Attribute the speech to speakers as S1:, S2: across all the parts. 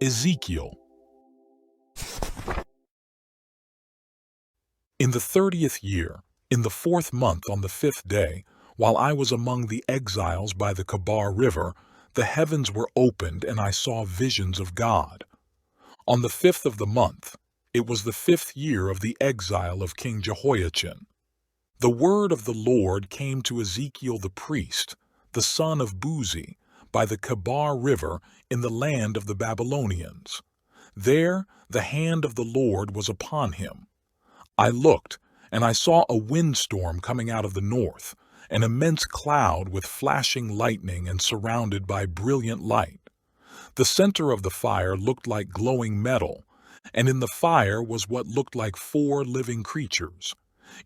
S1: Ezekiel. In the 30th year, in the 4th month on the 5th day, while I was among the exiles by the Kebar River, the heavens were opened and I saw visions of God. On the 5th of the month, it was the 5th year of the exile of King Jehoiachin. The word of the Lord came to Ezekiel the priest, the son of Buzi, by the Kebar River in the land of the Babylonians. There the hand of the Lord was upon him. I looked, and I saw a windstorm coming out of the north, an immense cloud with flashing lightning and surrounded by brilliant light. The center of the fire looked like glowing metal, and in the fire was what looked like 4 living creatures.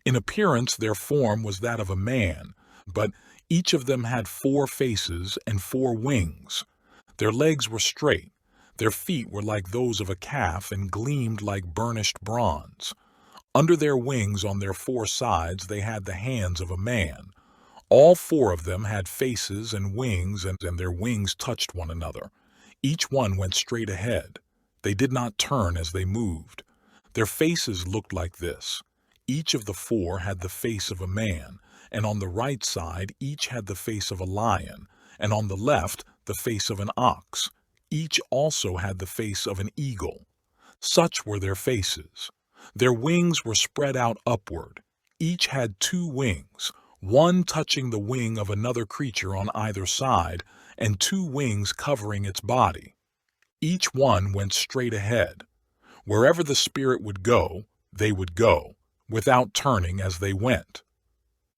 S1: In appearance their form was that of a man, but each of them had 4 faces and 4 wings. Their legs were straight, their feet were like those of a calf and gleamed like burnished bronze. Under their wings on their 4 sides they had the hands of a man. All 4 of them had faces and wings, and their wings touched one another. Each one went straight ahead. They did not turn as they moved. Their faces looked like this. Each of the 4 had the face of a man, and on the right side each had the face of a lion, and on the left the face of an ox. Each also had the face of an eagle. Such were their faces. Their wings were spread out upward. Each had 2 wings, one touching the wing of another creature on either side, and 2 wings covering its body. Each one went straight ahead. Wherever the Spirit would go, they would go, without turning as they went.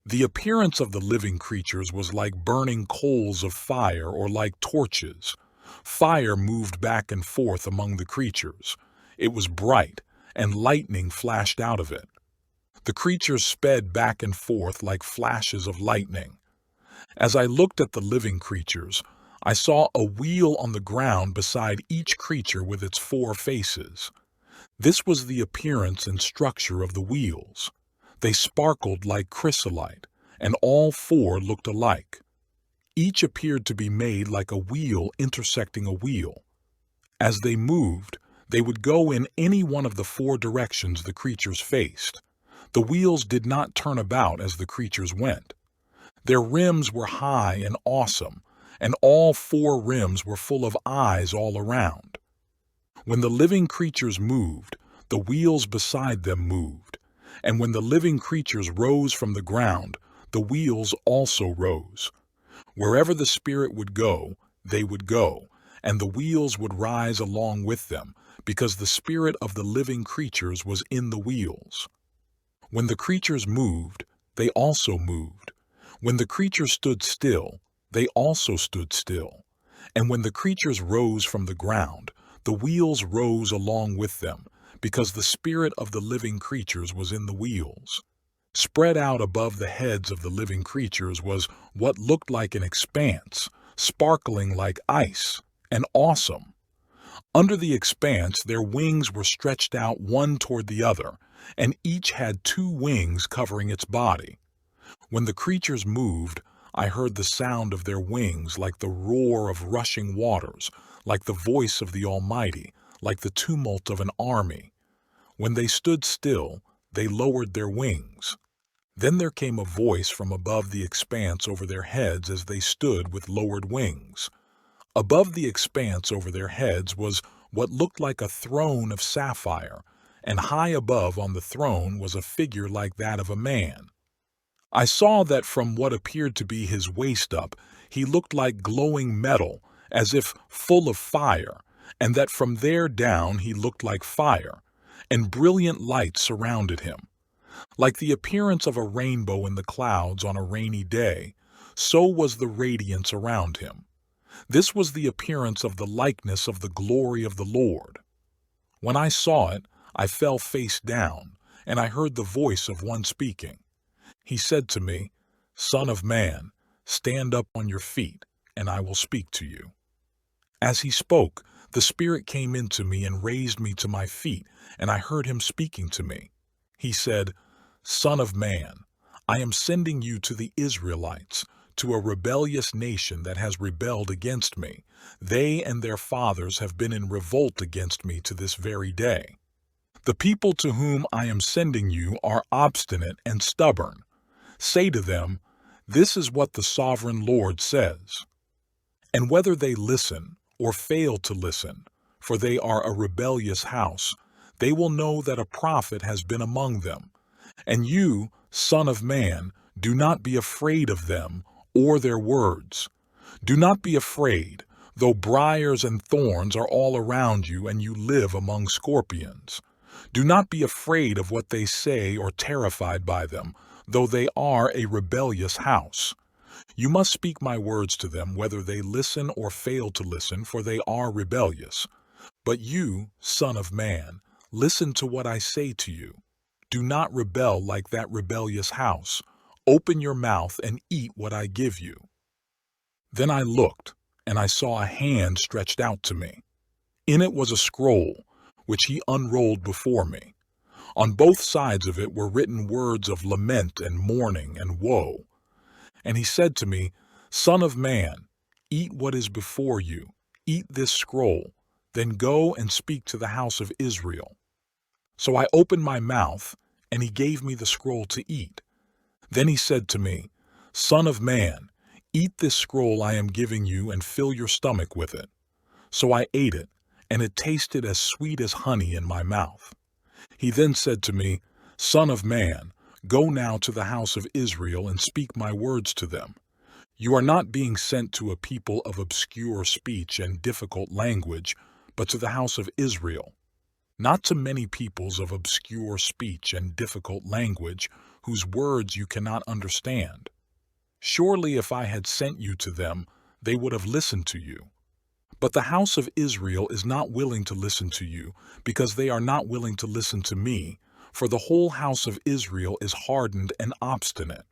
S1: The appearance of the living creatures was like burning coals of fire or like torches. Fire moved back and forth among the creatures. It was bright, and lightning flashed out of it. The creatures sped back and forth like flashes of lightning. As I looked at the living creatures, I saw a wheel on the ground beside each creature with its 4 faces. This was the appearance and structure of the wheels. They sparkled like chrysolite, and all 4 looked alike. Each appeared to be made like a wheel intersecting a wheel. As they moved, they would go in any one of the 4 directions the creatures faced. The wheels did not turn about as the creatures went. Their rims were high and awesome, and all 4 rims were full of eyes all around. When the living creatures moved, the wheels beside them moved, and when the living creatures rose from the ground, the wheels also rose. Wherever the Spirit would go, they would go, and the wheels would rise along with them, because the spirit of the living creatures was in the wheels. When the creatures moved, they also moved. When the creatures stood still, they also stood still. And when the creatures rose from the ground, the wheels rose along with them, because the spirit of the living creatures was in the wheels. Spread out above the heads of the living creatures was what looked like an expanse, sparkling like ice, and awesome. Under the expanse their wings were stretched out one toward the other, and each had 2 wings covering its body. When the creatures moved, I heard the sound of their wings like the roar of rushing waters, like the voice of the Almighty, like the tumult of an army. When they stood still, they lowered their wings. Then there came a voice from above the expanse over their heads as they stood with lowered wings. Above the expanse over their heads was what looked like a throne of sapphire, and high above on the throne was a figure like that of a man. I saw that from what appeared to be his waist up, he looked like glowing metal, as if full of fire, and that from there down he looked like fire, and brilliant light surrounded him. Like the appearance of a rainbow in the clouds on a rainy day, so was the radiance around him. This was the appearance of the likeness of the glory of the Lord. When I saw it, I fell face down, and I heard the voice of one speaking. He said to me, "Son of man, stand up on your feet, and I will speak to you." As he spoke, the Spirit came into me and raised me to my feet, and I heard him speaking to me. He said, "Son of man, I am sending you to the Israelites, to a rebellious nation that has rebelled against me. They and their fathers have been in revolt against me to this very day. The people to whom I am sending you are obstinate and stubborn. Say to them, 'This is what the sovereign Lord says.' And whether they listen or fail to listen, for they are a rebellious house, they will know that a prophet has been among them. And you, Son of Man, do not be afraid of them or their words. Do not be afraid, though briars and thorns are all around you and you live among scorpions. Do not be afraid of what they say or terrified by them, though they are a rebellious house. You must speak my words to them, whether they listen or fail to listen, for they are rebellious. But you, Son of Man, listen to what I say to you. Do not rebel like that rebellious house. Open your mouth and eat what I give you." Then I looked, and I saw a hand stretched out to me. In it was a scroll, which he unrolled before me. On both sides of it were written words of lament and mourning and woe. And he said to me, "Son of man, eat what is before you, eat this scroll, then go and speak to the house of Israel." So I opened my mouth, and he gave me the scroll to eat. Then he said to me, "Son of man, eat this scroll I am giving you and fill your stomach with it." So I ate it, and it tasted as sweet as honey in my mouth. He then said to me, "Son of man, go now to the house of Israel and speak my words to them. You are not being sent to a people of obscure speech and difficult language, but to the house of Israel, not to many peoples of obscure speech and difficult language, whose words you cannot understand. Surely if I had sent you to them, they would have listened to you. But the house of Israel is not willing to listen to you, because they are not willing to listen to me, for the whole house of Israel is hardened and obstinate.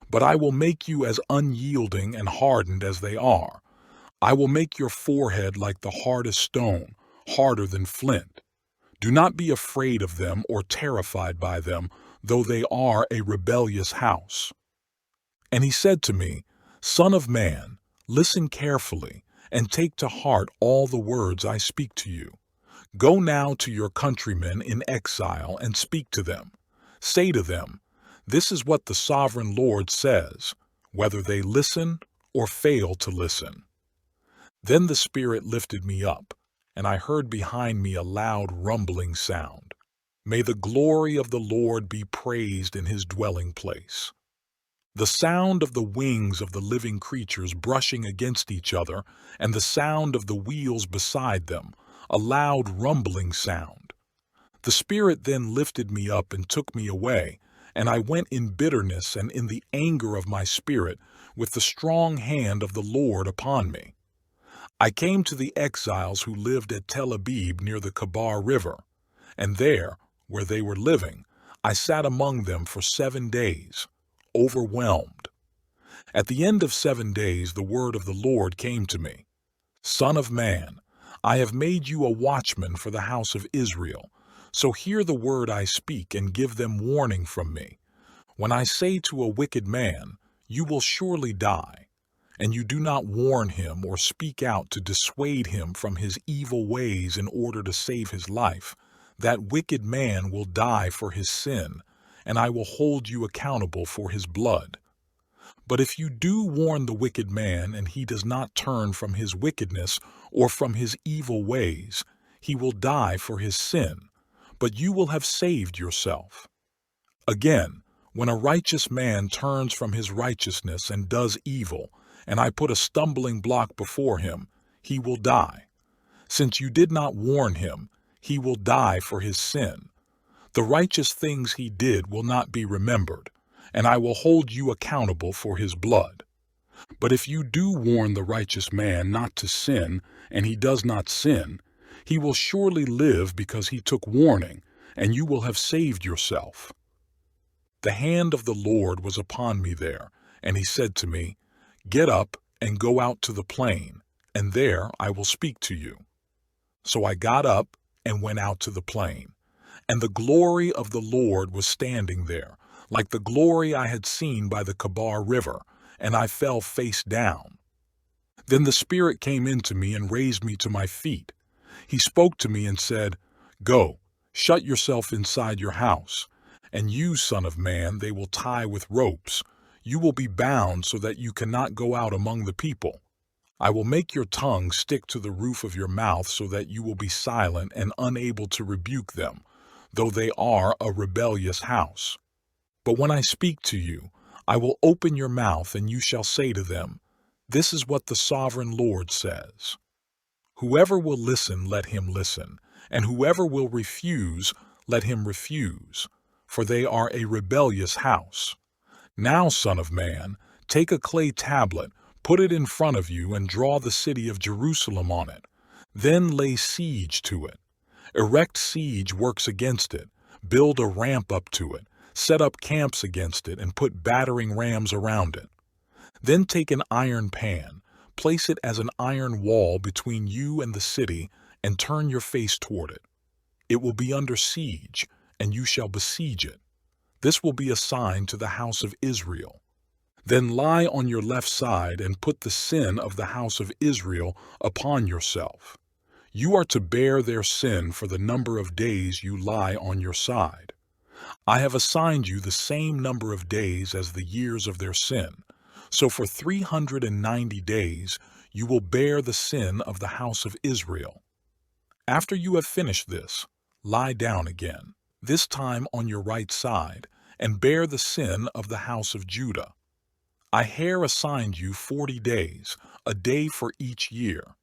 S1: But I will make you as unyielding and hardened as they are. I will make your forehead like the hardest stone, harder than flint. Do not be afraid of them or terrified by them, though they are a rebellious house." And he said to me, "Son of man, listen carefully, and take to heart all the words I speak to you. Go now to your countrymen in exile and speak to them. Say to them, 'This is what the sovereign Lord says,' whether they listen or fail to listen." Then the Spirit lifted me up, and I heard behind me a loud rumbling sound. May the glory of the Lord be praised in his dwelling place. The sound of the wings of the living creatures brushing against each other, and the sound of the wheels beside them, a loud rumbling sound. The Spirit then lifted me up and took me away, and I went in bitterness and in the anger of my spirit, with the strong hand of the Lord upon me. I came to the exiles who lived at Tel Abib near the Kabar River, and there, where they were living, I sat among them for 7 days, overwhelmed. At the end of 7 days the word of the Lord came to me. "Son of man, I have made you a watchman for the house of Israel, so hear the word I speak and give them warning from me. When I say to a wicked man, 'You will surely die,' and you do not warn him or speak out to dissuade him from his evil ways in order to save his life, that wicked man will die for his sin, and I will hold you accountable for his blood. But if you do warn the wicked man and he does not turn from his wickedness or from his evil ways, he will die for his sin, but you will have saved yourself. Again, when a righteous man turns from his righteousness and does evil, and I put a stumbling block before him, he will die. Since you did not warn him, he will die for his sin. The righteous things he did will not be remembered, and I will hold you accountable for his blood. But if you do warn the righteous man not to sin, and he does not sin, he will surely live because he took warning, and you will have saved yourself." The hand of the Lord was upon me there, and he said to me, "Get up and go out to the plain, and there I will speak to you." So I got up and went out to the plain, and the glory of the Lord was standing there, like the glory I had seen by the Kabar River, and I fell face down. Then the Spirit came into me and raised me to my feet. He spoke to me and said, "Go, shut yourself inside your house, and you, son of man, they will tie with ropes. You will be bound so that you cannot go out among the people. I will make your tongue stick to the roof of your mouth so that you will be silent and unable to rebuke them, though they are a rebellious house. But when I speak to you, I will open your mouth and you shall say to them, 'This is what the sovereign Lord says.' Whoever will listen, let him listen, and whoever will refuse, let him refuse, for they are a rebellious house. Now, son of man, take a clay tablet, put it in front of you, and draw the city of Jerusalem on it. Then lay siege to it. Erect siege works against it. Build a ramp up to it. Set up camps against it, and put battering rams around it. Then take an iron pan, place it as an iron wall between you and the city, and turn your face toward it. It will be under siege, and you shall besiege it. This will be a sign to the house of Israel. Then lie on your left side and put the sin of the house of Israel upon yourself. You are to bear their sin for the number of days you lie on your side. I have assigned you the same number of days as the years of their sin. So for 390 days you will bear the sin of the house of Israel. After you have finished this, lie down again, this time on your right side, and bear the sin of the house of Judah. I here assigned you 40 days, a day for each year.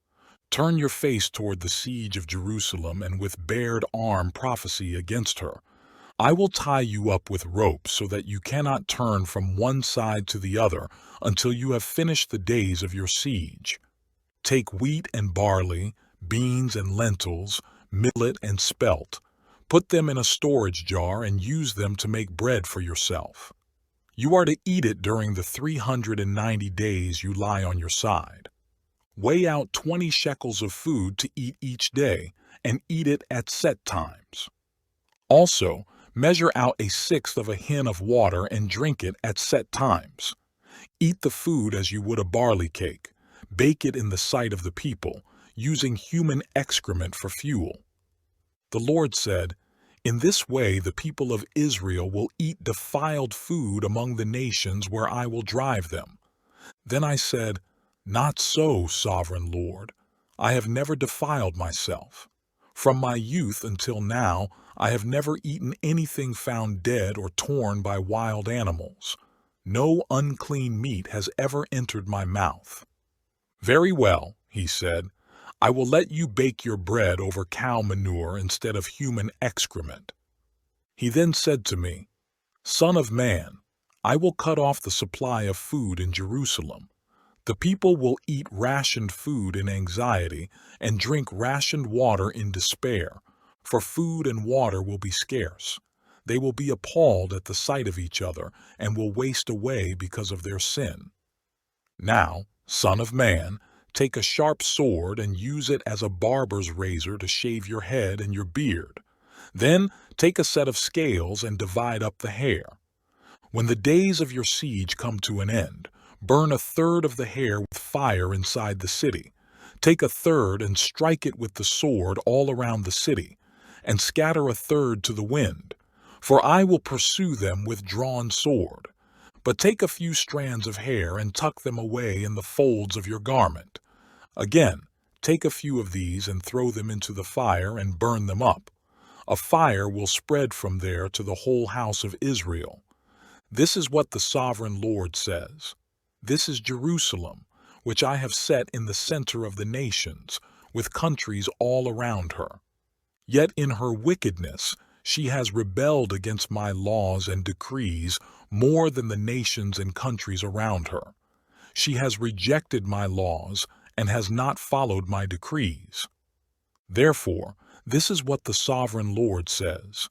S1: Turn your face toward the siege of Jerusalem, and with bared arm prophesy against her. I will tie you up with ropes so that you cannot turn from one side to the other until you have finished the days of your siege. Take wheat and barley, beans and lentils, millet and spelt. Put them in a storage jar and use them to make bread for yourself. You are to eat it during the 390 days you lie on your side. Weigh out 20 shekels of food to eat each day, and eat it at set times. Also, measure out 1/6 of a hin of water and drink it at set times. Eat the food as you would a barley cake. Bake it in the sight of the people, using human excrement for fuel. The Lord said, "In this way the people of Israel will eat defiled food among the nations where I will drive them." Then I said, "Not so, sovereign Lord. I have never defiled myself. From my youth until now, I have never eaten anything found dead or torn by wild animals. No unclean meat has ever entered my mouth." "Very well," he said, "I will let you bake your bread over cow manure instead of human excrement." He then said to me, "Son of man, I will cut off the supply of food in Jerusalem. The people will eat rationed food in anxiety and drink rationed water in despair, for food and water will be scarce. They will be appalled at the sight of each other and will waste away because of their sin. Now, son of man, take a sharp sword and use it as a barber's razor to shave your head and your beard. Then take a set of scales and divide up the hair. When the days of your siege come to an end, burn 1/3 of the hair with fire inside the city. Take 1/3 and strike it with the sword all around the city, and scatter 1/3 to the wind, for I will pursue them with drawn sword. But take a few strands of hair and tuck them away in the folds of your garment. Again, take a few of these and throw them into the fire and burn them up. A fire will spread from there to the whole house of Israel. This is what the sovereign Lord says. This is Jerusalem, which I have set in the center of the nations, with countries all around her. Yet in her wickedness she has rebelled against my laws and decrees more than the nations and countries around her. She has rejected my laws and has not followed my decrees. Therefore, this is what the sovereign Lord says.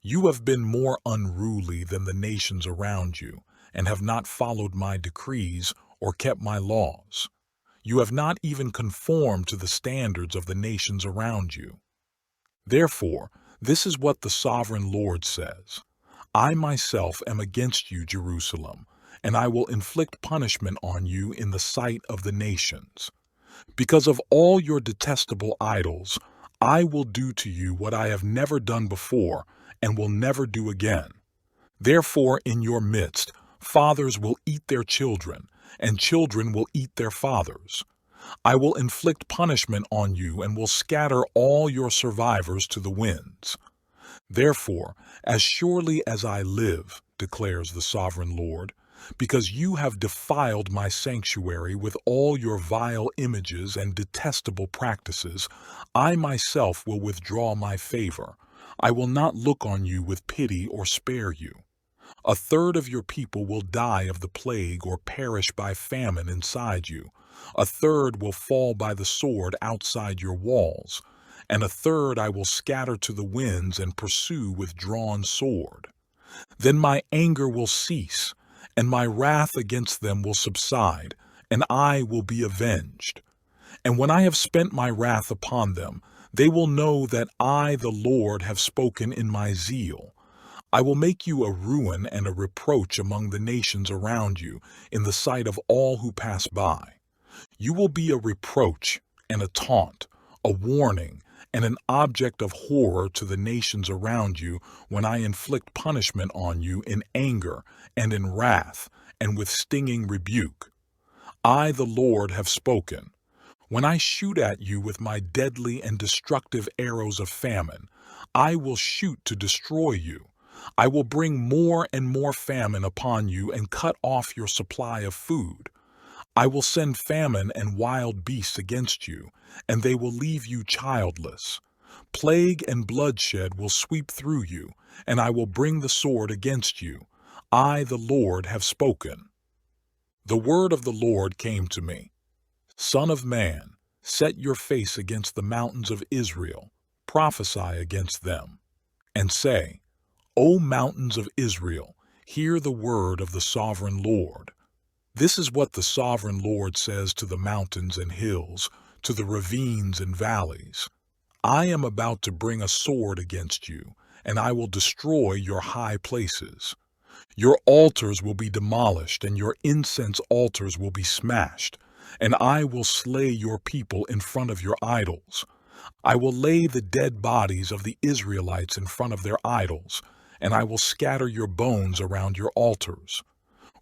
S1: You have been more unruly than the nations around you, and have not followed my decrees or kept my laws. You have not even conformed to the standards of the nations around you. Therefore, this is what the sovereign Lord says. I myself am against you, Jerusalem, and I will inflict punishment on you in the sight of the nations. Because of all your detestable idols, I will do to you what I have never done before and will never do again. Therefore, in your midst, fathers will eat their children, and children will eat their fathers. I will inflict punishment on you and will scatter all your survivors to the winds. Therefore, as surely as I live, declares the sovereign Lord, because you have defiled my sanctuary with all your vile images and detestable practices, I myself will withdraw my favor. I will not look on you with pity or spare you. A third of your people will die of the plague or perish by famine inside you. A third will fall by the sword outside your walls, and a third I will scatter to the winds and pursue with drawn sword. Then my anger will cease, and my wrath against them will subside, and I will be avenged. And when I have spent my wrath upon them, they will know that I, the Lord, have spoken in my zeal. I will make you a ruin and a reproach among the nations around you in the sight of all who pass by. You will be a reproach and a taunt, a warning, and an object of horror to the nations around you when I inflict punishment on you in anger and in wrath and with stinging rebuke. I, the Lord, have spoken. When I shoot at you with my deadly and destructive arrows of famine, I will shoot to destroy you. I will bring more and more famine upon you and cut off your supply of food. I will send famine and wild beasts against you, and they will leave you childless. Plague and bloodshed will sweep through you, and I will bring the sword against you. I, the Lord, have spoken. The word of the Lord came to me. Son of man, set your face against the mountains of Israel, prophesy against them, and say, O mountains of Israel, hear the word of the sovereign Lord. This is what the sovereign Lord says to the mountains and hills, to the ravines and valleys. I am about to bring a sword against you, and I will destroy your high places. Your altars will be demolished, and your incense altars will be smashed, and I will slay your people in front of your idols. I will lay the dead bodies of the Israelites in front of their idols, and I will scatter your bones around your altars.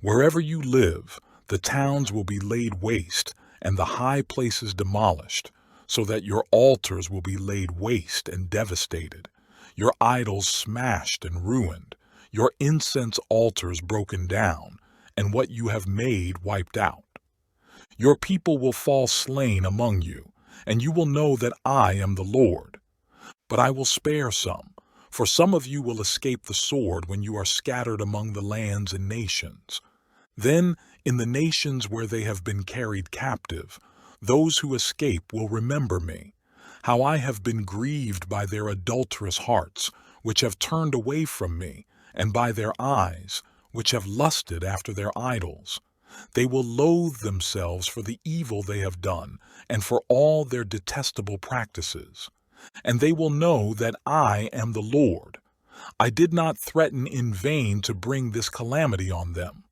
S1: Wherever you live, the towns will be laid waste, and the high places demolished, so that your altars will be laid waste and devastated, your idols smashed and ruined, your incense altars broken down, and what you have made wiped out. Your people will fall slain among you, and you will know that I am the Lord. But I will spare some, for some of you will escape the sword when you are scattered among the lands and nations. Then, in the nations where they have been carried captive, those who escape will remember me, how I have been grieved by their adulterous hearts, which have turned away from me, and by their eyes, which have lusted after their idols. They will loathe themselves for the evil they have done, and for all their detestable practices. And they will know that I am the Lord. I did not threaten in vain to bring this calamity on them.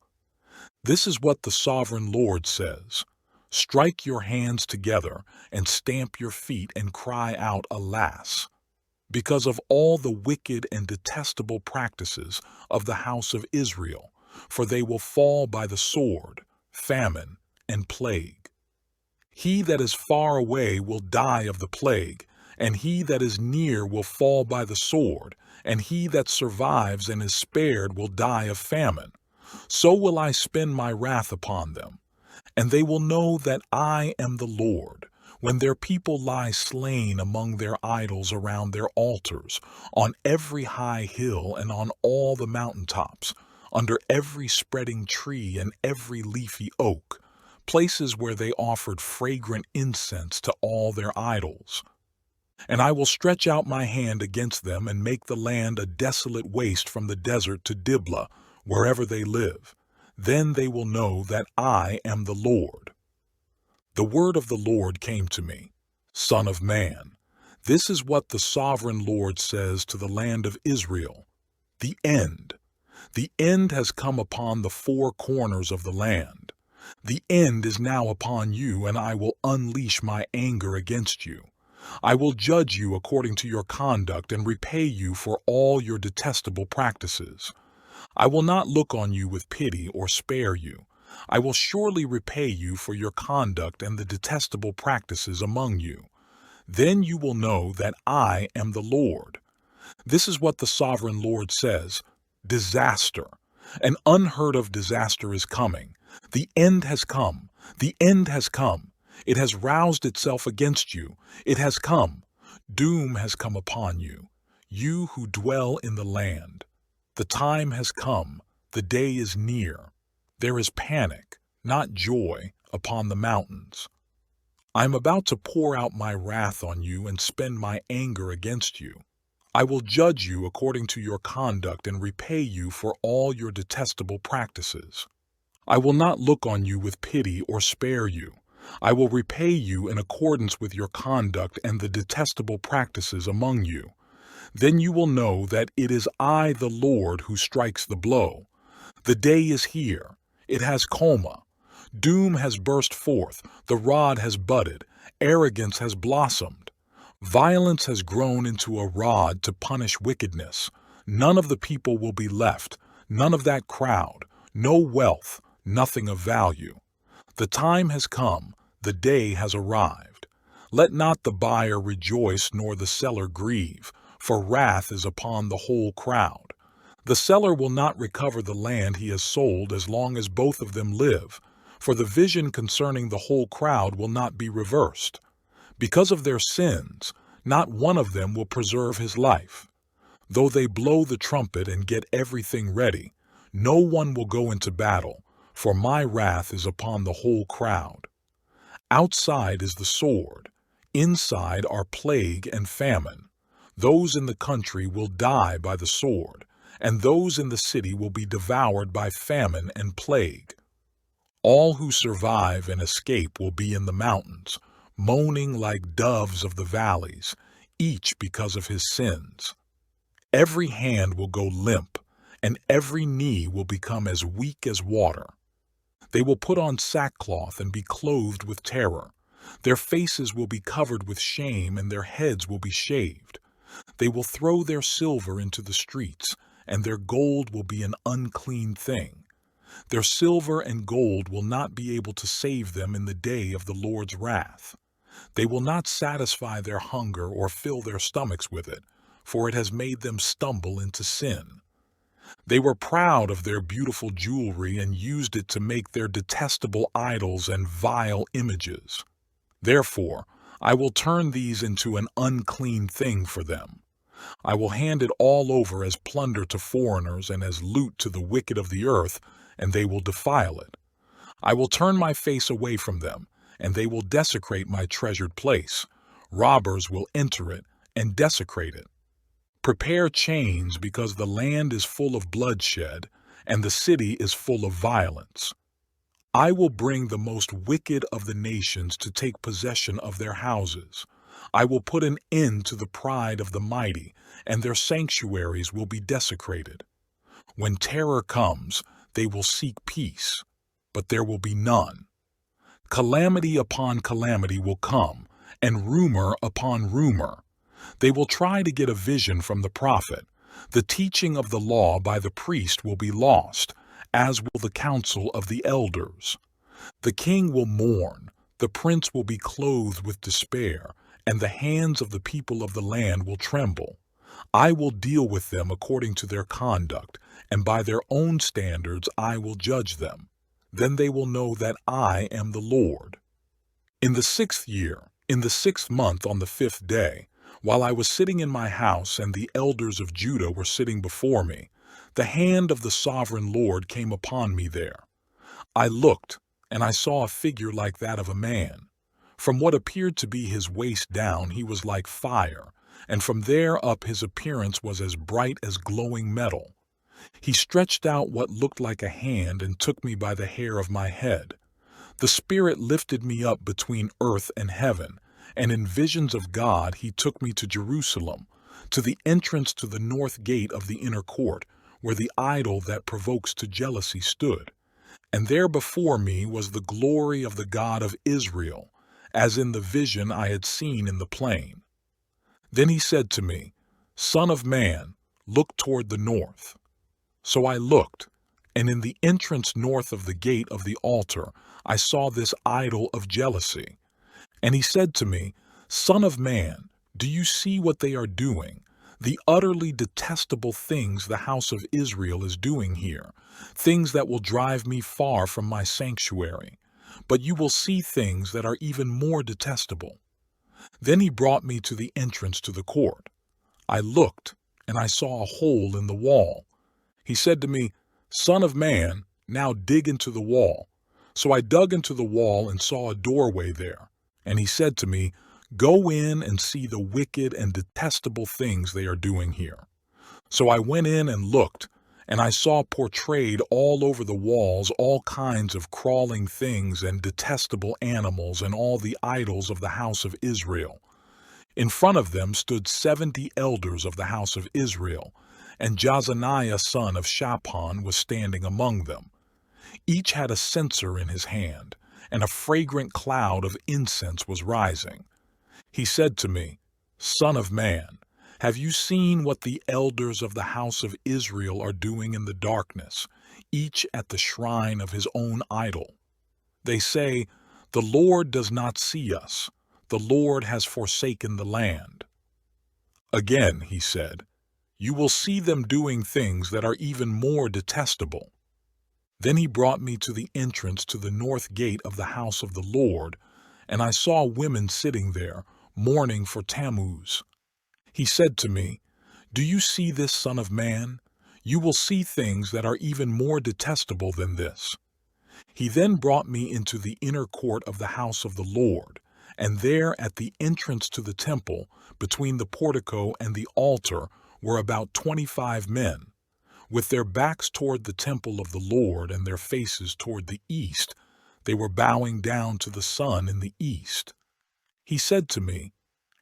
S1: This is what the sovereign Lord says. Strike your hands together and stamp your feet and cry out, Alas! Because of all the wicked and detestable practices of the house of Israel, for they will fall by the sword, famine, and plague. He that is far away will die of the plague, and he that is near will fall by the sword, and he that survives and is spared will die of famine. So will I spend my wrath upon them, and they will know that I am the Lord, when their people lie slain among their idols around their altars, on every high hill and on all the mountaintops, under every spreading tree and every leafy oak, places where they offered fragrant incense to all their idols. And I will stretch out my hand against them and make the land a desolate waste from the desert to Diblah, wherever they live. Then they will know that I am the Lord. The word of the Lord came to me, Son of man, this is what the sovereign Lord says to the land of Israel, the end. The end has come upon the four corners of the land. The end is now upon you, and I will unleash my anger against you. I will judge you according to your conduct and repay you for all your detestable practices. I will not look on you with pity or spare you. I will surely repay you for your conduct and the detestable practices among you. Then you will know that I am the Lord. This is what the sovereign Lord says: disaster. An unheard of disaster is coming. The end has come. The end has come. It has roused itself against you. It has come. Doom has come upon you, you who dwell in the land. The time has come. The day is near. There is panic, not joy, upon the mountains. I am about to pour out my wrath on you and spend my anger against you. I will judge you according to your conduct and repay you for all your detestable practices. I will not look on you with pity or spare you. I will repay you in accordance with your conduct and the detestable practices among you. Then you will know that it is I, the Lord, who strikes the blow. The day is here. It has coma. Doom has burst forth. The rod has budded. Arrogance has blossomed. Violence has grown into a rod to punish wickedness. None of the people will be left, none of that crowd, no wealth, nothing of value. The time has come, the day has arrived. Let not the buyer rejoice nor the seller grieve, for wrath is upon the whole crowd. The seller will not recover the land he has sold as long as both of them live, for the vision concerning the whole crowd will not be reversed. Because of their sins, not one of them will preserve his life. Though they blow the trumpet and get everything ready, no one will go into battle, for my wrath is upon the whole crowd. Outside is the sword, inside are plague and famine. Those in the country will die by the sword, and those in the city will be devoured by famine and plague. All who survive and escape will be in the mountains, moaning like doves of the valleys, each because of his sins. Every hand will go limp, and every knee will become as weak as water. They will put on sackcloth and be clothed with terror. Their faces will be covered with shame, and their heads will be shaved. They will throw their silver into the streets, and their gold will be an unclean thing. Their silver and gold will not be able to save them in the day of the Lord's wrath. They will not satisfy their hunger or fill their stomachs with it, for it has made them stumble into sin. They were proud of their beautiful jewelry and used it to make their detestable idols and vile images. Therefore, I will turn these into an unclean thing for them. I will hand it all over as plunder to foreigners and as loot to the wicked of the earth, and they will defile it. I will turn my face away from them, and they will desecrate my treasured place. Robbers will enter it and desecrate it. Prepare chains, because the land is full of bloodshed, and the city is full of violence. I will bring the most wicked of the nations to take possession of their houses. I will put an end to the pride of the mighty, and their sanctuaries will be desecrated. When terror comes, they will seek peace, but there will be none. Calamity upon calamity will come, and rumor upon rumor. They will try to get a vision from the prophet. The teaching of the law by the priest will be lost, as will the counsel of the elders. The king will mourn, the prince will be clothed with despair, and the hands of the people of the land will tremble. I will deal with them according to their conduct, and by their own standards I will judge them. Then they will know that I am the Lord. In the 6th year, in the 6th month, on the 5th day, while I was sitting in my house and the elders of Judah were sitting before me, the hand of the sovereign Lord came upon me there. I looked, and I saw a figure like that of a man. From what appeared to be his waist down, he was like fire, and from there up his appearance was as bright as glowing metal. He stretched out what looked like a hand and took me by the hair of my head. The Spirit lifted me up between earth and heaven, and in visions of God he took me to Jerusalem, to the entrance to the north gate of the inner court, where the idol that provokes to jealousy stood. And there before me was the glory of the God of Israel, as in the vision I had seen in the plain. Then he said to me, Son of man, look toward the north. So I looked, and in the entrance north of the gate of the altar I saw this idol of jealousy. And he said to me, Son of man, do you see what they are doing? The utterly detestable things the house of Israel is doing here, things that will drive me far from my sanctuary. But you will see things that are even more detestable. Then he brought me to the entrance to the court. I looked, and I saw a hole in the wall. He said to me, Son of man, now dig into the wall. So I dug into the wall and saw a doorway there. And he said to me, Go in and see the wicked and detestable things they are doing here. So I went in and looked, and I saw portrayed all over the walls all kinds of crawling things and detestable animals and all the idols of the house of Israel. In front of them stood 70 elders of the house of Israel, and Jazaniah son of Shaphan was standing among them. Each had a censer in his hand, and a fragrant cloud of incense was rising. He said to me, Son of man, have you seen what the elders of the house of Israel are doing in the darkness, each at the shrine of his own idol? They say, The Lord does not see us. The Lord has forsaken the land. Again, he said, You will see them doing things that are even more detestable. Then he brought me to the entrance to the north gate of the house of the Lord, and I saw women sitting there, mourning for Tammuz. He said to me, Do you see this, Son of man? You will see things that are even more detestable than this. He then brought me into the inner court of the house of the Lord, and there at the entrance to the temple, between the portico and the altar, were about 25 men. With their backs toward the temple of the Lord and their faces toward the east, they were bowing down to the sun in the east. He said to me,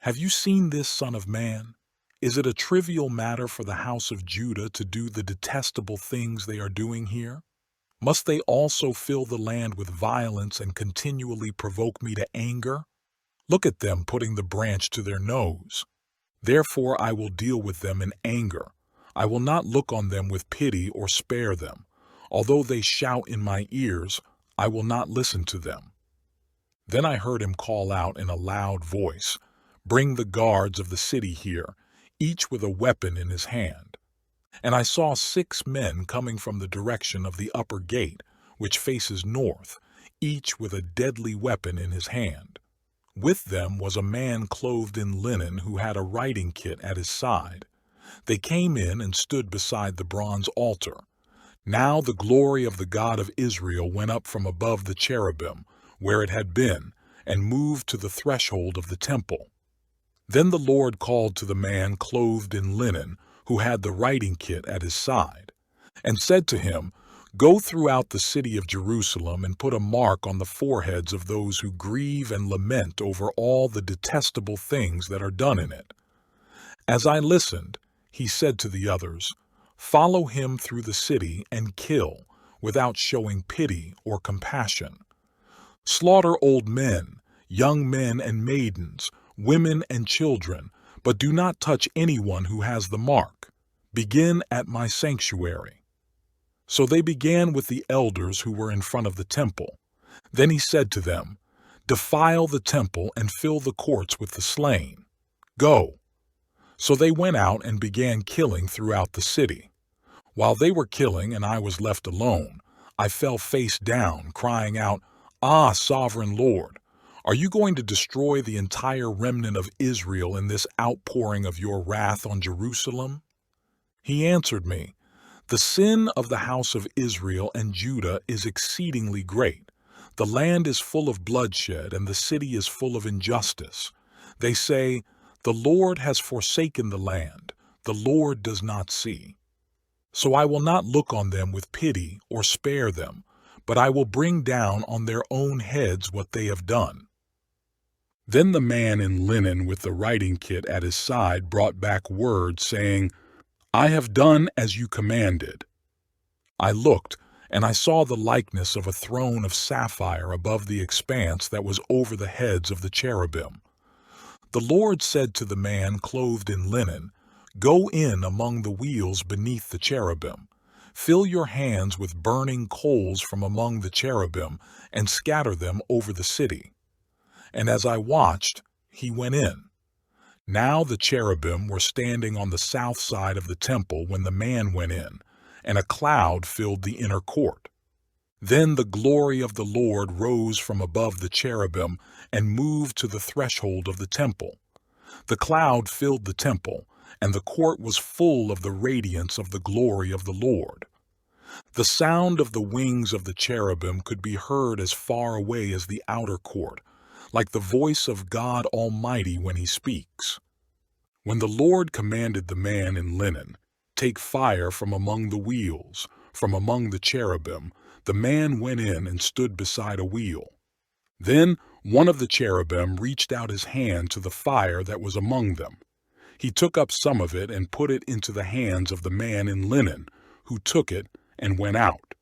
S1: Have you seen this, Son of man? Is it a trivial matter for the house of Judah to do the detestable things they are doing here? Must they also fill the land with violence and continually provoke me to anger? Look at them putting the branch to their nose. Therefore I will deal with them in anger. I will not look on them with pity or spare them. Although they shout in my ears, I will not listen to them. Then I heard him call out in a loud voice, Bring the guards of the city here, each with a weapon in his hand. And I saw 6 men coming from the direction of the upper gate, which faces north, each with a deadly weapon in his hand. With them was a man clothed in linen who had a writing kit at his side. They came in and stood beside the bronze altar. Now the glory of the God of Israel went up from above the cherubim, where it had been, and moved to the threshold of the temple. Then the Lord called to the man clothed in linen, who had the writing kit at his side, and said to him, Go throughout the city of Jerusalem and put a mark on the foreheads of those who grieve and lament over all the detestable things that are done in it. As I listened, he said to the others, Follow him through the city and kill, without showing pity or compassion. Slaughter old men, young men and maidens, women and children, but do not touch anyone who has the mark. Begin at my sanctuary. So they began with the elders who were in front of the temple. Then he said to them, Defile the temple and fill the courts with the slain. Go. So they went out and began killing throughout the city. While they were killing and I was left alone, I fell face down, crying out, Ah, sovereign Lord, are you going to destroy the entire remnant of Israel in this outpouring of your wrath on Jerusalem? He answered me, The sin of the house of Israel and Judah is exceedingly great. The land is full of bloodshed, and the city is full of injustice. They say, The Lord has forsaken the land. The Lord does not see. So I will not look on them with pity or spare them, but I will bring down on their own heads what they have done. Then the man in linen with the writing kit at his side brought back word, saying, I have done as you commanded. I looked, and I saw the likeness of a throne of sapphire above the expanse that was over the heads of the cherubim. The Lord said to the man clothed in linen, "Go in among the wheels beneath the cherubim. Fill your hands with burning coals from among the cherubim, and scatter them over the city." And as I watched, he went in. Now the cherubim were standing on the south side of the temple when the man went in, and a cloud filled the inner court. Then the glory of the Lord rose from above the cherubim and moved to the threshold of the temple. The cloud filled the temple, and the court was full of the radiance of the glory of the Lord. The sound of the wings of the cherubim could be heard as far away as the outer court, like the voice of God Almighty when he speaks. When the Lord commanded the man in linen, "Take fire from among the wheels, from among the cherubim," the man went in and stood beside a wheel. Then one of the cherubim reached out his hand to the fire that was among them. He took up some of it and put it into the hands of the man in linen, who took it and went out.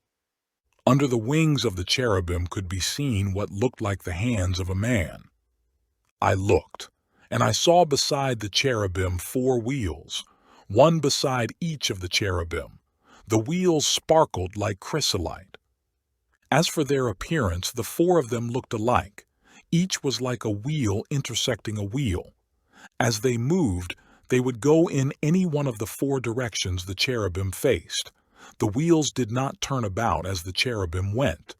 S1: Under the wings of the cherubim could be seen what looked like the hands of a man. I looked, and I saw beside the cherubim 4 wheels, one beside each of the cherubim. The wheels sparkled like chrysolite. As for their appearance, the 4 of them looked alike. Each was like a wheel intersecting a wheel. As they moved, they would go in any one of the 4 directions the cherubim faced. The wheels did not turn about as the cherubim went.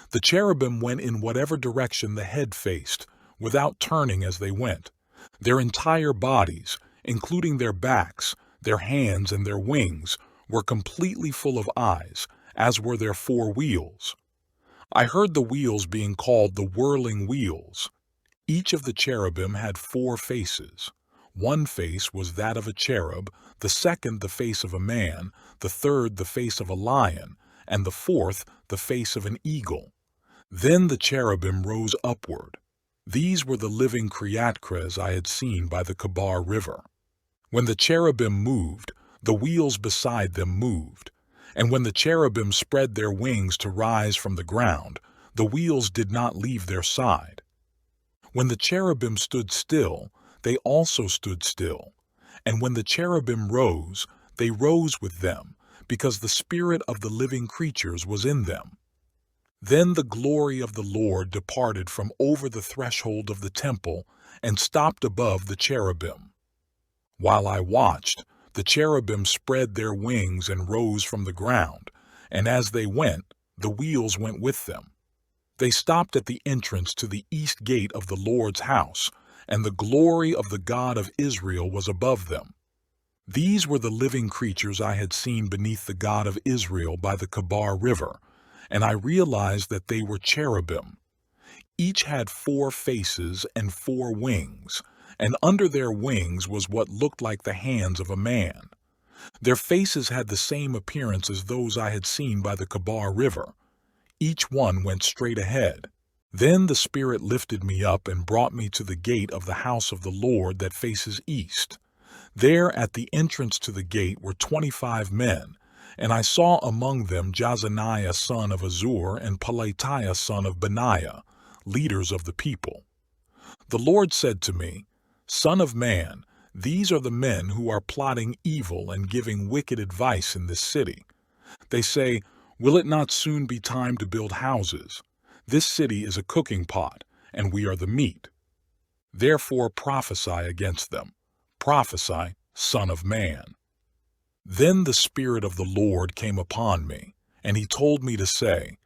S1: The cherubim went in whatever direction the head faced, without turning as they went. Their entire bodies, including their backs, their hands, and their wings, were completely full of eyes, as were their 4 wheels. I heard the wheels being called the whirling wheels. Each of the cherubim had 4 faces. One face was that of a cherub, the second the face of a man, the third the face of a lion, and the fourth the face of an eagle. Then the cherubim rose upward. These were the living creatures I had seen by the Kebar River. When the cherubim moved, the wheels beside them moved. And when the cherubim spread their wings to rise from the ground, the wheels did not leave their side. When the cherubim stood still, they also stood still. And when the cherubim rose, they rose with them, because the spirit of the living creatures was in them. Then the glory of the Lord departed from over the threshold of the temple and stopped above the cherubim. While I watched, the cherubim spread their wings and rose from the ground, and as they went, the wheels went with them. They stopped at the entrance to the east gate of the Lord's house, and the glory of the God of Israel was above them. These were the living creatures I had seen beneath the God of Israel by the Kebar River, and I realized that they were cherubim. Each had 4 faces and 4 wings, and under their wings was what looked like the hands of a man. Their faces had the same appearance as those I had seen by the Kebar River. Each one went straight ahead. Then the Spirit lifted me up and brought me to the gate of the house of the Lord that faces east. There at the entrance to the gate were 25 men, and I saw among them Jazaniah son of Azur and Pelatiah son of Benaiah, leaders of the people. The Lord said to me, "Son of man, these are the men who are plotting evil and giving wicked advice in this city. They say, 'Will it not soon be time to build houses? This city is a cooking pot, and we are the meat.' Therefore prophesy against them. Prophesy, Son of man." Then the Spirit of the Lord came upon me, and he told me to say,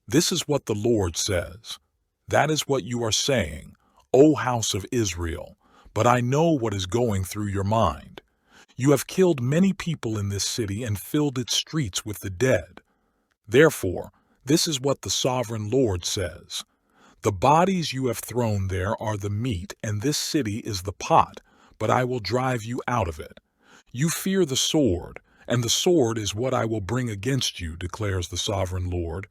S1: "This is what the Lord says. That is what you are saying, O house of Israel, but I know what is going through your mind. You have killed many people in this city and filled its streets with the dead. Therefore, this is what the sovereign Lord says. The bodies you have thrown there are the meat, and this city is the pot, but I will drive you out of it. You fear the sword, and the sword is what I will bring against you, declares the sovereign Lord.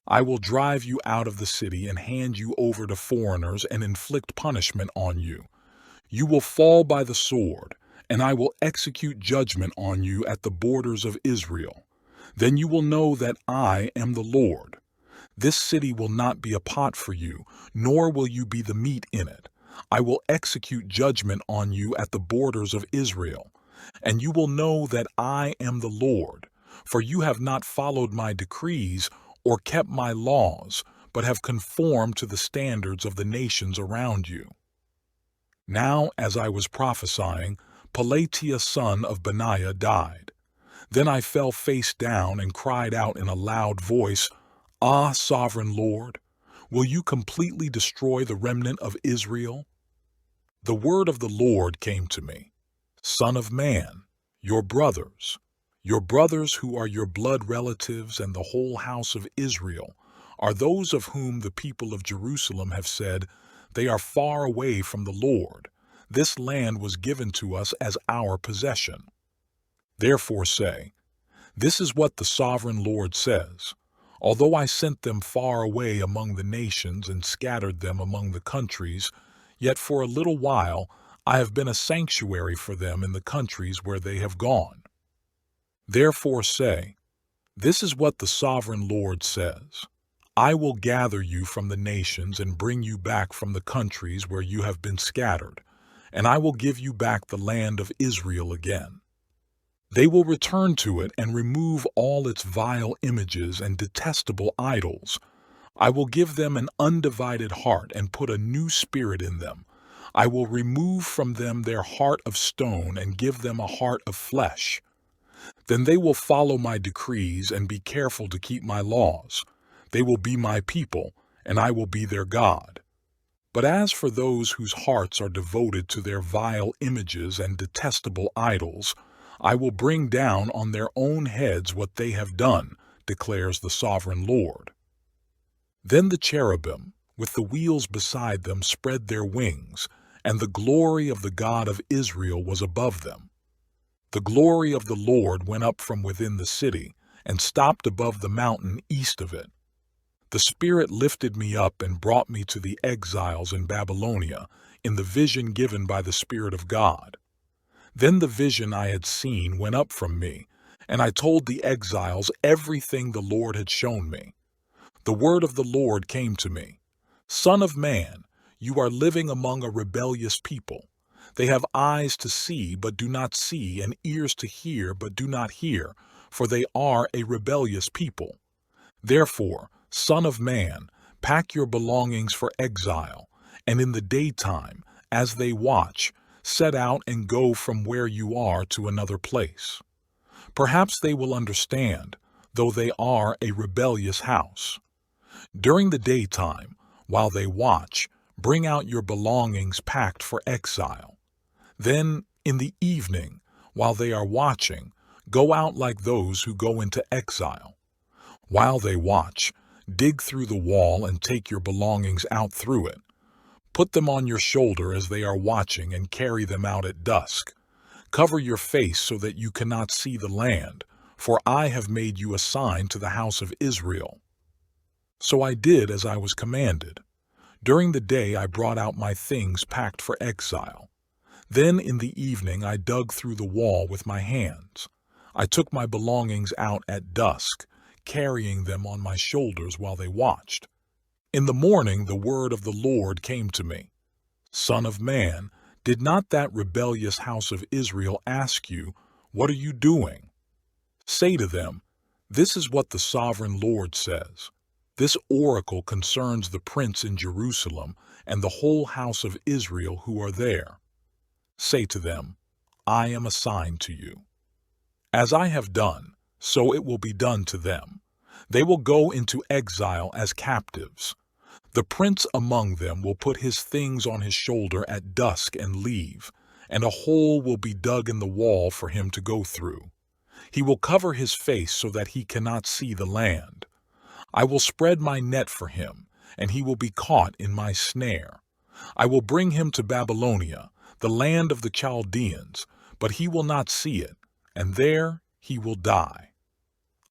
S1: I will drive you out of the city and hand you over to foreigners and inflict punishment on you. You will fall by the sword, and I will execute judgment on you at the borders of Israel. Then you will know that I am the Lord. This city will not be a pot for you, nor will you be the meat in it. I will execute judgment on you at the borders of Israel, and you will know that I am the Lord, for you have not followed my decrees or kept my laws, but have conformed to the standards of the nations around you. Now, as I was prophesying, Pelatiah son of Benaiah died. Then I fell face down and cried out in a loud voice, Ah, sovereign Lord, will you completely destroy the remnant of Israel? The word of the Lord came to me, Son of man, your brothers who are your blood relatives and the whole house of Israel, are those of whom the people of Jerusalem have said, They are far away from the Lord. This land was given to us as our possession. Therefore say, This is what the sovereign Lord says. Although I sent them far away among the nations and scattered them among the countries, yet for a little while I have been a sanctuary for them in the countries where they have gone. Therefore say, This is what the sovereign Lord says. I will gather you from the nations and bring you back from the countries where you have been scattered, and I will give you back the land of Israel again. They will return to it and remove all its vile images and detestable idols. I will give them an undivided heart and put a new spirit in them. I will remove from them their heart of stone and give them a heart of flesh. Then they will follow my decrees and be careful to keep my laws. They will be my people, and I will be their God. But as for those whose hearts are devoted to their vile images and detestable idols, I will bring down on their own heads what they have done, declares the sovereign Lord. Then the cherubim, with the wheels beside them, spread their wings, and the glory of the God of Israel was above them. The glory of the Lord went up from within the city and stopped above the mountain east of it. The Spirit lifted me up and brought me to the exiles in Babylonia in the vision given by the Spirit of God. Then the vision I had seen went up from me, and I told the exiles everything the Lord had shown me. The word of the Lord came to me, Son of man, you are living among a rebellious people. They have eyes to see but do not see, and ears to hear but do not hear, for they are a rebellious people. Therefore, Son of man, pack your belongings for exile, and in the daytime, as they watch, set out and go from where you are to another place. Perhaps they will understand, though they are a rebellious house. During the daytime, while they watch, bring out your belongings packed for exile. Then, in the evening, while they are watching, go out like those who go into exile. While they watch, dig through the wall and take your belongings out through it. Put them on your shoulder as they are watching and carry them out at dusk. Cover your face so that you cannot see the land, for I have made you a sign to the house of Israel. So I did as I was commanded. During the day I brought out my things packed for exile. Then in the evening I dug through the wall with my hands. I took my belongings out at dusk, carrying them on my shoulders while they watched. In the morning the word of the Lord came to me, Son of man, did not that rebellious house of Israel ask you, What are you doing? Say to them, This is what the sovereign Lord says. This oracle concerns the prince in Jerusalem and the whole house of Israel who are there. Say to them, I am a sign to you. As I have done, so it will be done to them. They will go into exile as captives. The prince among them will put his things on his shoulder at dusk and leave, and a hole will be dug in the wall for him to go through. He will cover his face so that he cannot see the land. I will spread my net for him, and he will be caught in my snare. I will bring him to Babylonia, the land of the Chaldeans, but he will not see it, and there he will die.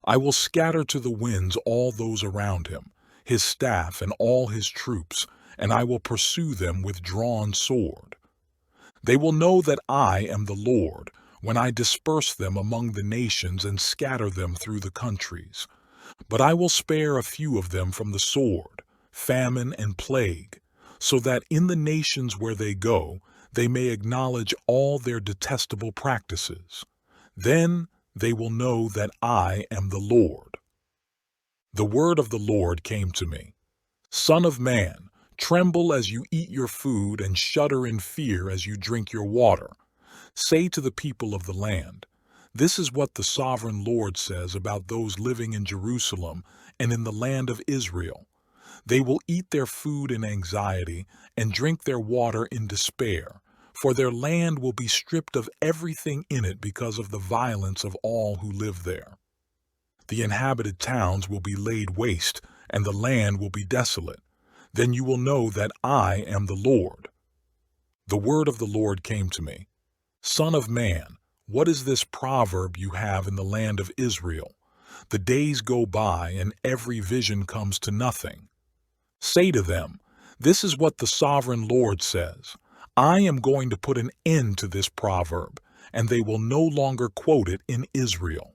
S1: I will scatter to the winds all those around him, his staff and all his troops, and I will pursue them with drawn sword. They will know that I am the Lord, when I disperse them among the nations and scatter them through the countries. But I will spare a few of them from the sword, famine, and plague, so that in the nations where they go, they may acknowledge all their detestable practices. Then they will know that I am the Lord. The word of the Lord came to me. Son of man, tremble as you eat your food and shudder in fear as you drink your water. Say to the people of the land, this is what the sovereign Lord says about those living in Jerusalem and in the land of Israel. They will eat their food in anxiety and drink their water in despair, for their land will be stripped of everything in it because of the violence of all who live there. The inhabited towns will be laid waste, and the land will be desolate. Then you will know that I am the Lord. The word of the Lord came to me. Son of man, what is this proverb you have in the land of Israel? The days go by and every vision comes to nothing. Say to them, this is what the sovereign Lord says. I am going to put an end to this proverb, and they will no longer quote it in Israel.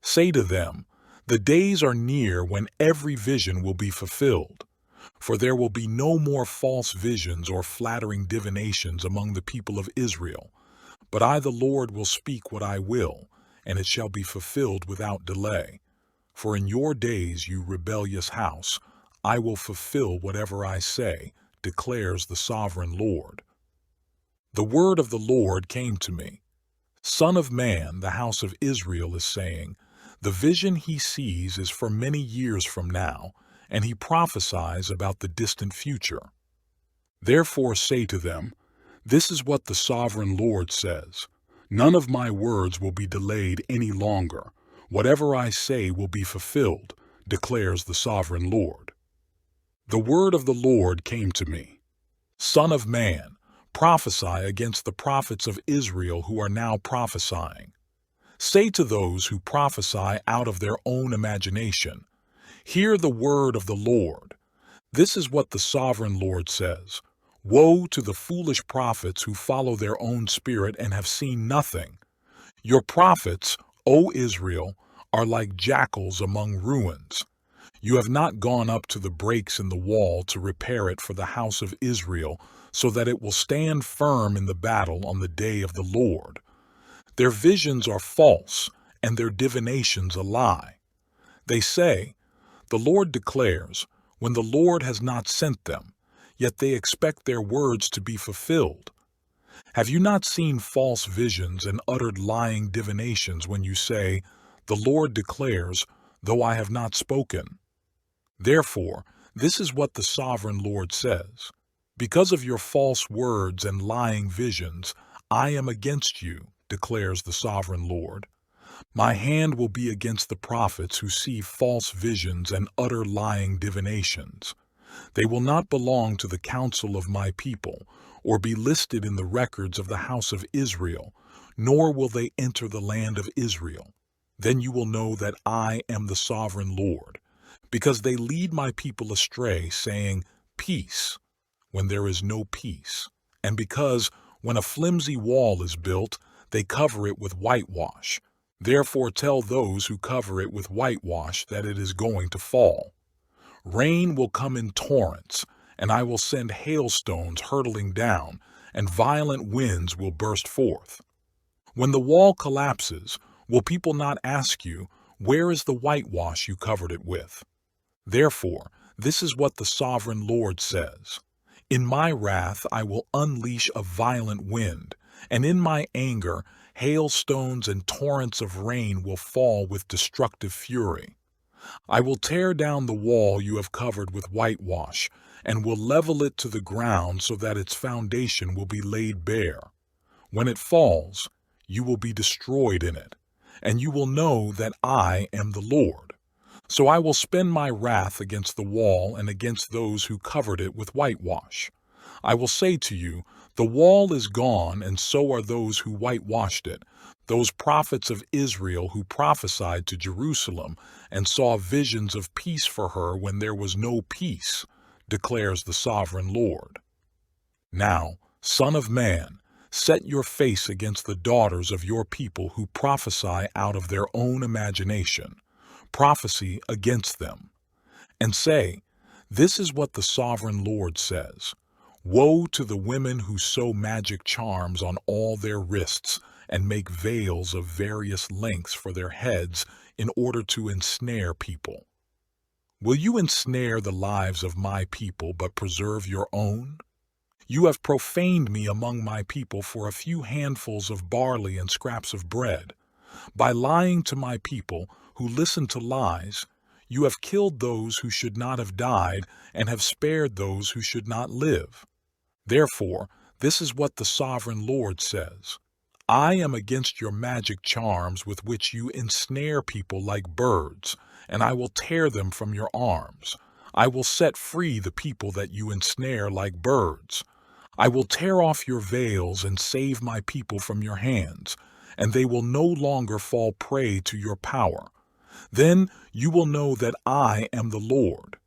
S1: Say to them, the days are near when every vision will be fulfilled. For there will be no more false visions or flattering divinations among the people of Israel. But I, the Lord, will speak what I will, and it shall be fulfilled without delay. For in your days, you rebellious house, I will fulfill whatever I say, declares the sovereign Lord. The word of the Lord came to me. Son of man, the house of Israel is saying, the vision he sees is for many years from now, and he prophesies about the distant future. Therefore say to them, this is what the sovereign Lord says. None of my words will be delayed any longer. Whatever I say will be fulfilled, declares the sovereign Lord. The word of the Lord came to me. Son of man, prophesy against the prophets of Israel who are now prophesying. Say to those who prophesy out of their own imagination, hear the word of the Lord. This is what the sovereign Lord says. Woe to the foolish prophets who follow their own spirit and have seen nothing. Your prophets, O Israel, are like jackals among ruins. You have not gone up to the breaks in the wall to repair it for the house of Israel, so that it will stand firm in the battle on the day of the Lord. Their visions are false, and their divinations a lie. They say, the Lord declares, when the Lord has not sent them, yet they expect their words to be fulfilled. Have you not seen false visions and uttered lying divinations when you say, the Lord declares, though I have not spoken? Therefore, this is what the sovereign Lord says. Because of your false words and lying visions, I am against you, declares the sovereign Lord. My hand will be against the prophets who see false visions and utter lying divinations. They will not belong to the council of my people, or be listed in the records of the house of Israel, nor will they enter the land of Israel. Then you will know that I am the sovereign Lord, because they lead my people astray, saying, peace, when there is no peace, and because, when a flimsy wall is built, they cover it with whitewash. Therefore tell those who cover it with whitewash that it is going to fall. Rain will come in torrents, and I will send hailstones hurtling down, and violent winds will burst forth. When the wall collapses, will people not ask you, where is the whitewash you covered it with? Therefore, this is what the sovereign Lord says. In my wrath I will unleash a violent wind, and in my anger hailstones and torrents of rain will fall with destructive fury. I will tear down the wall you have covered with whitewash, and will level it to the ground so that its foundation will be laid bare. When it falls, you will be destroyed in it, and you will know that I am the Lord. So I will spend my wrath against the wall and against those who covered it with whitewash. I will say to you, the wall is gone, and so are those who whitewashed it, those prophets of Israel who prophesied to Jerusalem and saw visions of peace for her when there was no peace, declares the sovereign Lord. Now, Son of man, Set your face against the daughters of your people who prophesy out of their own imagination. Prophecy against them, and say, This is what the sovereign Lord says. Woe to the women who sew magic charms on all their wrists and make veils of various lengths for their heads in order to ensnare people. Will you ensnare the lives of my people but preserve your own? You have profaned me among my people for a few handfuls of barley and scraps of bread. By lying to my people who listen to lies, you have killed those who should not have died and have spared those who should not live. Therefore, this is what the sovereign Lord says. I am against your magic charms with which you ensnare people like birds, and I will tear them from your arms. I will set free the people that you ensnare like birds. I will tear off your veils and save my people from your hands, and they will no longer fall prey to your power. Then you will know that I am the Lord.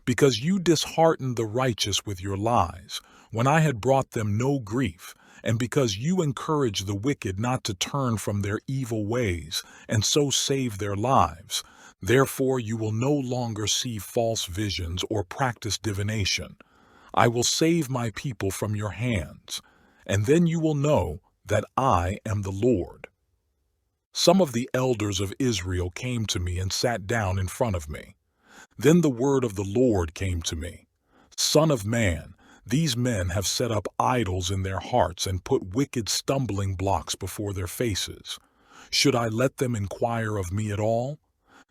S1: Because you disheartened the righteous with your lies, when I had brought them no grief, and because you encourage the wicked not to turn from their evil ways, and so save their lives, therefore you will no longer see false visions or practice divination. I will save my people from your hands, and then you will know that I am the Lord. Some of the elders of Israel came to me and sat down in front of me. Then the word of the Lord came to me. Son of man, these men have set up idols in their hearts and put wicked stumbling blocks before their faces. Should I let them inquire of me at all?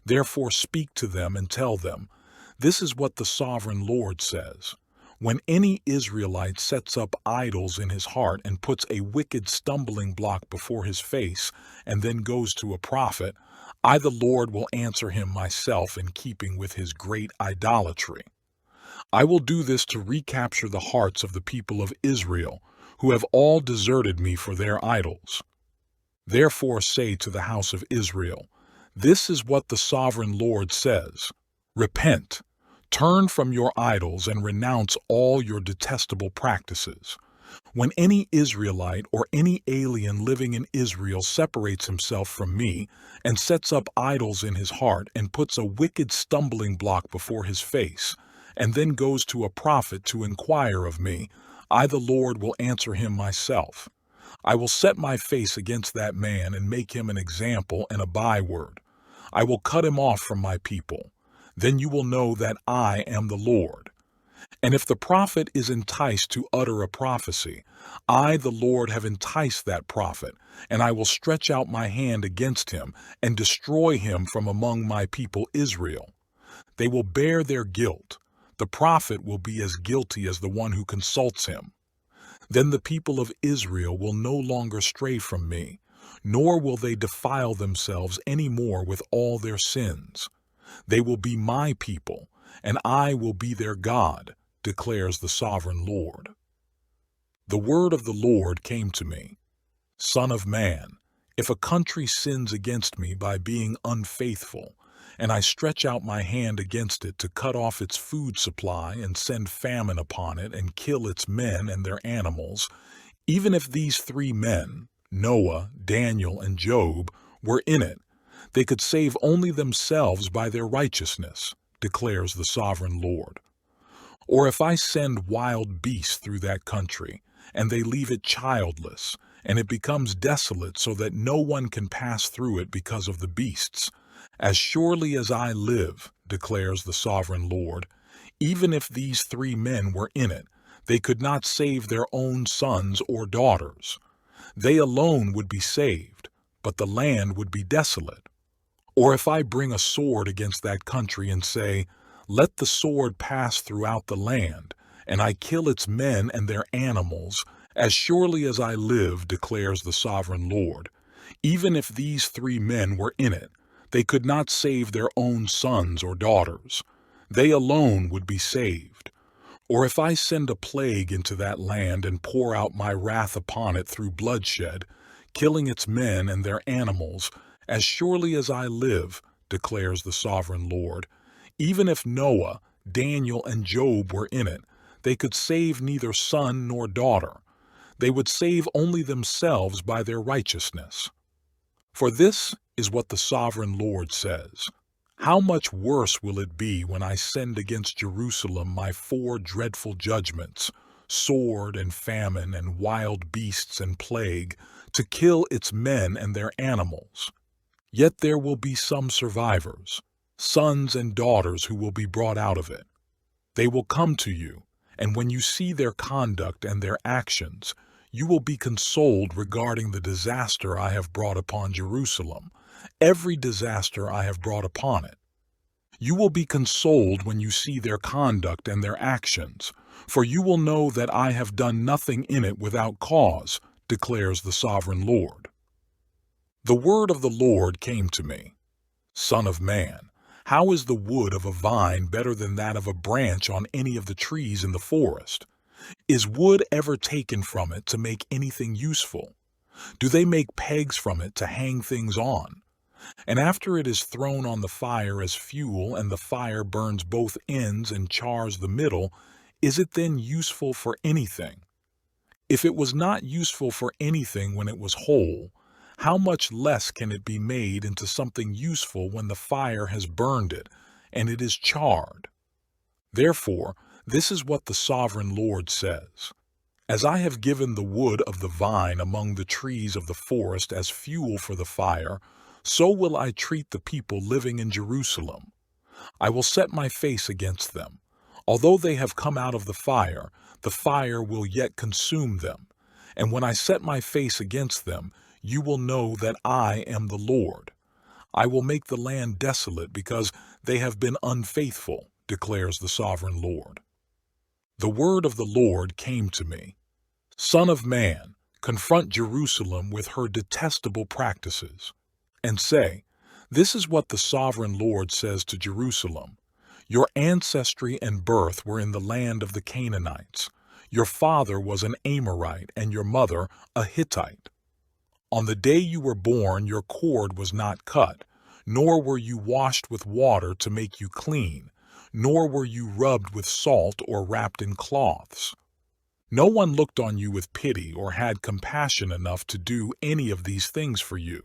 S1: Therefore speak to them and tell them, This is what the sovereign Lord says. When any Israelite sets up idols in his heart and puts a wicked stumbling block before his face and then goes to a prophet, I the Lord will answer him myself in keeping with his great idolatry. I will do this to recapture the hearts of the people of Israel, who have all deserted me for their idols. Therefore say to the house of Israel, This is what the sovereign Lord says. Repent, turn from your idols and renounce all your detestable practices. When any Israelite or any alien living in Israel separates himself from me and sets up idols in his heart and puts a wicked stumbling block before his face, and then goes to a prophet to inquire of me, I the Lord will answer him myself. I will set my face against that man and make him an example and a byword. I will cut him off from my people. Then you will know that I am the Lord. And if the prophet is enticed to utter a prophecy, I, the Lord, have enticed that prophet, and I will stretch out my hand against him and destroy him from among my people Israel. They will bear their guilt. The prophet will be as guilty as the one who consults him. Then the people of Israel will no longer stray from me, nor will they defile themselves any more with all their sins. They will be my people, and I will be their God, declares the sovereign Lord. The word of the Lord came to me. Son of man, if a country sins against me by being unfaithful, and I stretch out my hand against it to cut off its food supply and send famine upon it and kill its men and their animals, even if these three men, Noah, Daniel, and Job, were in it, they could save only themselves by their righteousness, declares the sovereign Lord. Or if I send wild beasts through that country, and they leave it childless, and it becomes desolate so that no one can pass through it because of the beasts, as surely as I live, declares the sovereign Lord, even if these three men were in it, they could not save their own sons or daughters. They alone would be saved, but the land would be desolate. Or if I bring a sword against that country and say, Let the sword pass throughout the land, and I kill its men and their animals, as surely as I live, declares the sovereign Lord, even if these three men were in it, they could not save their own sons or daughters. They alone would be saved. Or if I send a plague into that land and pour out my wrath upon it through bloodshed, killing its men and their animals, as surely as I live, declares the sovereign Lord, even if Noah, Daniel, and Job were in it, they could save neither son nor daughter. They would save only themselves by their righteousness. For this is what the sovereign Lord says: how much worse will it be when I send against Jerusalem my 4 dreadful judgments, sword and famine and wild beasts and plague, to kill its men and their animals. Yet there will be some survivors, sons and daughters who will be brought out of it. They will come to you, and when you see their conduct and their actions, you will be consoled regarding the disaster I have brought upon Jerusalem, every disaster I have brought upon it. You will be consoled when you see their conduct and their actions, for you will know that I have done nothing in it without cause, declares the sovereign Lord. The word of the Lord came to me: Son of man, how is the wood of a vine better than that of a branch on any of the trees in the forest? Is wood ever taken from it to make anything useful? Do they make pegs from it to hang things on? And after it is thrown on the fire as fuel, and the fire burns both ends and chars the middle, is it then useful for anything? If it was not useful for anything when it was whole, how much less can it be made into something useful when the fire has burned it and it is charred? Therefore, this is what the sovereign Lord says: as I have given the wood of the vine among the trees of the forest as fuel for the fire, so will I treat the people living in Jerusalem. I will set my face against them. Although they have come out of the fire will yet consume them. And when I set my face against them, you will know that I am the Lord. I will make the land desolate because they have been unfaithful, declares the sovereign Lord. The word of the Lord came to me: Son of man, confront Jerusalem with her detestable practices, and say, this is what the sovereign Lord says to Jerusalem: your ancestry and birth were in the land of the Canaanites. Your father was an Amorite and your mother a Hittite. On the day you were born, your cord was not cut, nor were you washed with water to make you clean, nor were you rubbed with salt or wrapped in cloths. No one looked on you with pity or had compassion enough to do any of these things for you.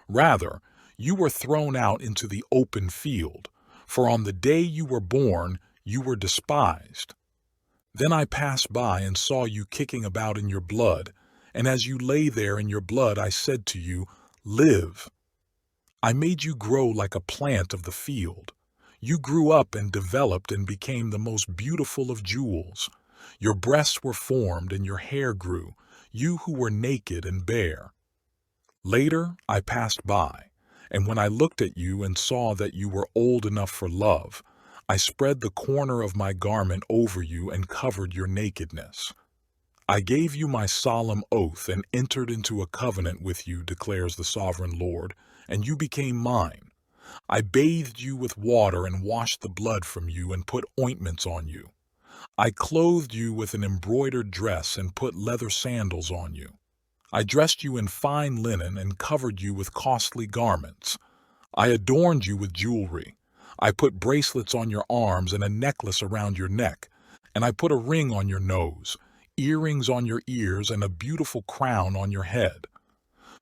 S1: Rather, you were thrown out into the open field, for on the day you were born, you were despised. Then I passed by and saw you kicking about in your blood, and as you lay there in your blood, I said to you, live. I made you grow like a plant of the field. You grew up and developed and became the most beautiful of jewels. Your breasts were formed and your hair grew, you who were naked and bare. Later I passed by, and when I looked at you and saw that you were old enough for love, I spread the corner of my garment over you and covered your nakedness. I gave you my solemn oath and entered into a covenant with you, declares the sovereign Lord, and you became mine. I bathed you with water and washed the blood from you and put ointments on you. I clothed you with an embroidered dress and put leather sandals on you. I dressed you in fine linen and covered you with costly garments. I adorned you with jewelry. I put bracelets on your arms and a necklace around your neck, and I put a ring on your nose, earrings on your ears, and a beautiful crown on your head.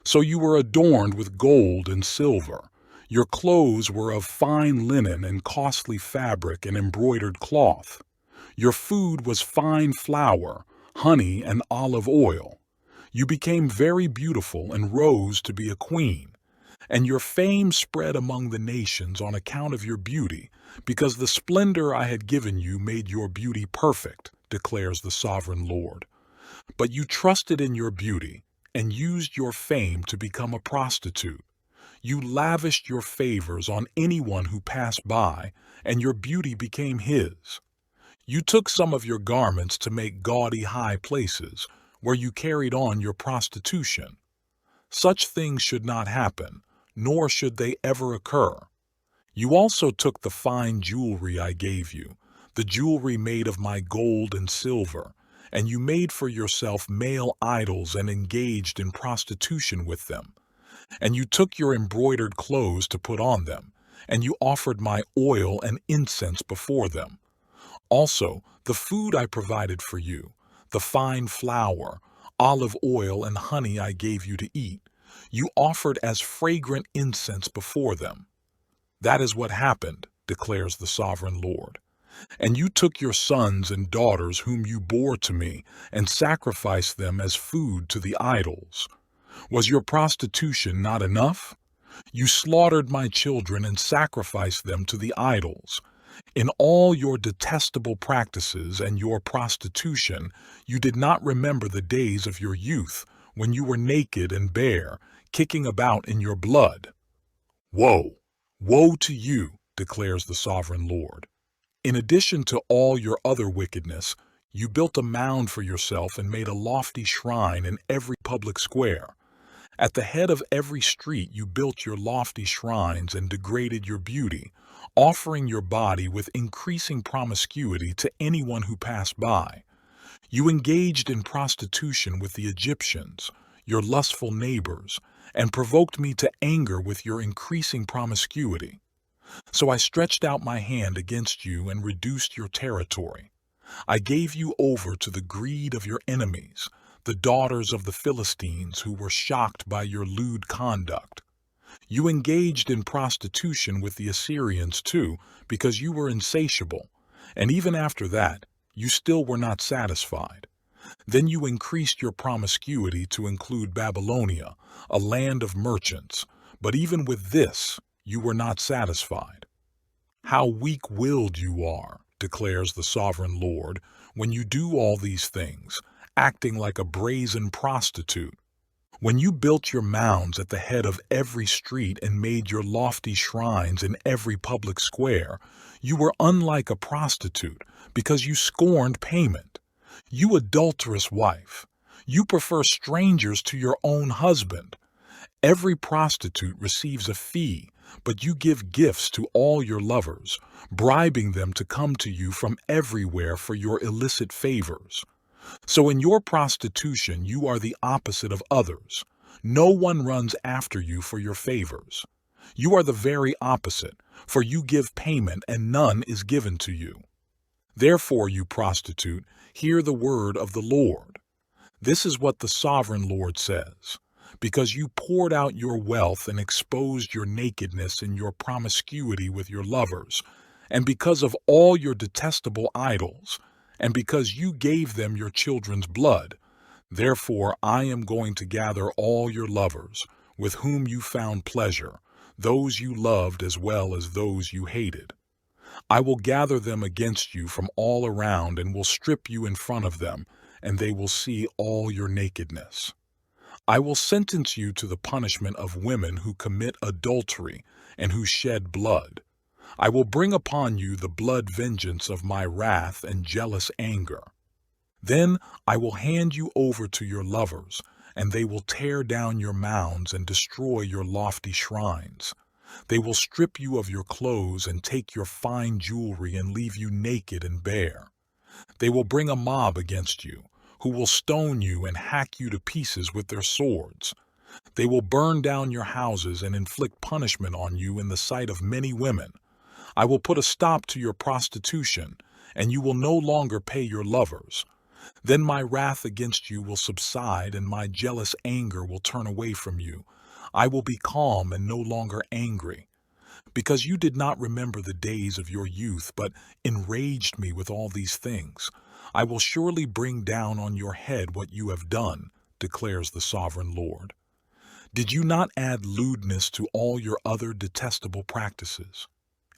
S1: So you were adorned with gold and silver. Your clothes were of fine linen and costly fabric and embroidered cloth. Your food was fine flour, honey, and olive oil. You became very beautiful and rose to be a queen. And your fame spread among the nations on account of your beauty, because the splendor I had given you made your beauty perfect, declares the sovereign Lord. But you trusted in your beauty and used your fame to become a prostitute. You lavished your favors on anyone who passed by, and your beauty became his. You took some of your garments to make gaudy high places, where you carried on your prostitution. Such things should not happen, nor should they ever occur. You also took the fine jewelry I gave you, the jewelry made of my gold and silver, and you made for yourself male idols and engaged in prostitution with them. And you took your embroidered clothes to put on them, and you offered my oil and incense before them. Also, the food I provided for you, the fine flour, Olive oil and honey I gave you to eat. You offered as fragrant incense before them. That is what happened, declares the sovereign Lord. And you took your sons and daughters whom you bore to me and sacrificed them as food to the idols. Was your prostitution not enough? You slaughtered my children and sacrificed them to the idols. In all your detestable practices and your prostitution, you did not remember the days of your youth, when you were naked and bare, kicking about in your blood. Woe! Woe to you, declares the sovereign Lord. In addition to all your other wickedness, you built a mound for yourself and made a lofty shrine in every public square. At the head of every street you built your lofty shrines and degraded your beauty, offering your body with increasing promiscuity to anyone who passed by. You engaged in prostitution with the Egyptians, your lustful neighbors, and provoked me to anger with your increasing promiscuity. So I stretched out my hand against you and reduced your territory. I gave you over to the greed of your enemies, the daughters of the Philistines, who were shocked by your lewd conduct. You engaged in prostitution with the Assyrians too, because you were insatiable, and even after that, you still were not satisfied. Then you increased your promiscuity to include Babylonia, a land of merchants, but even with this, you were not satisfied. How weak-willed you are, declares the sovereign Lord, when you do all these things, acting like a brazen prostitute. When you built your mounds at the head of every street and made your lofty shrines in every public square, you were unlike a prostitute because you scorned payment. You adulterous wife, you prefer strangers to your own husband. Every prostitute receives a fee, but you give gifts to all your lovers, bribing them to come to you from everywhere for your illicit favors. So in your prostitution you are the opposite of others. No one runs after you for your favors. You are the very opposite, for you give payment and none is given to you. Therefore, you prostitute, hear the word of the Lord. This is what the sovereign Lord says. Because you poured out your wealth and exposed your nakedness in your promiscuity with your lovers, and because of all your detestable idols, and because you gave them your children's blood, therefore I am going to gather all your lovers, with whom you found pleasure, those you loved as well as those you hated. I will gather them against you from all around and will strip you in front of them, and they will see all your nakedness. I will sentence you to the punishment of women who commit adultery and who shed blood. I will bring upon you the blood vengeance of my wrath and jealous anger. Then I will hand you over to your lovers, and they will tear down your mounds and destroy your lofty shrines. They will strip you of your clothes and take your fine jewelry and leave you naked and bare. They will bring a mob against you, who will stone you and hack you to pieces with their swords. They will burn down your houses and inflict punishment on you in the sight of many women. I will put a stop to your prostitution, and you will no longer pay your lovers. Then my wrath against you will subside, and my jealous anger will turn away from you. I will be calm and no longer angry. Because you did not remember the days of your youth, but enraged me with all these things, I will surely bring down on your head what you have done, declares the sovereign Lord. Did you not add lewdness to all your other detestable practices?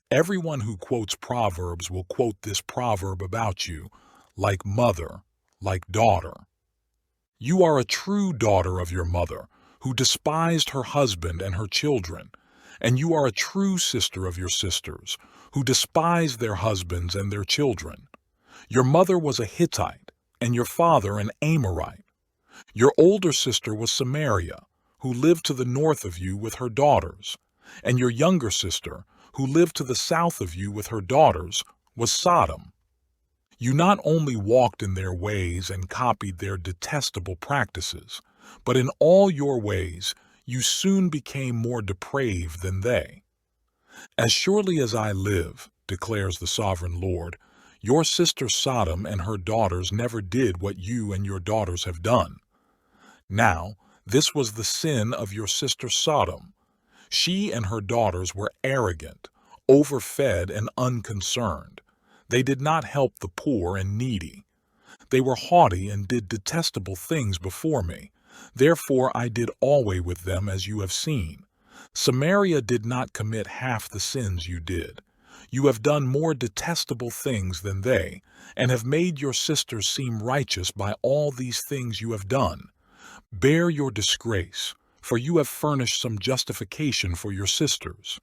S1: Everyone who quotes Proverbs will quote this proverb about you, like mother, like daughter. You are a true daughter of your mother, who despised her husband and her children, and you are a true sister of your sisters, who despised their husbands and their children. Your mother was a Hittite, and your father an Amorite. Your older sister was Samaria, who lived to the north of you with her daughters, and your younger sister, who lived to the south of you with her daughters, was Sodom. You not only walked in their ways and copied their detestable practices, but in all your ways you soon became more depraved than they. As surely as I live, declares the sovereign Lord, your sister Sodom and her daughters never did what you and your daughters have done. Now, this was the sin of your sister Sodom. She and her daughters were arrogant, overfed and unconcerned. They did not help the poor and needy. They were haughty and did detestable things before me. Therefore I did alway with them as you have seen. Samaria did not commit half the sins you did. You have done more detestable things than they, and have made your sisters seem righteous by all these things you have done. Bear your disgrace, for you have furnished some justification for your sisters.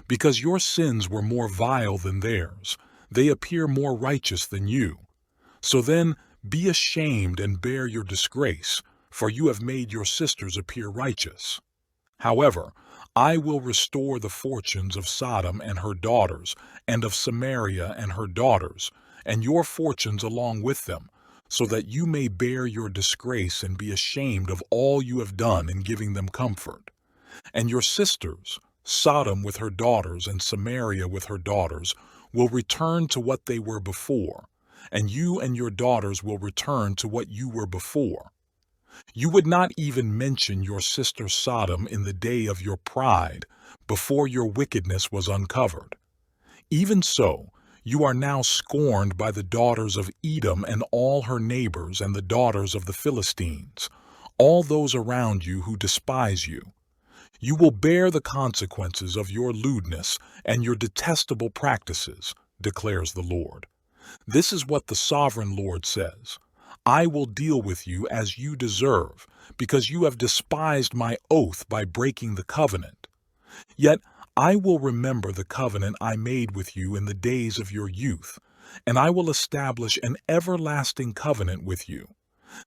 S1: Because your sins were more vile than theirs, they appear more righteous than you. So then, be ashamed and bear your disgrace, for you have made your sisters appear righteous. However, I will restore the fortunes of Sodom and her daughters, and of Samaria and her daughters, and your fortunes along with them, so that you may bear your disgrace and be ashamed of all you have done in giving them comfort. And your sisters, Sodom with her daughters and Samaria with her daughters, will return to what they were before, and you and your daughters will return to what you were before. You would not even mention your sister Sodom in the day of your pride, before your wickedness was uncovered. Even so, you are now scorned by the daughters of Edom and all her neighbors and the daughters of the Philistines, all those around you who despise you. You will bear the consequences of your lewdness and your detestable practices, declares the Lord. This is what the sovereign Lord says. I will deal with you as you deserve, because you have despised my oath by breaking the covenant. Yet I will remember the covenant I made with you in the days of your youth, and I will establish an everlasting covenant with you.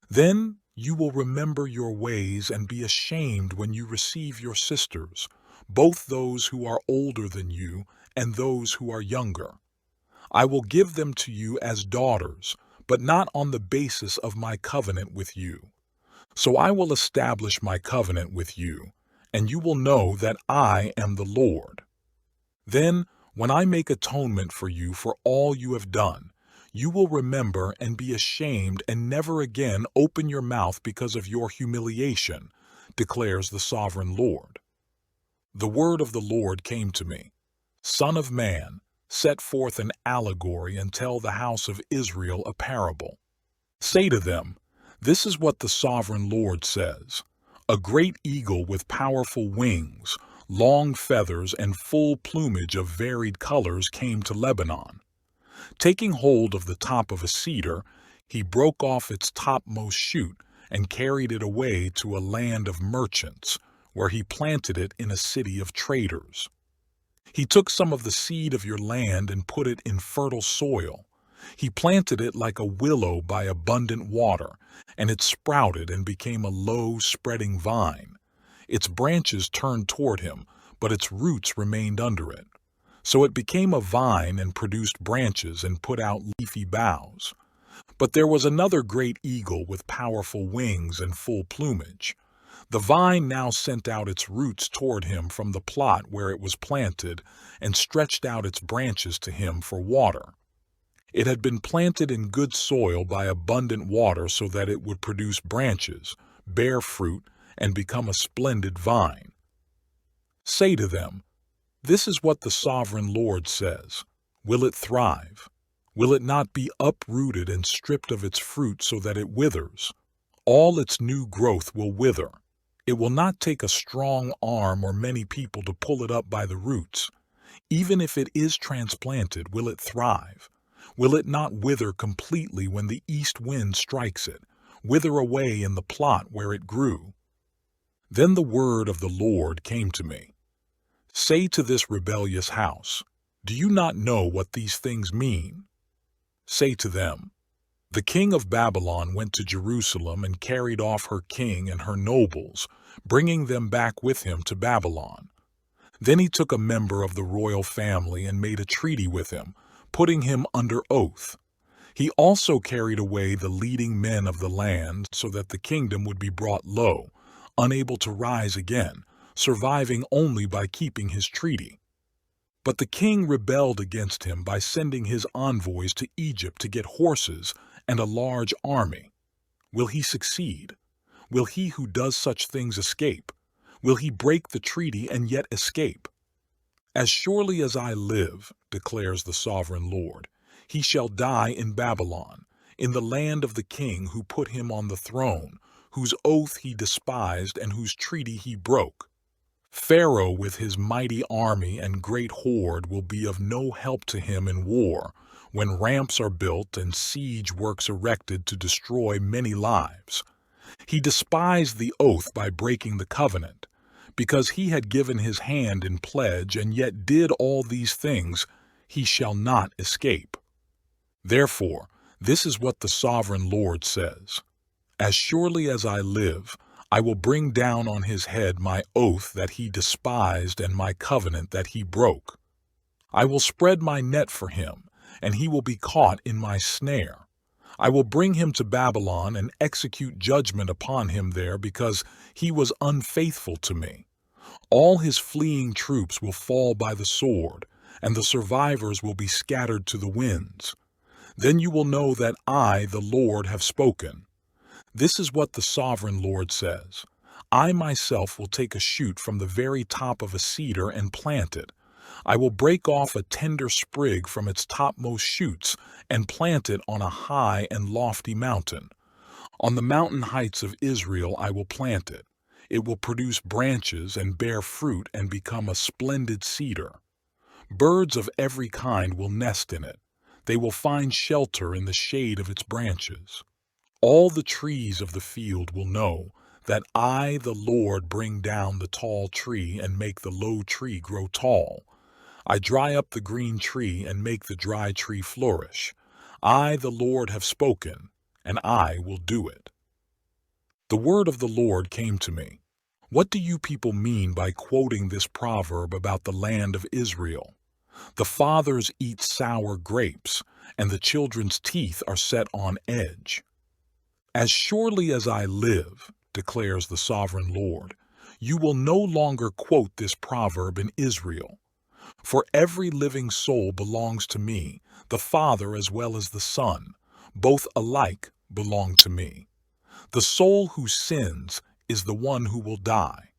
S1: Then you will remember your ways and be ashamed when you receive your sisters, both those who are older than you and those who are younger. I will give them to you as daughters, but not on the basis of my covenant with you. So I will establish my covenant with you, and you will know that I am the Lord. Then, when I make atonement for you for all you have done, you will remember and be ashamed and never again open your mouth because of your humiliation, declares the sovereign Lord. The word of the Lord came to me. Son of man, set forth an allegory and tell the house of Israel a parable. Say to them, this is what the sovereign Lord says. A great eagle with powerful wings, long feathers, and full plumage of varied colors came to Lebanon. Taking hold of the top of a cedar, he broke off its topmost shoot and carried it away to a land of merchants, where he planted it in a city of traders. He took some of the seed of your land and put it in fertile soil. He planted it like a willow by abundant water, and it sprouted and became a low, spreading vine. Its branches turned toward him, but its roots remained under it. So it became a vine and produced branches and put out leafy boughs. But there was another great eagle with powerful wings and full plumage. The vine now sent out its roots toward him from the plot where it was planted and stretched out its branches to him for water. It had been planted in good soil by abundant water so that it would produce branches, bear fruit, and become a splendid vine. Say to them, this is what the sovereign Lord says. Will it thrive? Will it not be uprooted and stripped of its fruit so that it withers? All its new growth will wither. It will not take a strong arm or many people to pull it up by the roots. Even if it is transplanted, will it thrive? Will it not wither completely when the east wind strikes it, wither away in the plot where it grew? Then the word of the Lord came to me. Say to this rebellious house, do you not know what these things mean? Say to them, the king of Babylon went to Jerusalem and carried off her king and her nobles, bringing them back with him to Babylon. Then he took a member of the royal family and made a treaty with him, putting him under oath. He also carried away the leading men of the land so that the kingdom would be brought low, unable to rise again, surviving only by keeping his treaty. But the king rebelled against him by sending his envoys to Egypt to get horses and a large army. Will he succeed? Will he who does such things escape? Will he break the treaty and yet escape? As surely as I live, declares the sovereign Lord, he shall die in Babylon, in the land of the king who put him on the throne, whose oath he despised and whose treaty he broke. Pharaoh with his mighty army and great horde will be of no help to him in war, when ramps are built and siege works erected to destroy many lives. He despised the oath by breaking the covenant. Because he had given his hand in pledge and yet did all these things, he shall not escape. Therefore, this is what the sovereign Lord says. As surely as I live, I will bring down on his head my oath that he despised and my covenant that he broke. I will spread my net for him, and he will be caught in my snare. I will bring him to Babylon and execute judgment upon him there because he was unfaithful to me. All his fleeing troops will fall by the sword, and the survivors will be scattered to the winds. Then you will know that I, the Lord, have spoken. This is what the sovereign Lord says. I myself will take a shoot from the very top of a cedar and plant it. I will break off a tender sprig from its topmost shoots and plant it on a high and lofty mountain. On the mountain heights of Israel I will plant it. It will produce branches and bear fruit and become a splendid cedar. Birds of every kind will nest in it. They will find shelter in the shade of its branches. All the trees of the field will know that I, the Lord, bring down the tall tree and make the low tree grow tall. I dry up the green tree and make the dry tree flourish. I, the Lord, have spoken, and I will do it. The word of the Lord came to me. What do you people mean by quoting this proverb about the land of Israel? The fathers eat sour grapes, and the children's teeth are set on edge. As surely as I live, declares the sovereign Lord, you will no longer quote this proverb in Israel. For every living soul belongs to me, the Father as well as the Son. Both alike belong to me. The soul who sins is the one who will die.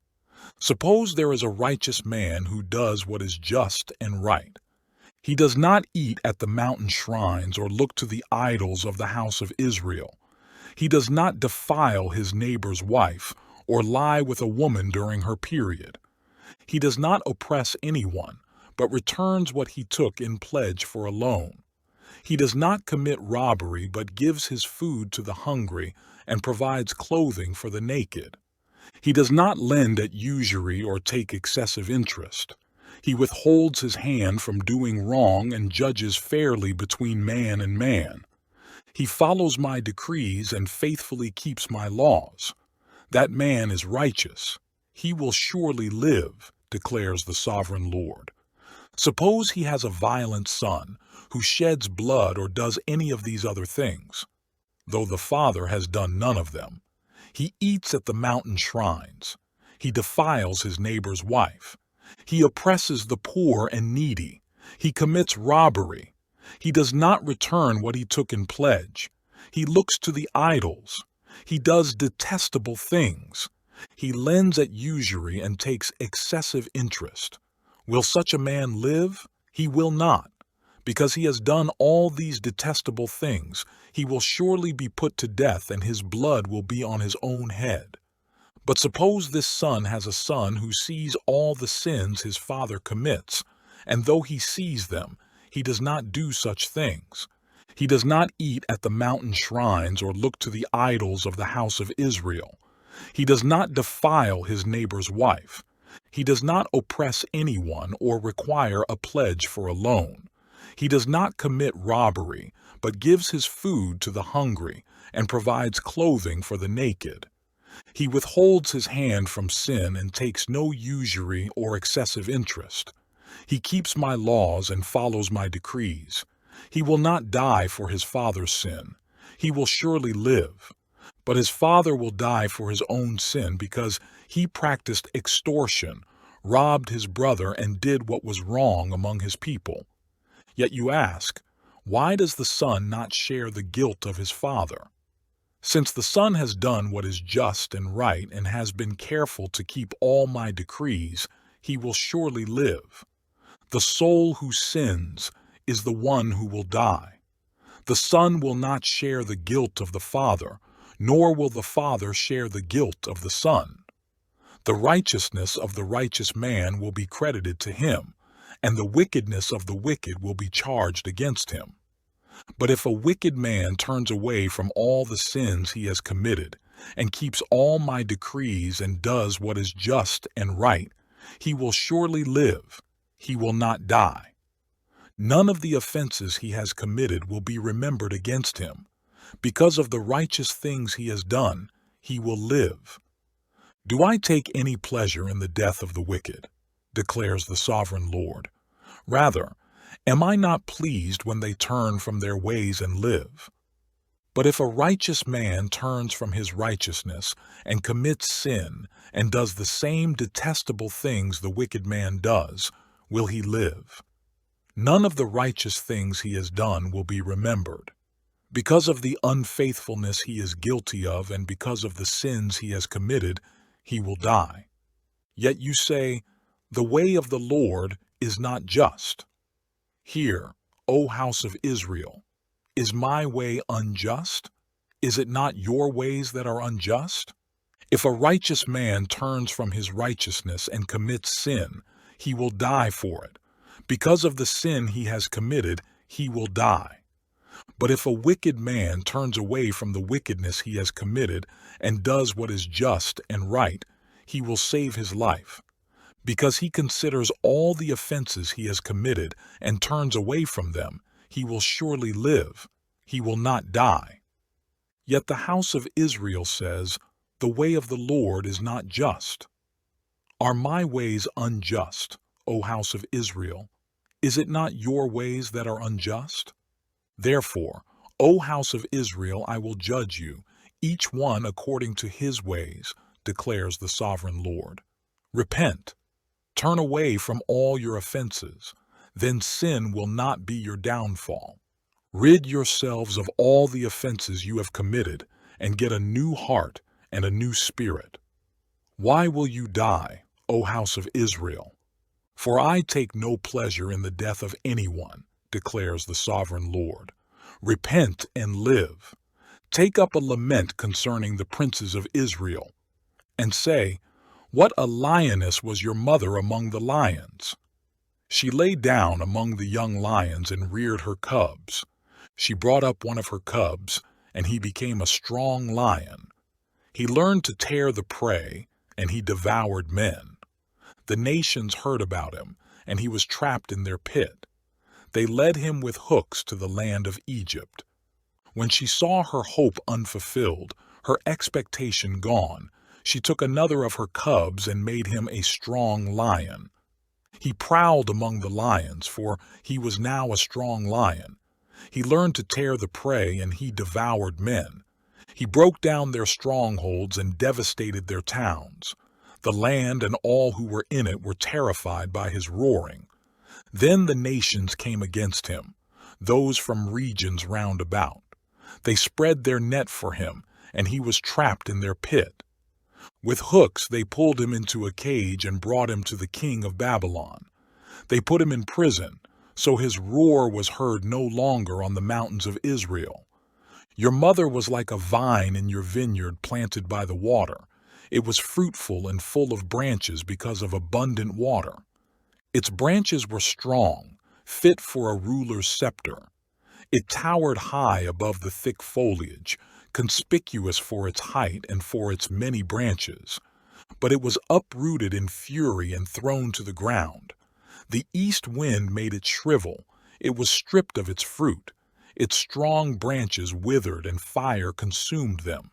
S1: Suppose there is a righteous man who does what is just and right. He does not eat at the mountain shrines or look to the idols of the house of Israel. He does not defile his neighbor's wife or lie with a woman during her period. He does not oppress anyone, but returns what he took in pledge for a loan. He does not commit robbery, but gives his food to the hungry and provides clothing for the naked. He does not lend at usury or take excessive interest. He withholds his hand from doing wrong and judges fairly between man and man. He follows my decrees and faithfully keeps my laws. That man is righteous. He will surely live, declares the sovereign Lord. Suppose he has a violent son who sheds blood or does any of these other things, though the father has done none of them. He eats at the mountain shrines. He defiles his neighbor's wife. He oppresses the poor and needy. He commits robbery. He does not return what he took in pledge. He looks to the idols. He does detestable things. He lends at usury and takes excessive interest. Will such a man live? He will not. Because he has done all these detestable things, he will surely be put to death, and his blood will be on his own head. But suppose this son has a son who sees all the sins his father commits, and though he sees them, he does not do such things. He does not eat at the mountain shrines or look to the idols of the house of Israel. He does not defile his neighbor's wife. He does not oppress anyone or require a pledge for a loan. He does not commit robbery, but gives his food to the hungry and provides clothing for the naked. He withholds his hand from sin and takes no usury or excessive interest. He keeps my laws and follows my decrees. He will not die for his father's sin. He will surely live. But his father will die for his own sin because he practiced extortion, robbed his brother, and did what was wrong among his people. Yet you ask, why does the son not share the guilt of his father? Since the Son has done what is just and right and has been careful to keep all my decrees, he will surely live. The soul who sins is the one who will die. The Son will not share the guilt of the Father, nor will the Father share the guilt of the Son. The righteousness of the righteous man will be credited to him, and the wickedness of the wicked will be charged against him. But if a wicked man turns away from all the sins he has committed, and keeps all my decrees and does what is just and right, he will surely live, he will not die. None of the offenses he has committed will be remembered against him. Because of the righteous things he has done, he will live. Do I take any pleasure in the death of the wicked? Declares the sovereign Lord. Rather, am I not pleased when they turn from their ways and live? But if a righteous man turns from his righteousness and commits sin and does the same detestable things the wicked man does, will he live? None of the righteous things he has done will be remembered. Because of the unfaithfulness he is guilty of and because of the sins he has committed, he will die. Yet you say, the way of the Lord is not just. Hear, O house of Israel, is my way unjust? Is it not your ways that are unjust? If a righteous man turns from his righteousness and commits sin, he will die for it. Because of the sin he has committed, he will die. But if a wicked man turns away from the wickedness he has committed and does what is just and right, he will save his life. Because he considers all the offenses he has committed and turns away from them, he will surely live, he will not die. Yet the house of Israel says, the way of the Lord is not just. Are my ways unjust, O house of Israel? Is it not your ways that are unjust? Therefore, O house of Israel, I will judge you, each one according to his ways, declares the sovereign Lord. Repent, turn away from all your offenses, then sin will not be your downfall. Rid yourselves of all the offenses you have committed, and get a new heart and a new spirit. Why will you die, O house of Israel? For I take no pleasure in the death of anyone, declares the sovereign Lord. Repent and live. Take up a lament concerning the princes of Israel, and say, what a lioness was your mother among the lions! She lay down among the young lions and reared her cubs. She brought up one of her cubs, and he became a strong lion. He learned to tear the prey, and he devoured men. The nations heard about him, and he was trapped in their pit. They led him with hooks to the land of Egypt. When she saw her hope unfulfilled, her expectation gone, she took another of her cubs and made him a strong lion. He prowled among the lions, for he was now a strong lion. He learned to tear the prey, and he devoured men. He broke down their strongholds and devastated their towns. The land and all who were in it were terrified by his roaring. Then the nations came against him, those from regions round about. They spread their net for him, and he was trapped in their pit. With hooks they pulled him into a cage and brought him to the king of Babylon. They put him in prison, so his roar was heard no longer on the mountains of Israel. Your mother was like a vine in your vineyard planted by the water. It was fruitful and full of branches because of abundant water. Its branches were strong, fit for a ruler's scepter. It towered high above the thick foliage, conspicuous for its height and for its many branches. But it was uprooted in fury and thrown to the ground. The east wind made it shrivel. It was stripped of its fruit. Its strong branches withered and fire consumed them.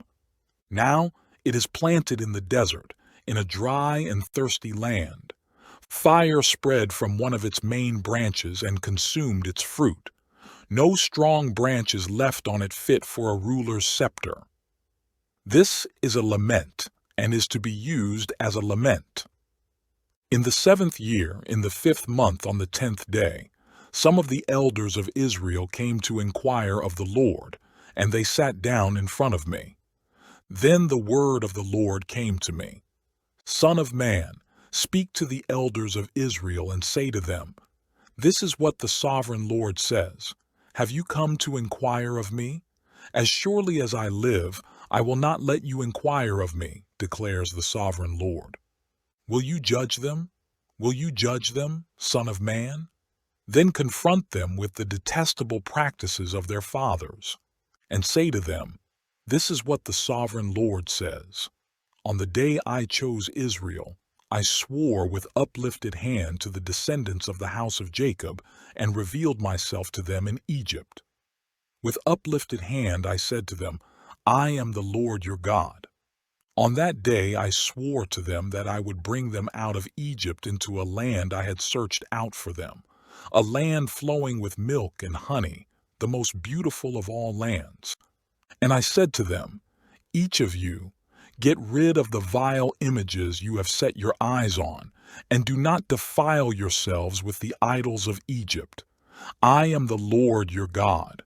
S1: Now it is planted in the desert, in a dry and thirsty land. Fire spread from one of its main branches and consumed its fruit. No strong branch is left on it fit for a ruler's scepter. This is a lament, and is to be used as a lament. In the 7th year, in the 5th month on the 10th day, some of the elders of Israel came to inquire of the Lord, and they sat down in front of me. Then the word of the Lord came to me. Son of man, speak to the elders of Israel and say to them, This is what the sovereign Lord says. Have you come to inquire of me? As surely as I live, I will not let you inquire of me, declares the sovereign Lord. Will you judge them? Will you judge them, son of man? Then confront them with the detestable practices of their fathers, and say to them, This is what the sovereign Lord says. On the day I chose Israel, I swore with uplifted hand to the descendants of the house of Jacob and revealed myself to them in Egypt. With uplifted hand I said to them, I am the Lord your God. On that day I swore to them that I would bring them out of Egypt into a land I had searched out for them, a land flowing with milk and honey, the most beautiful of all lands. And I said to them, Each of you, get rid of the vile images you have set your eyes on, and do not defile yourselves with the idols of Egypt. I am the Lord your God.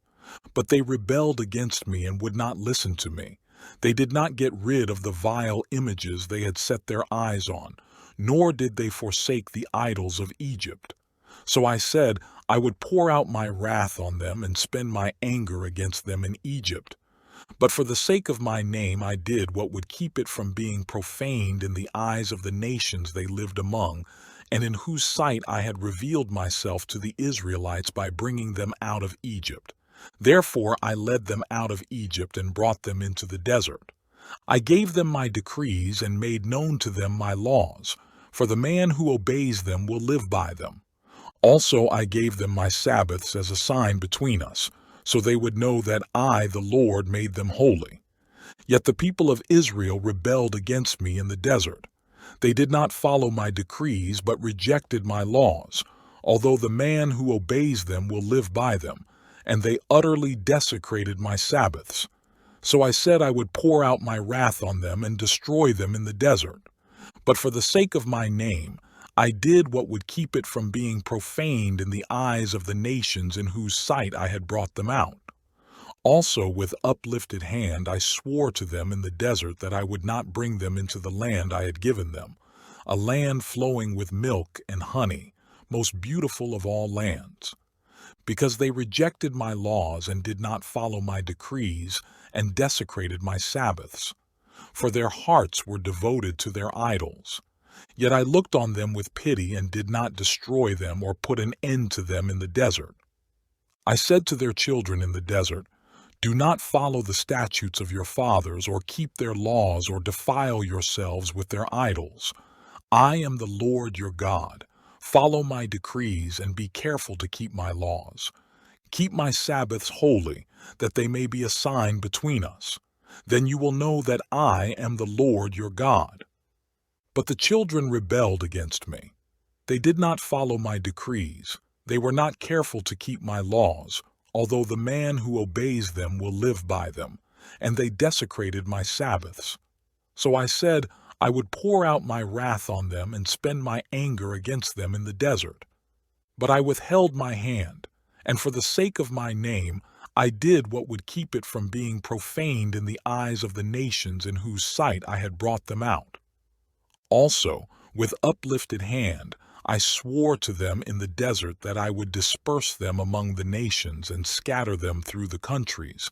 S1: But they rebelled against me and would not listen to me. They did not get rid of the vile images they had set their eyes on, nor did they forsake the idols of Egypt. So I said I would pour out my wrath on them and spend my anger against them in Egypt. But for the sake of my name I did what would keep it from being profaned in the eyes of the nations they lived among, and in whose sight I had revealed myself to the Israelites by bringing them out of Egypt. Therefore I led them out of Egypt and brought them into the desert. I gave them my decrees and made known to them my laws, for the man who obeys them will live by them. Also I gave them my Sabbaths as a sign between us, so they would know that I, the Lord, made them holy. Yet the people of Israel rebelled against me in the desert. They did not follow my decrees, but rejected my laws, although the man who obeys them will live by them, and they utterly desecrated my Sabbaths. So I said I would pour out my wrath on them and destroy them in the desert. But for the sake of my name, I did what would keep it from being profaned in the eyes of the nations in whose sight I had brought them out. Also with uplifted hand I swore to them in the desert that I would not bring them into the land I had given them, a land flowing with milk and honey, most beautiful of all lands. Because they rejected my laws and did not follow my decrees and desecrated my Sabbaths, for their hearts were devoted to their idols. Yet I looked on them with pity and did not destroy them or put an end to them in the desert. I said to their children in the desert, Do not follow the statutes of your fathers or keep their laws or defile yourselves with their idols. I am the Lord your God. Follow my decrees and be careful to keep my laws. Keep my Sabbaths holy, that they may be a sign between us. Then you will know that I am the Lord your God. But the children rebelled against me. They did not follow my decrees. They were not careful to keep my laws, although the man who obeys them will live by them, and they desecrated my Sabbaths. So I said I would pour out my wrath on them and spend my anger against them in the desert. But I withheld my hand, and for the sake of my name I did what would keep it from being profaned in the eyes of the nations in whose sight I had brought them out. Also, with uplifted hand, I swore to them in the desert that I would disperse them among the nations and scatter them through the countries,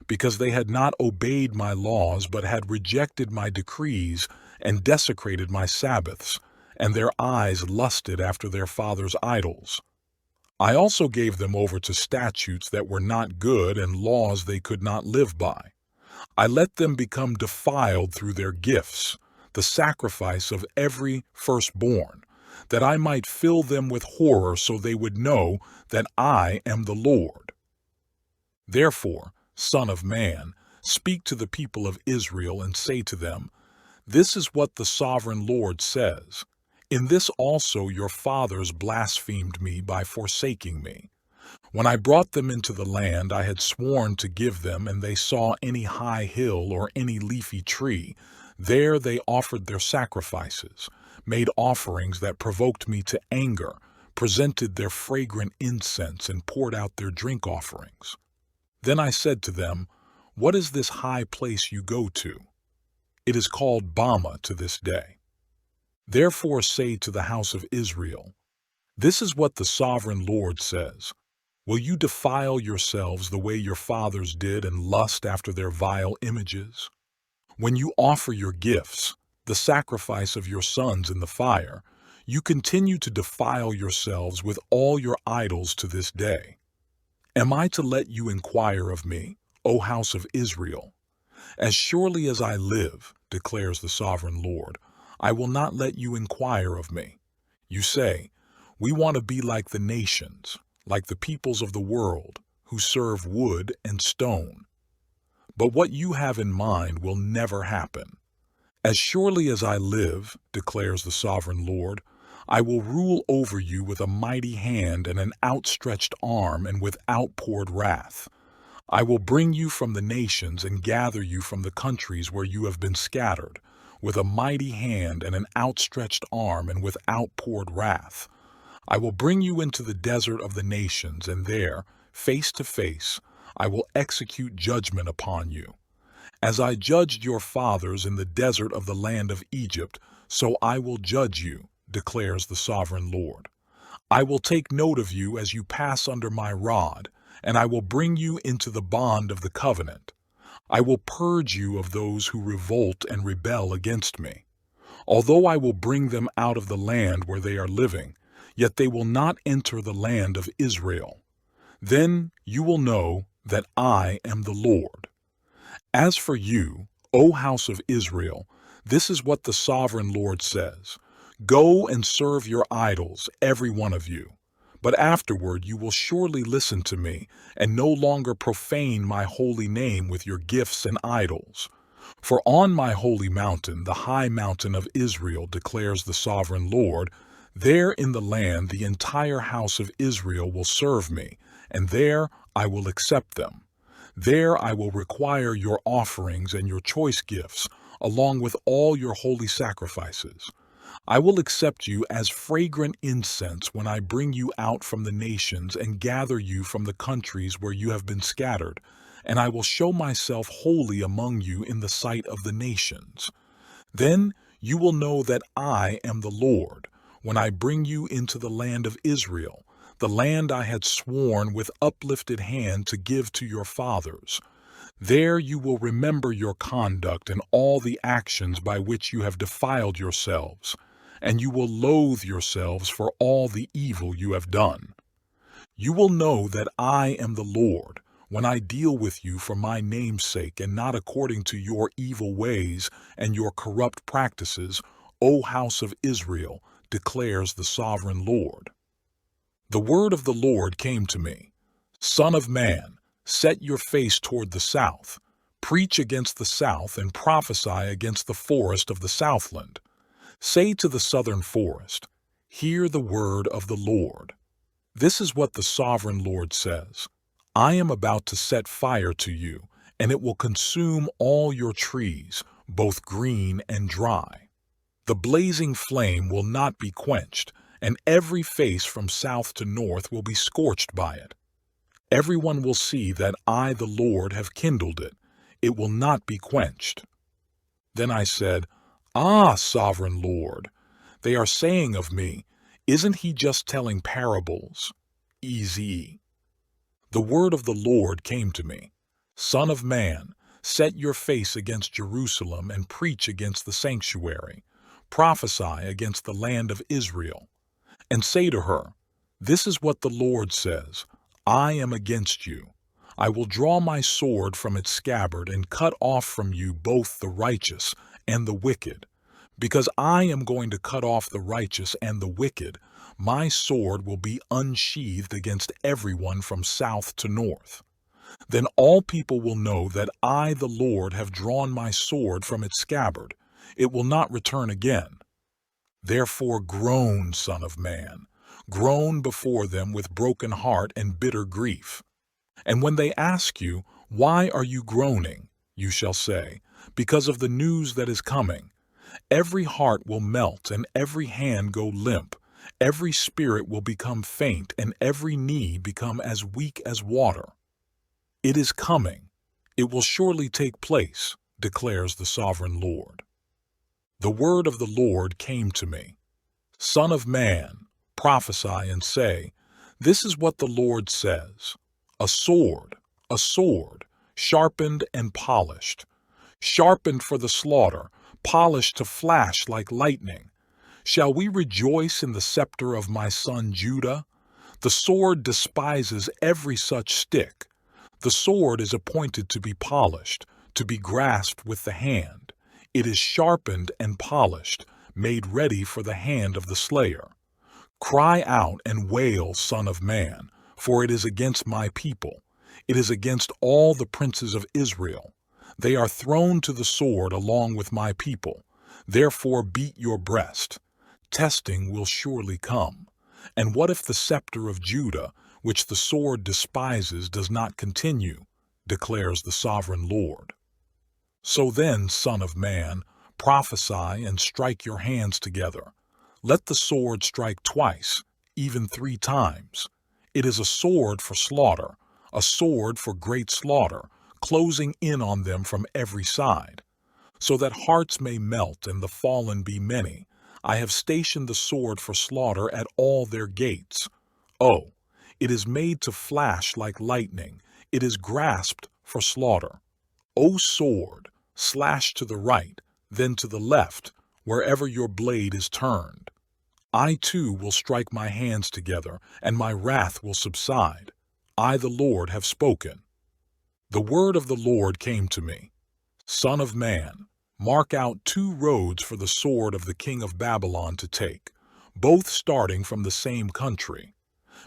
S1: because they had not obeyed my laws but had rejected my decrees and desecrated my Sabbaths, and their eyes lusted after their fathers' idols. I also gave them over to statutes that were not good and laws they could not live by. I let them become defiled through their gifts, the sacrifice of every firstborn, that I might fill them with horror so they would know that I am the Lord. Therefore, Son of man, speak to the people of Israel and say to them, This is what the sovereign Lord says. In this also your fathers blasphemed me by forsaking me. When I brought them into the land I had sworn to give them, and they saw any high hill or any leafy tree, there they offered their sacrifices, made offerings that provoked me to anger, presented their fragrant incense, and poured out their drink offerings. Then I said to them, What is this high place you go to? It is called Bama to this day. Therefore say to the house of Israel, this is what the sovereign Lord says. Will you defile yourselves the way your fathers did and lust after their vile images? When you offer your gifts, the sacrifice of your sons in the fire, you continue to defile yourselves with all your idols to this day. Am I to let you inquire of me, O house of Israel? As surely as I live, declares the sovereign Lord, I will not let you inquire of me. You say, we want to be like the nations, like the peoples of the world, who serve wood and stone. But what you have in mind will never happen. As surely as I live, declares the sovereign Lord, I will rule over you with a mighty hand and an outstretched arm and with outpoured wrath. I will bring you from the nations and gather you from the countries where you have been scattered, with a mighty hand and an outstretched arm and with outpoured wrath. I will bring you into the desert of the nations, and there, face to face, I will execute judgment upon you. As I judged your fathers in the desert of the land of Egypt, so I will judge you, declares the sovereign Lord. I will take note of you as you pass under my rod, and I will bring you into the bond of the covenant. I will purge you of those who revolt and rebel against me. Although I will bring them out of the land where they are living, yet they will not enter the land of Israel. Then you will know that I am the Lord. As for you, O house of Israel, this is what the sovereign Lord says. Go and serve your idols, every one of you. But afterward you will surely listen to me, and no longer profane my holy name with your gifts and idols. For on my holy mountain, the high mountain of Israel, declares the sovereign Lord, there in the land the entire house of Israel will serve me, and there I will accept them. There I will require your offerings and your choice gifts, along with all your holy sacrifices. I will accept you as fragrant incense when I bring you out from the nations and gather you from the countries where you have been scattered, and I will show myself holy among you in the sight of the nations. Then you will know that I am the Lord, when I bring you into the land of Israel, the land I had sworn with uplifted hand to give to your fathers. There you will remember your conduct and all the actions by which you have defiled yourselves, and you will loathe yourselves for all the evil you have done. You will know that I am the Lord, when I deal with you for my name's sake and not according to your evil ways and your corrupt practices, O house of Israel, declares the sovereign Lord. The word of the Lord came to me. Son of man, set your face toward the south, preach against the south and prophesy against the forest of the southland. Say to the southern forest, hear the word of the Lord. This is what the sovereign Lord says. I am about to set fire to you, and it will consume all your trees, both green and dry. The blazing flame will not be quenched, and every face from south to north will be scorched by it. Everyone will see that I, the Lord, have kindled it. It will not be quenched. Then I said, Ah, sovereign Lord, they are saying of me, isn't he just telling parables? Easy. The word of the Lord came to me. Son of man, set your face against Jerusalem and preach against the sanctuary. Prophesy against the land of Israel. And say to her, this is what the Lord says, I am against you. I will draw my sword from its scabbard and cut off from you both the righteous and the wicked. Because I am going to cut off the righteous and the wicked, my sword will be unsheathed against everyone from south to north. Then all people will know that I, the Lord, have drawn my sword from its scabbard. It will not return again. Therefore groan, Son of man, groan before them with broken heart and bitter grief. And when they ask you, why are you groaning? You shall say, because of the news that is coming. Every heart will melt and every hand go limp. Every spirit will become faint and every knee become as weak as water. It is coming. It will surely take place. declares the sovereign Lord. The word of the Lord came to me. Son of man, prophesy and say, this is what the Lord says. A sword, sharpened and polished, sharpened for the slaughter, polished to flash like lightning. Shall we rejoice in the scepter of my son Judah? The sword despises every such stick. The sword is appointed to be polished, to be grasped with the hand. It is sharpened and polished, made ready for the hand of the slayer. Cry out and wail, Son of man, for it is against my people. It is against all the princes of Israel. They are thrown to the sword along with my people. Therefore beat your breast. Testing will surely come. And what if the scepter of Judah, which the sword despises, does not continue, declares the sovereign Lord. So then, Son of man, prophesy and strike your hands together. Let the sword strike twice, even 3 times. It is a sword for slaughter, a sword for great slaughter, closing in on them from every side. So that hearts may melt and the fallen be many, I have stationed the sword for slaughter at all their gates. Oh, it is made to flash like lightning, it is grasped for slaughter. O sword, slash to the right, then to the left, wherever your blade is turned. I too will strike my hands together, and my wrath will subside. I, the Lord, have spoken. The word of the Lord came to me. Son of man, mark out 2 roads for the sword of the king of Babylon to take, both starting from the same country.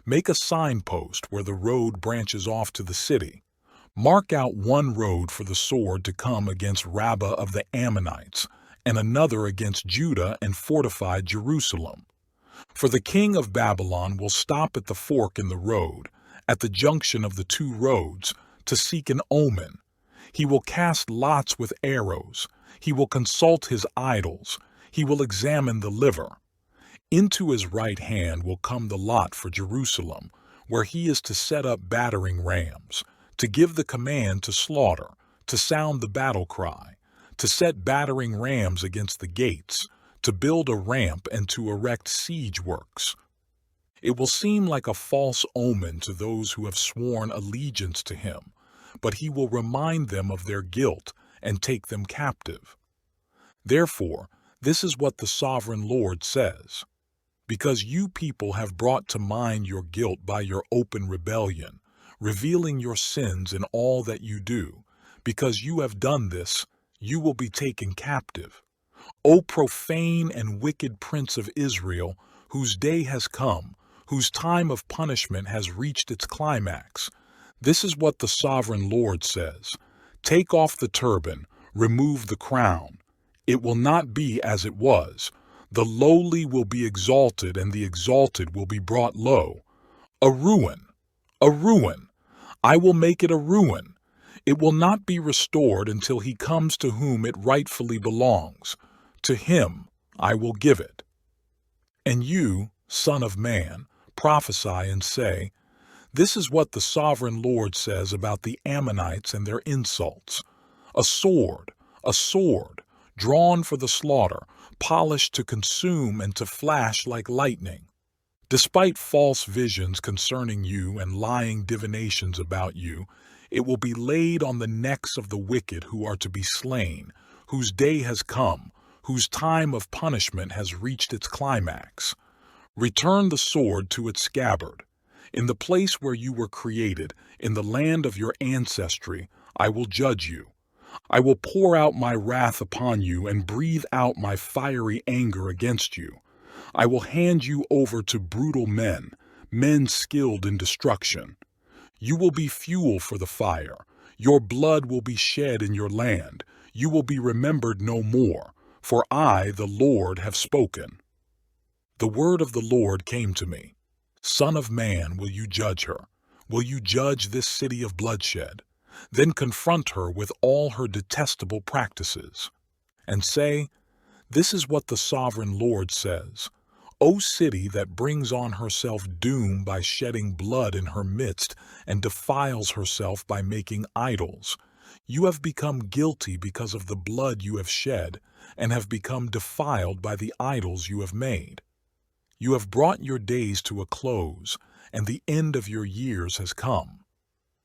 S1: Make a signpost where the road branches off to the city. Mark out 1 road for the sword to come against Rabbah of the Ammonites, and another against Judah and fortified Jerusalem. For the king of Babylon will stop at the fork in the road, at the junction of the 2 roads, to seek an omen. He will cast lots with arrows. He will consult his idols. He will examine the liver. Into his right hand will come the lot for Jerusalem, where he is to set up battering rams, to give the command to slaughter, to sound the battle cry, to set battering rams against the gates, to build a ramp and to erect siege works. It will seem like a false omen to those who have sworn allegiance to him, but he will remind them of their guilt and take them captive. Therefore, this is what the sovereign Lord says. Because you people have brought to mind your guilt by your open rebellion, revealing your sins in all that you do, because you have done this, you will be taken captive. O profane and wicked prince of Israel, whose day has come, whose time of punishment has reached its climax, this is what the sovereign Lord says. Take off the turban, remove the crown. It will not be as it was. The lowly will be exalted, and the exalted will be brought low. A ruin, a ruin. I will make it a ruin. It will not be restored until he comes to whom it rightfully belongs. To him I will give it. And you, Son of man, prophesy and say, this is what the sovereign Lord says about the Ammonites and their insults. A sword, drawn for the slaughter, polished to consume and to flash like lightning. Despite false visions concerning you and lying divinations about you, it will be laid on the necks of the wicked who are to be slain, whose day has come, whose time of punishment has reached its climax. Return the sword to its scabbard. In the place where you were created, in the land of your ancestry, I will judge you. I will pour out my wrath upon you and breathe out my fiery anger against you. I will hand you over to brutal men, men skilled in destruction. You will be fuel for the fire. Your blood will be shed in your land. You will be remembered no more, for I, the Lord, have spoken. The word of the Lord came to me. Son of man, will you judge her? Will you judge this city of bloodshed? Then confront her with all her detestable practices, and say, this is what the sovereign Lord says. O city that brings on herself doom by shedding blood in her midst and defiles herself by making idols, You have become guilty because of the blood you have shed, and have become defiled by the idols you have made. You have brought your days to a close, and the end of your years has come.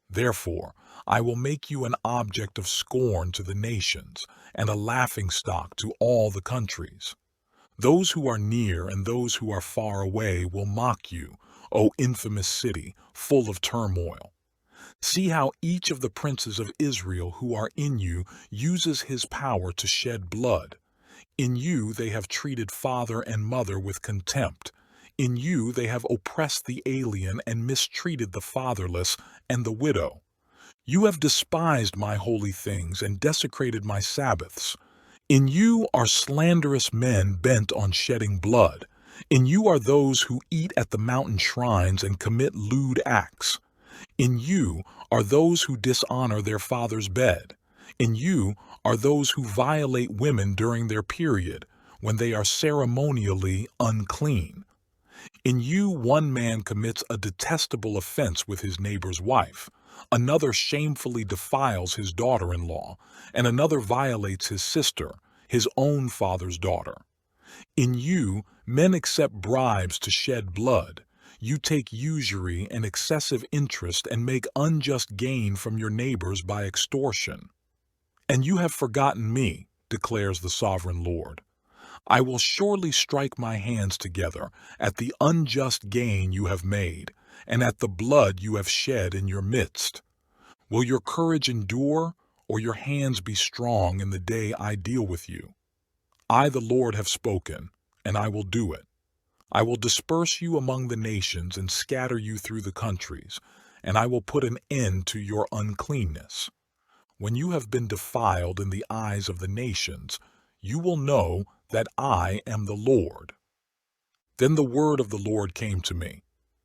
S1: Therefore, I will make you an object of scorn to the nations, and a laughingstock to all the countries. Those who are near and those who are far away will mock you, O infamous city, full of turmoil. See how each of the princes of Israel who are in you uses his power to shed blood. In you they have treated father and mother with contempt. In you they have oppressed the alien and mistreated the fatherless and the widow. You have despised my holy things and desecrated my Sabbaths. In you are slanderous men bent on shedding blood. In you are those who eat at the mountain shrines and commit lewd acts. In you are those who dishonor their father's bed. In you are those who violate women during their period, when they are ceremonially unclean. In you one man commits a detestable offense with his neighbor's wife, another shamefully defiles his daughter-in-law, and another violates his sister, his own father's daughter. In you men accept bribes to shed blood. You take usury and excessive interest and make unjust gain from your neighbors by extortion. And you have forgotten me, declares the sovereign Lord. I will surely strike my hands together at the unjust gain you have made, and at the blood you have shed in your midst. Will your courage endure, or your hands be strong in the day I deal with you? I, the Lord, have spoken, and I will do it. I will disperse you among the nations and scatter you through the countries, and I will put an end to your uncleanness. When you have been defiled in the eyes of the nations, you will know that I am the Lord. Then the word of the Lord came to me.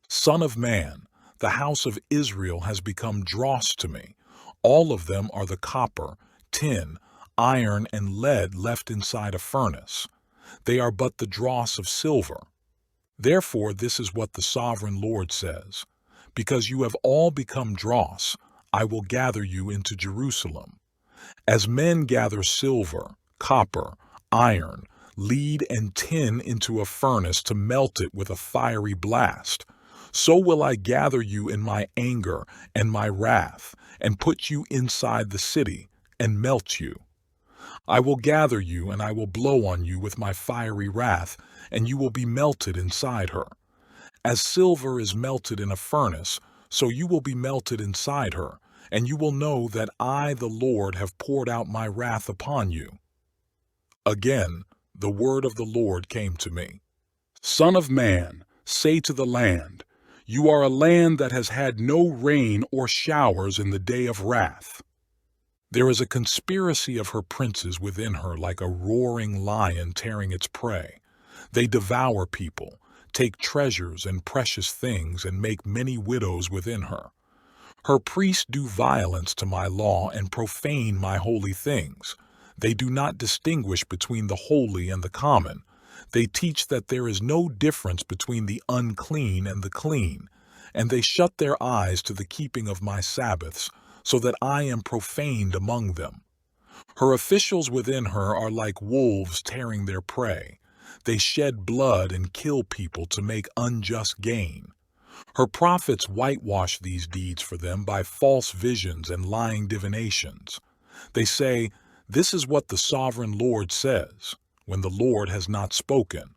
S1: Son of man, the house of Israel has become dross to me. All of them are the copper, tin, iron, and lead left inside a furnace. They are but the dross of silver. Therefore this is what the sovereign Lord says. Because you have all become dross, I will gather you into Jerusalem. As men gather silver, copper, iron, lead, and tin into a furnace to melt it with a fiery blast, so will I gather you in my anger and my wrath, and put you inside the city, and melt you. I will gather you, and I will blow on you with my fiery wrath, and you will be melted inside her. As silver is melted in a furnace, so you will be melted inside her, and you will know that I, the Lord, have poured out my wrath upon you. Again, the word of the Lord came to me. Son of man, say to the land, you are a land that has had no rain or showers in the day of wrath. There is a conspiracy of her princes within her like a roaring lion tearing its prey. They devour people, take treasures and precious things, and make many widows within her. Her priests do violence to my law and profane my holy things. They do not distinguish between the holy and the common. They teach that there is no difference between the unclean and the clean, and they shut their eyes to the keeping of my Sabbaths, so that I am profaned among them. Her officials within her are like wolves tearing their prey. They shed blood and kill people to make unjust gain. Her prophets whitewash these deeds for them by false visions and lying divinations. They say, "This is what the sovereign Lord says," when the Lord has not spoken.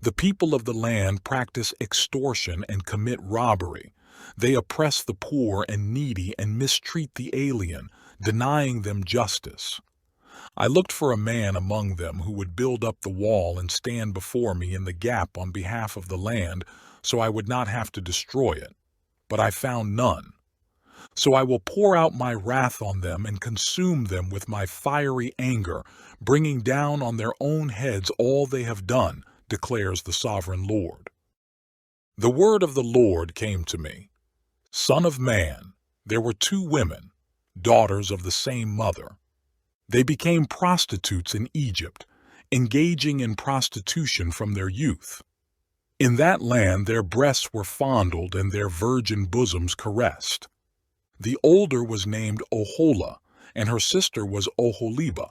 S1: The people of the land practice extortion and commit robbery. They oppress the poor and needy and mistreat the alien, denying them justice. I looked for a man among them who would build up the wall and stand before me in the gap on behalf of the land, so I would not have to destroy it. But I found none. So I will pour out my wrath on them and consume them with my fiery anger, bringing down on their own heads all they have done, declares the sovereign Lord. The word of the Lord came to me. Son of man, there were 2 women, daughters of the same mother. They became prostitutes in Egypt, engaging in prostitution from their youth. In that land their breasts were fondled and their virgin bosoms caressed. The older was named Oholah, and her sister was Oholibah.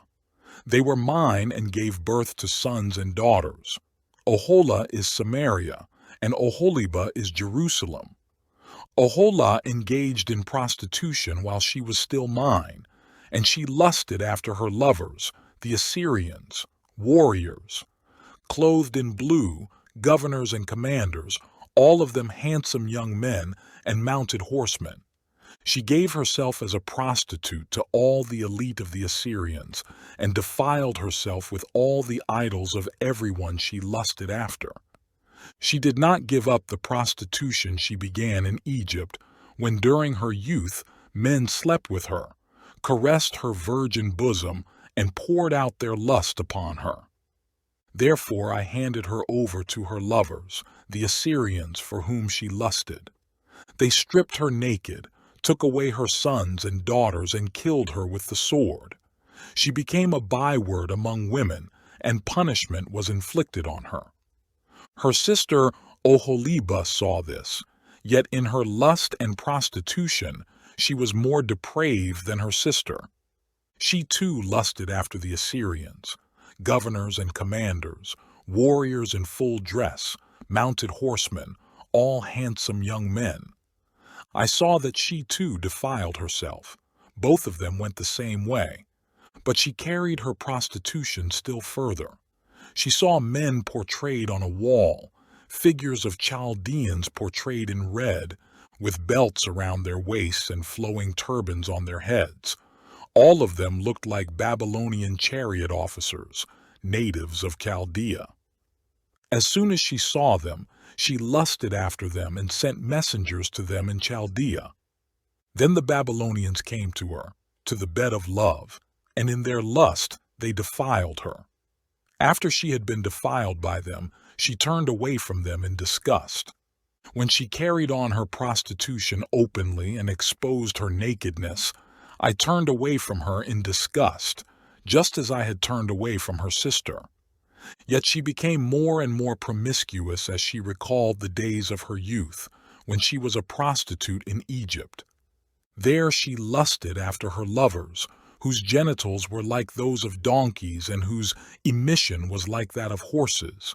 S1: They were mine and gave birth to sons and daughters. Oholah is Samaria, and Oholibah is Jerusalem. Oholah engaged in prostitution while she was still mine, and she lusted after her lovers, the Assyrians, warriors, clothed in blue, governors and commanders, all of them handsome young men and mounted horsemen. She gave herself as a prostitute to all the elite of the Assyrians, and defiled herself with all the idols of everyone she lusted after. She did not give up the prostitution she began in Egypt, when during her youth men slept with her, caressed her virgin bosom, and poured out their lust upon her. Therefore I handed her over to her lovers, the Assyrians for whom she lusted. They stripped her naked, took away her sons and daughters, and killed her with the sword. She became a byword among women, and punishment was inflicted on her. Her sister Oholibah saw this, yet in her lust and prostitution she was more depraved than her sister. She too lusted after the Assyrians, governors and commanders, warriors in full dress, mounted horsemen, all handsome young men. I saw that she too defiled herself. Both of them went the same way. But she carried her prostitution still further. She saw men portrayed on a wall, figures of Chaldeans portrayed in red, with belts around their waists and flowing turbans on their heads. All of them looked like Babylonian chariot officers, natives of Chaldea. As soon as she saw them, she lusted after them and sent messengers to them in Chaldea. Then the Babylonians came to her, to the bed of love, and in their lust they defiled her. After she had been defiled by them, she turned away from them in disgust. When she carried on her prostitution openly and exposed her nakedness, I turned away from her in disgust, just as I had turned away from her sister. Yet she became more and more promiscuous as she recalled the days of her youth, when she was a prostitute in Egypt. There she lusted after her lovers, whose genitals were like those of donkeys and whose emission was like that of horses.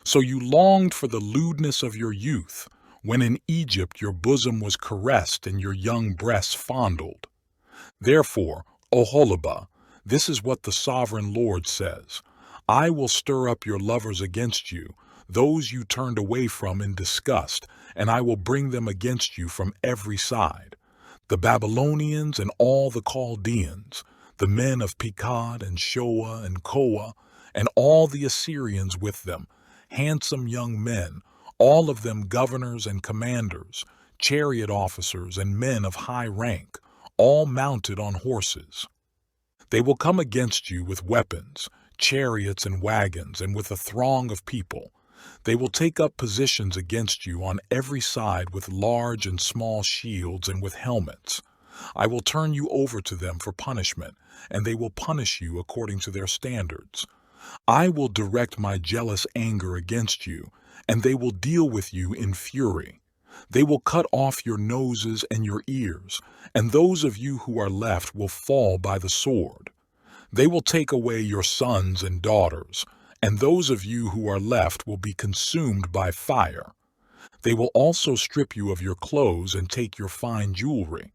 S1: So you longed for the lewdness of your youth, when in Egypt your bosom was caressed and your young breasts fondled. Therefore, Oholibah, this is what the sovereign Lord says: I will stir up your lovers against you, those you turned away from in disgust, and I will bring them against you from every side. The Babylonians and all the Chaldeans, the men of Pekod and Shoa and Koa, and all the Assyrians with them, handsome young men, all of them governors and commanders, chariot officers and men of high rank, all mounted on horses. They will come against you with weapons, chariots and wagons, and with a throng of people. They will take up positions against you on every side with large and small shields and with helmets. I will turn you over to them for punishment, and they will punish you according to their standards. I will direct my jealous anger against you, and they will deal with you in fury. They will cut off your noses and your ears, and those of you who are left will fall by the sword. They will take away your sons and daughters, and those of you who are left will be consumed by fire. They will also strip you of your clothes and take your fine jewelry.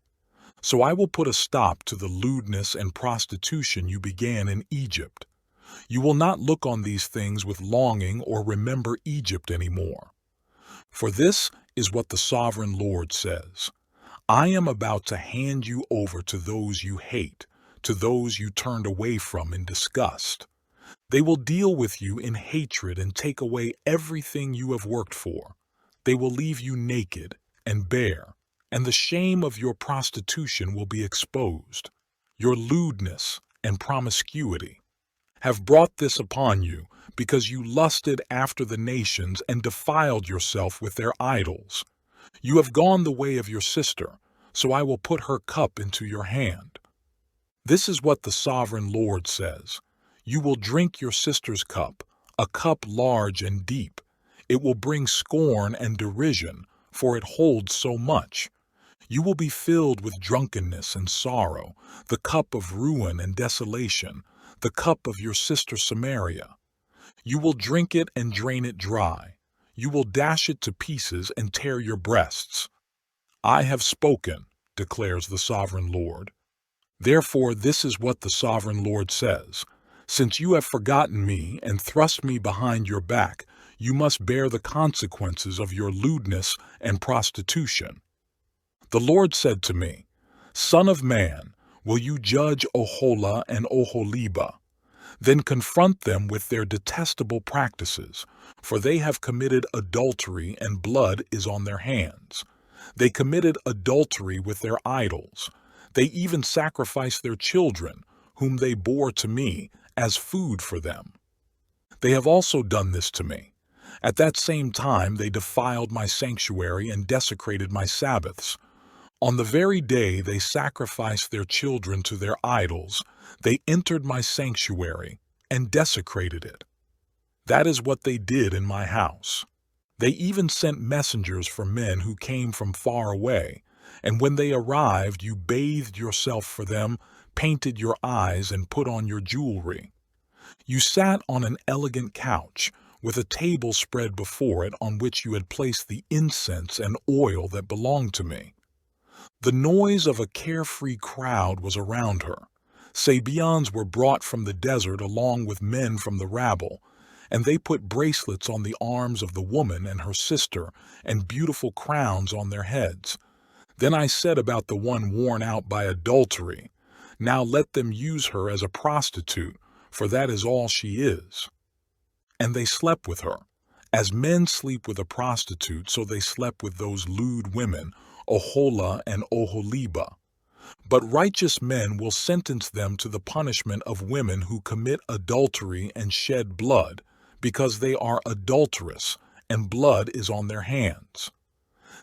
S1: So I will put a stop to the lewdness and prostitution you began in Egypt. You will not look on these things with longing or remember Egypt anymore. For this is what the sovereign Lord says: I am about to hand you over to those you hate, to those you turned away from in disgust. They will deal with you in hatred and take away everything you have worked for. They will leave you naked and bare, and the shame of your prostitution will be exposed. Your lewdness and promiscuity have brought this upon you, because you lusted after the nations and defiled yourself with their idols. You have gone the way of your sister, so I will put her cup into your hand. This is what the sovereign Lord says: You will drink your sister's cup, a cup large and deep. It will bring scorn and derision, for it holds so much. You will be filled with drunkenness and sorrow, the cup of ruin and desolation, the cup of your sister Samaria. You will drink it and drain it dry. You will dash it to pieces and tear your breasts. I have spoken, declares the sovereign Lord. Therefore, this is what the sovereign Lord says. Since you have forgotten me and thrust me behind your back, you must bear the consequences of your lewdness and prostitution. The Lord said to me, Son of man, will you judge Oholah and Oholibah? Then confront them with their detestable practices, for they have committed adultery and blood is on their hands. They committed adultery with their idols. They even sacrificed their children, whom they bore to me, as food for them. They have also done this to me. At that same time they defiled my sanctuary and desecrated my Sabbaths. On the very day they sacrificed their children to their idols, they entered my sanctuary and desecrated it. That is what they did in my house. They even sent messengers for men who came from far away, and when they arrived, you bathed yourself for them, painted your eyes, and put on your jewelry. You sat on an elegant couch, with a table spread before it on which you had placed the incense and oil that belonged to me. The noise of a carefree crowd was around her. Sabeans were brought from the desert along with men from the rabble, and they put bracelets on the arms of the woman and her sister, and beautiful crowns on their heads. Then I said about the one worn out by adultery, Now let them use her as a prostitute, for that is all she is. And they slept with her. As men sleep with a prostitute, so they slept with those lewd women, Oholah and Oholibah. But righteous men will sentence them to the punishment of women who commit adultery and shed blood, because they are adulterous, and blood is on their hands.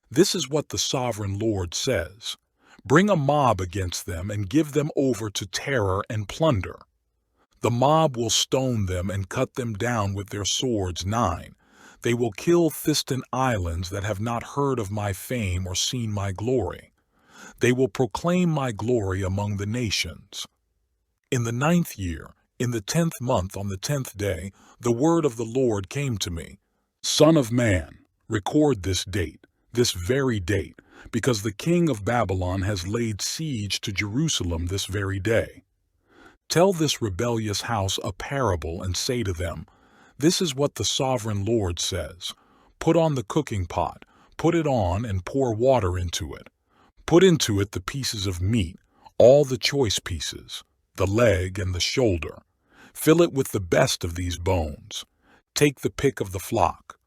S1: This is what the sovereign Lord says. Bring a mob against them and give them over to terror and plunder. The mob will stone them and cut them down with their swords. 9. They will kill Thistan islands that have not heard of my fame or seen my glory. They will proclaim my glory among the nations. In the 9th year, in the 10th month, on the 10th day, the word of the Lord came to me. Son of man, record this date, this very date, because the king of Babylon has laid siege to Jerusalem this very day. Tell this rebellious house a parable and say to them, This is what the sovereign Lord says. Put on the cooking pot, put it on and pour water into it. Put into it the pieces of meat, all the choice pieces, the leg and the shoulder. Fill it with the best of these bones. Take the pick of the flock.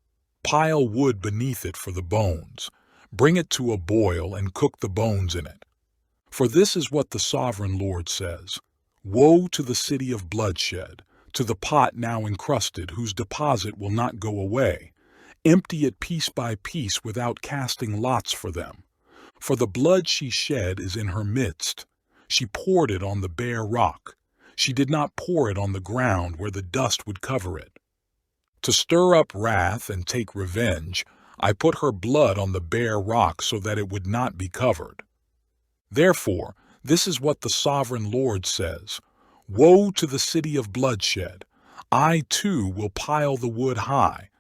S1: Pile wood beneath it for the bones. Bring it to a boil and cook the bones in it. For this is what the sovereign Lord says. Woe to the city of bloodshed, to the pot now encrusted, whose deposit will not go away. Empty it piece by piece without casting lots for them. For the blood she shed is in her midst. She poured it on the bare rock. She did not pour it on the ground where the dust would cover it. To stir up wrath and take revenge, I put her blood on the bare rock so that it would not be covered. Therefore, this is what the sovereign Lord says. Woe to the city of bloodshed! I too will pile the wood high.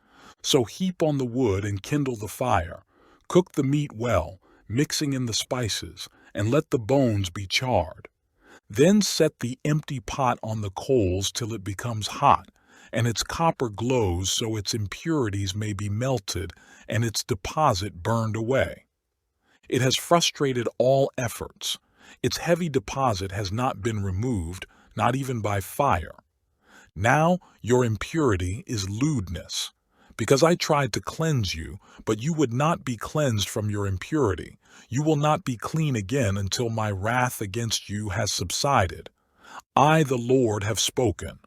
S1: So heap on the wood and kindle the fire. Cook the meat well, mixing in the spices, and let the bones be charred. Then set the empty pot on the coals till it becomes hot, and its copper glows so its impurities may be melted and its deposit burned away. It has frustrated all efforts. Its heavy deposit has not been removed, not even by fire. Now your impurity is lewdness. Because I tried to cleanse you, but you would not be cleansed from your impurity. You will not be clean again until my wrath against you has subsided. I, the Lord, have spoken.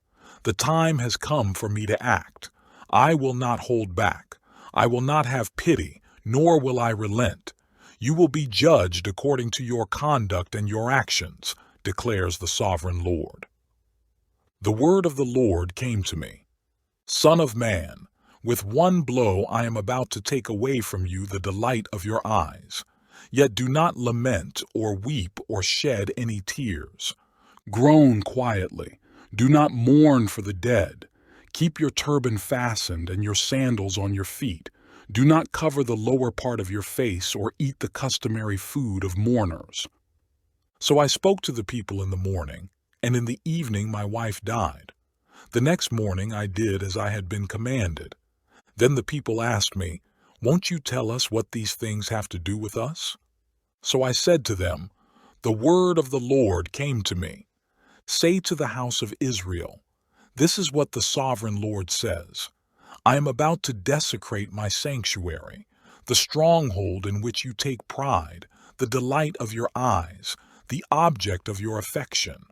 S1: The time has come for me to act. I will not hold back. I will not have pity, nor will I relent. You will be judged according to your conduct and your actions, declares the sovereign Lord. The word of the Lord came to me. Son of man, with one blow I am about to take away from you the delight of your eyes. Yet do not lament or weep or shed any tears. Groan quietly. Do not mourn for the dead. Keep your turban fastened and your sandals on your feet. Do not cover the lower part of your face or eat the customary food of mourners. So I spoke to the people in the morning, and in the evening my wife died. The next morning I did as I had been commanded. Then the people asked me, "Won't you tell us what these things have to do with us?" So I said to them, "The word of the Lord came to me. Say to the house of Israel, this is what the sovereign Lord says. I am about to desecrate my sanctuary, the stronghold in which you take pride, the delight of your eyes, the object of your affection.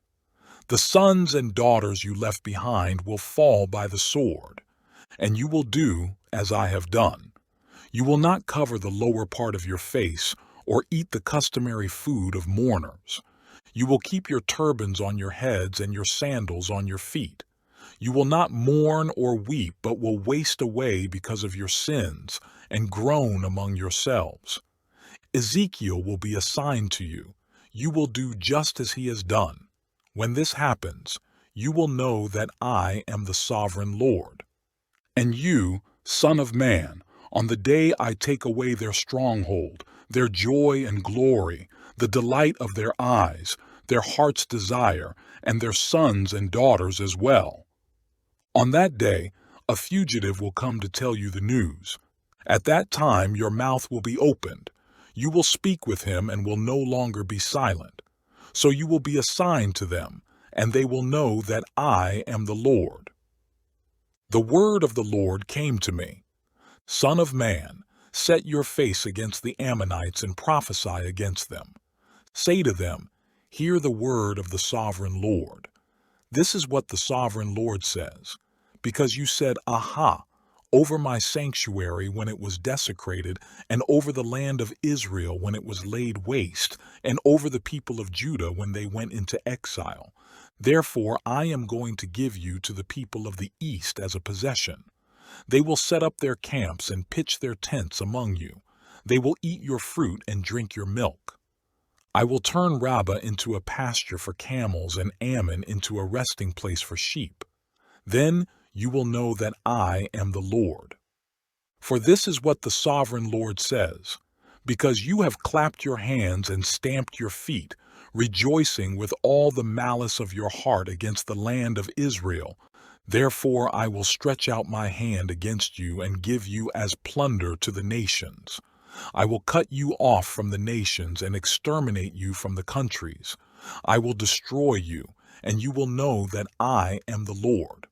S1: The sons and daughters you left behind will fall by the sword, and you will do as I have done. You will not cover the lower part of your face or eat the customary food of mourners. You will keep your turbans on your heads and your sandals on your feet. You will not mourn or weep, but will waste away because of your sins and groan among yourselves. Ezekiel will be assigned to you. You will do just as he has done. When this happens, you will know that I am the sovereign Lord. And you, son of man, on the day I take away their stronghold, their joy and glory, the delight of their eyes, their heart's desire, and their sons and daughters as well. On that day, a fugitive will come to tell you the news. At that time your mouth will be opened. You will speak with him and will no longer be silent. So you will be assigned to them, and they will know that I am the Lord. The word of the Lord came to me. Son of man, set your face against the Ammonites and prophesy against them. Say to them, hear the word of the sovereign Lord. This is what the sovereign Lord says. Because you said, Aha, over my sanctuary when it was desecrated, and over the land of Israel when it was laid waste, and over the people of Judah when they went into exile. Therefore I am going to give you to the people of the east as a possession. They will set up their camps and pitch their tents among you. They will eat your fruit and drink your milk. I will turn Rabbah into a pasture for camels and Ammon into a resting place for sheep. Then you will know that I am the Lord. For this is what the sovereign Lord says, because you have clapped your hands and stamped your feet, rejoicing with all the malice of your heart against the land of Israel. Therefore I will stretch out my hand against you and give you as plunder to the nations. I will cut you off from the nations and exterminate you from the countries. I will destroy you, and you will know that I am the Lord.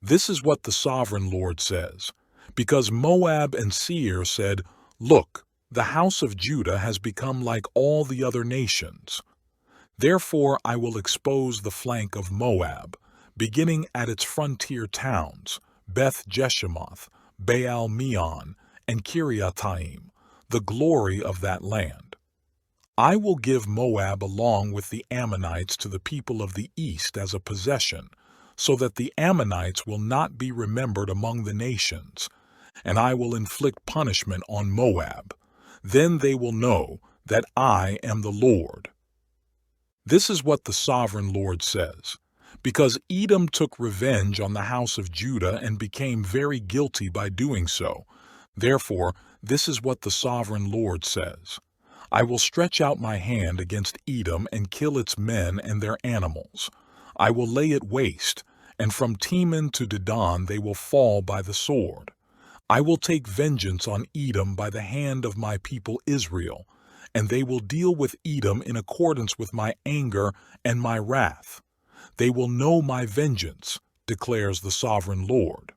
S1: This is what the sovereign Lord says, because Moab and Seir said, Look, the house of Judah has become like all the other nations. Therefore I will expose the flank of Moab, beginning at its frontier towns, Beth-Jeshemoth, Baal-Meon, and Kiriataim, the glory of that land. I will give Moab along with the Ammonites to the people of the east as a possession, so that the Ammonites will not be remembered among the nations, and I will inflict punishment on Moab. Then they will know that I am the Lord. This is what the sovereign Lord says. Because Edom took revenge on the house of Judah and became very guilty by doing so, therefore this is what the sovereign Lord says. I will stretch out my hand against Edom and kill its men and their animals. I will lay it waste, and from Teman to Dedan they will fall by the sword. I will take vengeance on Edom by the hand of my people Israel, and they will deal with Edom in accordance with my anger and my wrath. They will know my vengeance, declares the sovereign Lord.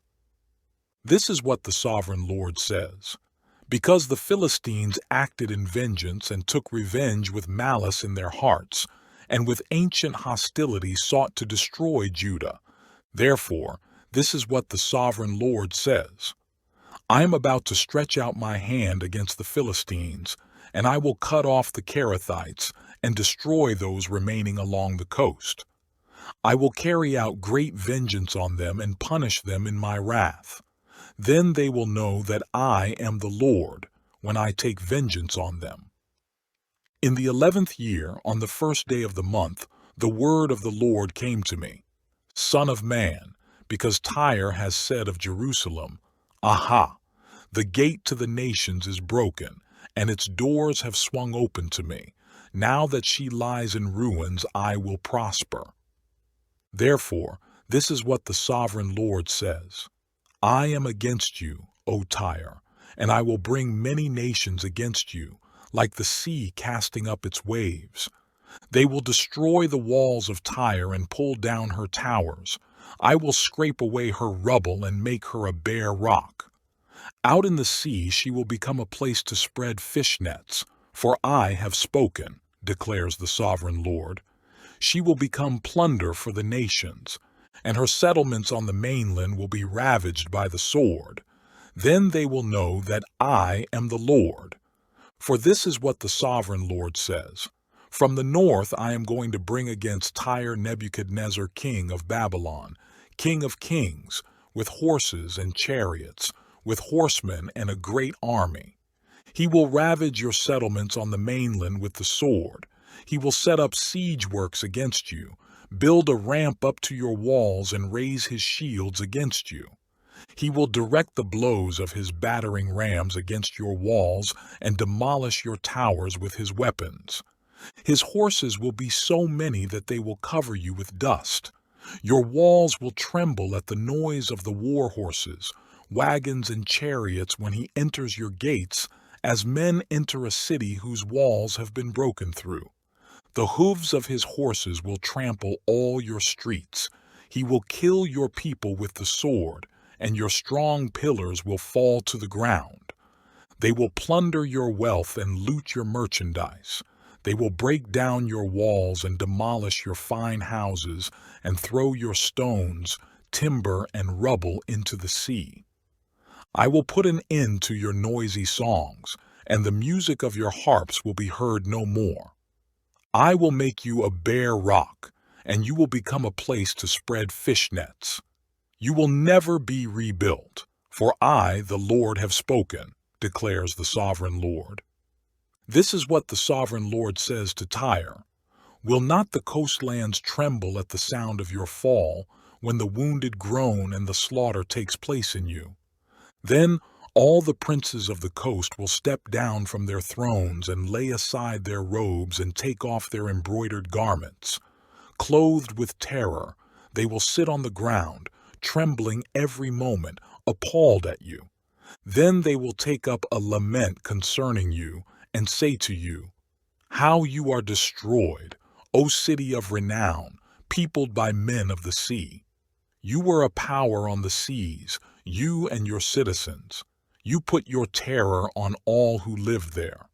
S1: This is what the sovereign Lord says. Because the Philistines acted in vengeance and took revenge with malice in their hearts, and with ancient hostility sought to destroy Judah, therefore, this is what the sovereign Lord says. I am about to stretch out my hand against the Philistines, and I will cut off the Kerethites and destroy those remaining along the coast. I will carry out great vengeance on them and punish them in my wrath. Then they will know that I am the Lord when I take vengeance on them. In the 11th year, on the first day of the month, the word of the Lord came to me. Son of man, because Tyre has said of Jerusalem, Aha! The gate to the nations is broken, and its doors have swung open to me. Now that she lies in ruins, I will prosper. Therefore, this is what the sovereign Lord says. I am against you, O Tyre, and I will bring many nations against you, like the sea casting up its waves. They will destroy the walls of Tyre and pull down her towers. I will scrape away her rubble and make her a bare rock. Out in the sea she will become a place to spread fish nets, for I have spoken, declares the sovereign Lord. She will become plunder for the nations, and her settlements on the mainland will be ravaged by the sword. Then they will know that I am the Lord. For this is what the sovereign Lord says. From the north I am going to bring against Tyre Nebuchadnezzar, king of Babylon, king of kings, with horses and chariots, with horsemen and a great army. He will ravage your settlements on the mainland with the sword. He will set up siege works against you, build a ramp up to your walls and raise his shields against you. He will direct the blows of his battering rams against your walls and demolish your towers with his weapons. His horses will be so many that they will cover you with dust. Your walls will tremble at the noise of the war horses, wagons and chariots when he enters your gates, as men enter a city whose walls have been broken through. The hooves of his horses will trample all your streets. He will kill your people with the sword, and your strong pillars will fall to the ground. They will plunder your wealth and loot your merchandise. They will break down your walls and demolish your fine houses and throw your stones, timber, and rubble into the sea. I will put an end to your noisy songs, and the music of your harps will be heard no more. I will make you a bare rock, and you will become a place to spread fish nets. You will never be rebuilt, for I, the Lord, have spoken, declares the sovereign Lord. This is what the sovereign Lord says to Tyre. Will not the coastlands tremble at the sound of your fall, when the wounded groan and the slaughter takes place in you? Then all the princes of the coast will step down from their thrones and lay aside their robes and take off their embroidered garments. Clothed with terror, they will sit on the ground, trembling every moment, appalled at you. Then they will take up a lament concerning you and say to you, How you are destroyed, O city of renown, peopled by men of the sea. You were a power on the seas, you and your citizens. You put your terror on all who lived there.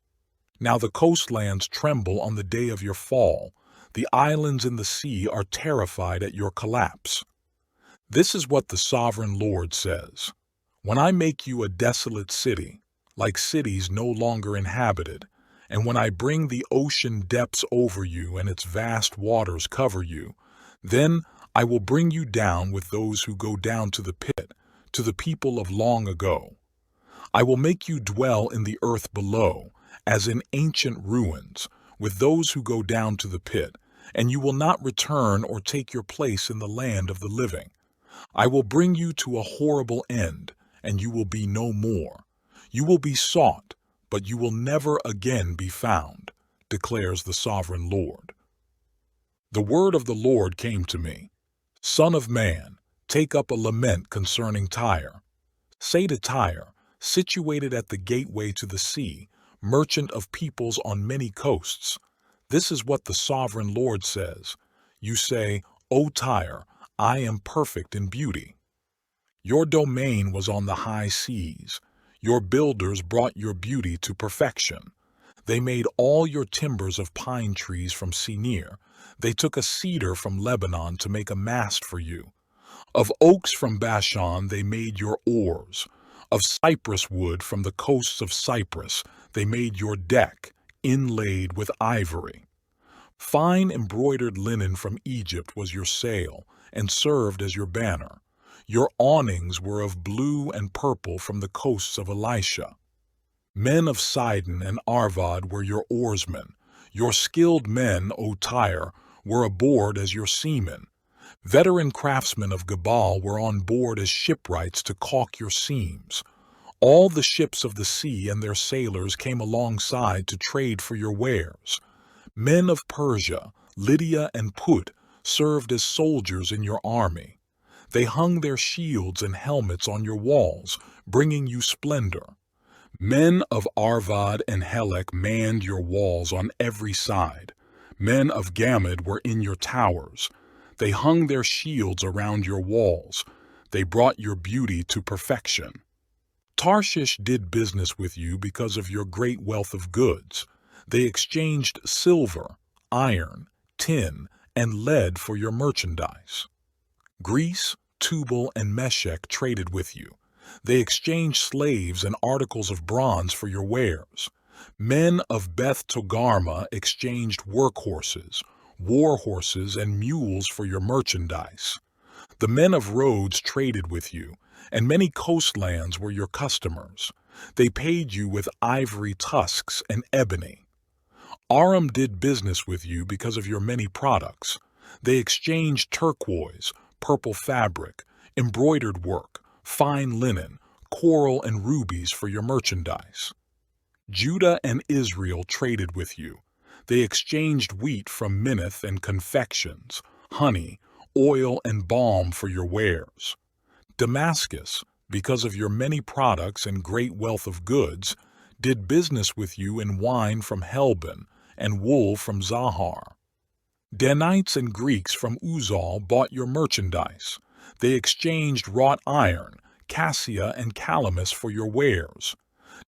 S1: Now the coastlands tremble on the day of your fall. The islands in the sea are terrified at your collapse. This is what the sovereign Lord says. When I make you a desolate city, like cities no longer inhabited, and when I bring the ocean depths over you and its vast waters cover you, then I will bring you down with those who go down to the pit, to the people of long ago. I will make you dwell in the earth below, as in ancient ruins, with those who go down to the pit, and you will not return or take your place in the land of the living. I will bring you to a horrible end, and you will be no more. You will be sought, but you will never again be found, declares the sovereign Lord. The word of the Lord came to me. Son of man, take up a lament concerning Tyre. Say to Tyre, situated at the gateway to the sea, merchant of peoples on many coasts, this is what the sovereign Lord says. You say, O Tyre, I am perfect in beauty. Your domain was on the high seas. Your builders brought your beauty to perfection. They made all your timbers of pine trees from Sinir. They took a cedar from Lebanon to make a mast for you. Of oaks from Bashan they made your oars. Of cypress wood from the coasts of Cyprus they made your deck, inlaid with ivory. Fine embroidered linen from Egypt was your sail, and served as your banner. Your awnings were of blue and purple from the coasts of Elisha. Men of Sidon and Arvad were your oarsmen. Your skilled men, O Tyre, were aboard as your seamen. Veteran craftsmen of Gebal were on board as shipwrights to caulk your seams. All the ships of the sea and their sailors came alongside to trade for your wares. Men of Persia, Lydia, and Put served as soldiers in your army. They hung their shields and helmets on your walls, bringing you splendor. Men of Arvad and Helek manned your walls on every side. Men of Gamad were in your towers. They hung their shields around your walls. They brought your beauty to perfection. Tarshish did business with you because of your great wealth of goods. They exchanged silver, iron, tin, and lead for your merchandise. Greece, Tubal, and Meshech traded with you. They exchanged slaves and articles of bronze for your wares. Men of Beth Togarmah exchanged workhorses, war horses, and mules for your merchandise. The men of Rhodes traded with you, and many coastlands were your customers. They paid you with ivory tusks and ebony. Aram did business with you because of your many products. They exchanged turquoise, purple fabric, embroidered work, fine linen, coral, and rubies for your merchandise. Judah and Israel traded with you. They exchanged wheat from Minnith and confections, honey, oil, and balm for your wares. Damascus, because of your many products and great wealth of goods, did business with you in wine from Helbon and wool from Zahar. Danites and Greeks from Uzal bought your merchandise. They exchanged wrought iron, cassia, and calamus for your wares.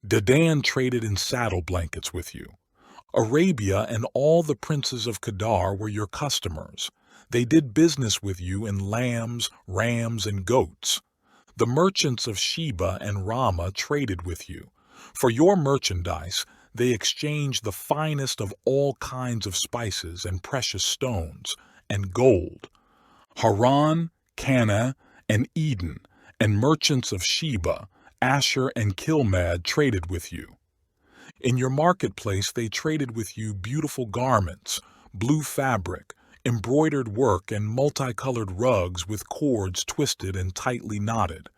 S1: Dedan traded in saddle blankets with you. Arabia and all the princes of Kedar were your customers. They did business with you in lambs, rams, and goats. The merchants of Sheba and Ramah traded with you. For your merchandise, they exchanged the finest of all kinds of spices and precious stones, and gold. Haran, Cana, and Eden, and merchants of Sheba, Asher, and Kilmad traded with you. In your marketplace they traded with you beautiful garments, blue fabric, embroidered work, and multicolored rugs with cords twisted and tightly knotted.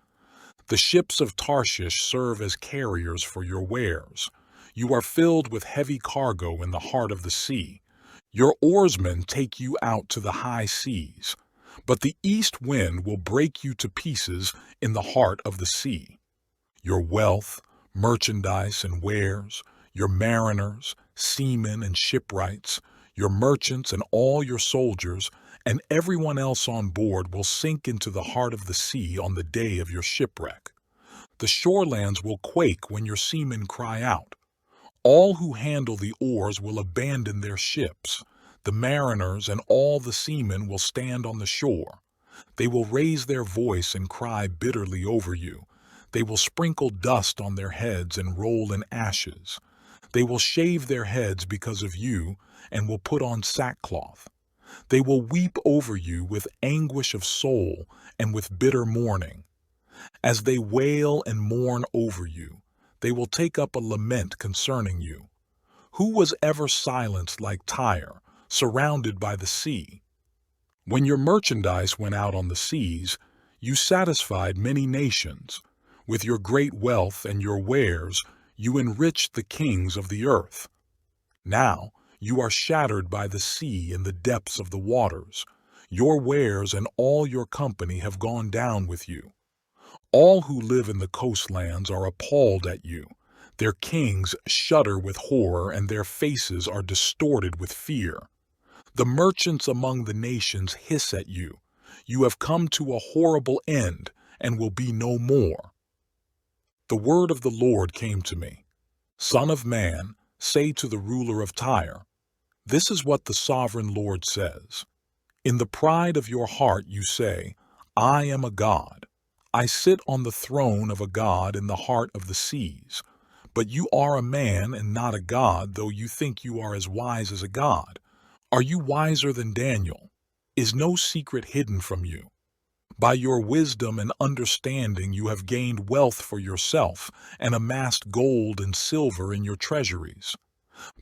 S1: The ships of Tarshish serve as carriers for your wares. You are filled with heavy cargo in the heart of the sea. Your oarsmen take you out to the high seas, but the east wind will break you to pieces in the heart of the sea. Your wealth, merchandise, and wares, your mariners, seamen, and shipwrights, your merchants and all your soldiers, and everyone else on board will sink into the heart of the sea on the day of your shipwreck. The shorelands will quake when your seamen cry out. All who handle the oars will abandon their ships. The mariners and all the seamen will stand on the shore. They will raise their voice and cry bitterly over you. They will sprinkle dust on their heads and roll in ashes. They will shave their heads because of you and will put on sackcloth. They will weep over you with anguish of soul and with bitter mourning. As they wail and mourn over you, they will take up a lament concerning you. Who was ever silenced like Tyre, surrounded by the sea? When your merchandise went out on the seas, you satisfied many nations. With your great wealth and your wares, you enriched the kings of the earth. Now you are shattered by the sea in the depths of the waters. Your wares and all your company have gone down with you. All who live in the coastlands are appalled at you. Their kings shudder with horror, and their faces are distorted with fear. The merchants among the nations hiss at you. You have come to a horrible end and will be no more. The word of the Lord came to me. Son of man, say to the ruler of Tyre, this is what the sovereign Lord says. In the pride of your heart you say, I am a god. I sit on the throne of a god in the heart of the seas. But you are a man and not a god, though you think you are as wise as a god. Are you wiser than Daniel? Is no secret hidden from you? By your wisdom and understanding you have gained wealth for yourself and amassed gold and silver in your treasuries.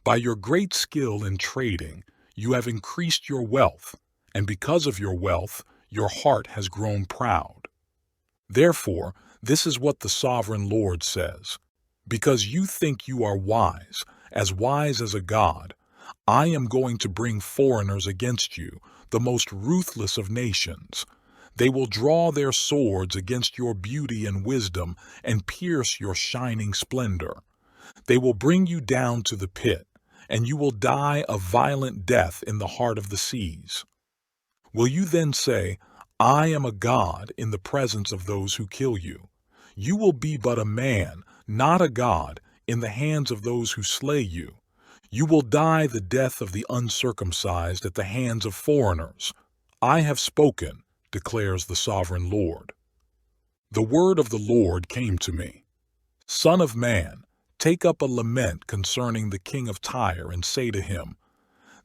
S1: By your great skill in trading, you have increased your wealth, and because of your wealth, your heart has grown proud. Therefore, this is what the sovereign Lord says. Because you think you are wise as a god, I am going to bring foreigners against you, the most ruthless of nations. They will draw their swords against your beauty and wisdom and pierce your shining splendor. They will bring you down to the pit, and you will die a violent death in the heart of the seas. Will you then say, I am a god in the presence of those who kill you? You will be but a man, not a god, in the hands of those who slay you. You will die the death of the uncircumcised at the hands of foreigners. I have spoken, declares the sovereign Lord. The word of the Lord came to me. Son of man, take up a lament concerning the king of Tyre and say to him,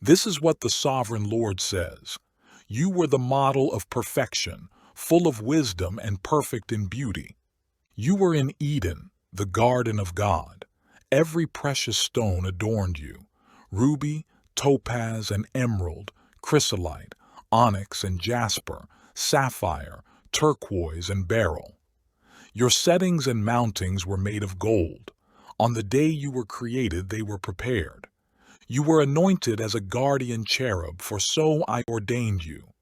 S1: This is what the sovereign Lord says. You were the model of perfection, full of wisdom and perfect in beauty. You were in Eden, the garden of God. Every precious stone adorned you: ruby, topaz and emerald, chrysolite, onyx and jasper, sapphire, turquoise and beryl. Your settings and mountings were made of gold. On the day you were created, they were prepared. You were anointed as a guardian cherub, for so I ordained you.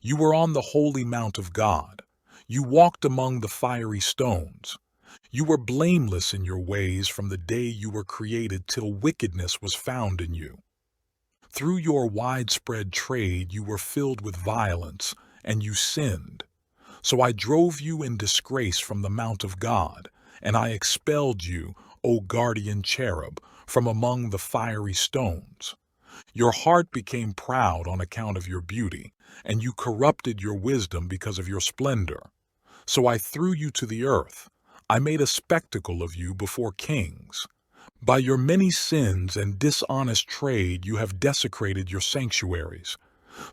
S1: You were on the holy mount of God. You walked among the fiery stones. You were blameless in your ways from the day you were created till wickedness was found in you. Through your widespread trade you were filled with violence, and you sinned. So I drove you in disgrace from the mount of God, and I expelled you, O guardian cherub, from among the fiery stones. Your heart became proud on account of your beauty, and you corrupted your wisdom because of your splendor. So I threw you to the earth. I made a spectacle of you before kings. By your many sins and dishonest trade you have desecrated your sanctuaries.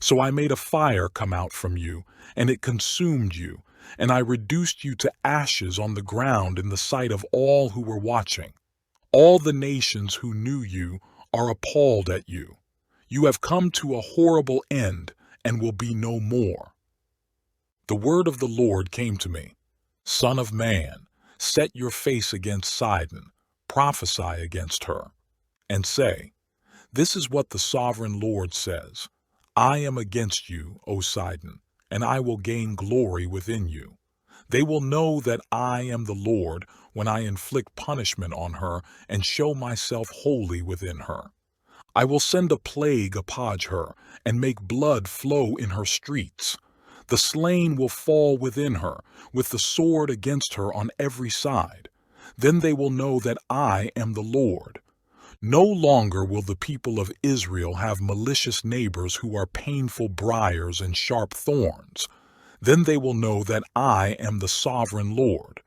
S1: So I made a fire come out from you, and it consumed you, and I reduced you to ashes on the ground in the sight of all who were watching. All the nations who knew you are appalled at you. You have come to a horrible end and will be no more. The word of the Lord came to me. Son of man, set your face against Sidon, prophesy against her, and say, This is what the sovereign Lord says. I am against you, O Sidon, and I will gain glory within you. They will know that I am the Lord when I inflict punishment on her and show myself holy within her. I will send a plague upon her and make blood flow in her streets. The slain will fall within her, with the sword against her on every side. Then they will know that I am the Lord. No longer will the people of Israel have malicious neighbors who are painful briars and sharp thorns. Then they will know that I am the sovereign Lord.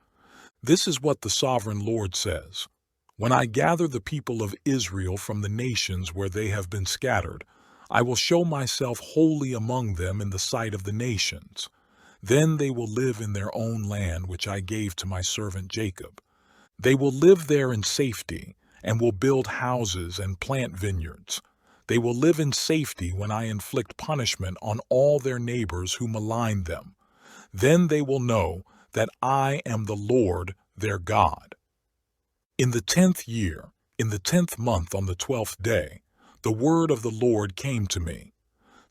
S1: This is what the sovereign Lord says. When I gather the people of Israel from the nations where they have been scattered, I will show myself holy among them in the sight of the nations. Then they will live in their own land which I gave to my servant Jacob. They will live there in safety, and will build houses and plant vineyards. They will live in safety when I inflict punishment on all their neighbors who malign them. Then they will know that I am the Lord their God. In the 10th year, in the 10th month on the 12th day, the word of the Lord came to me.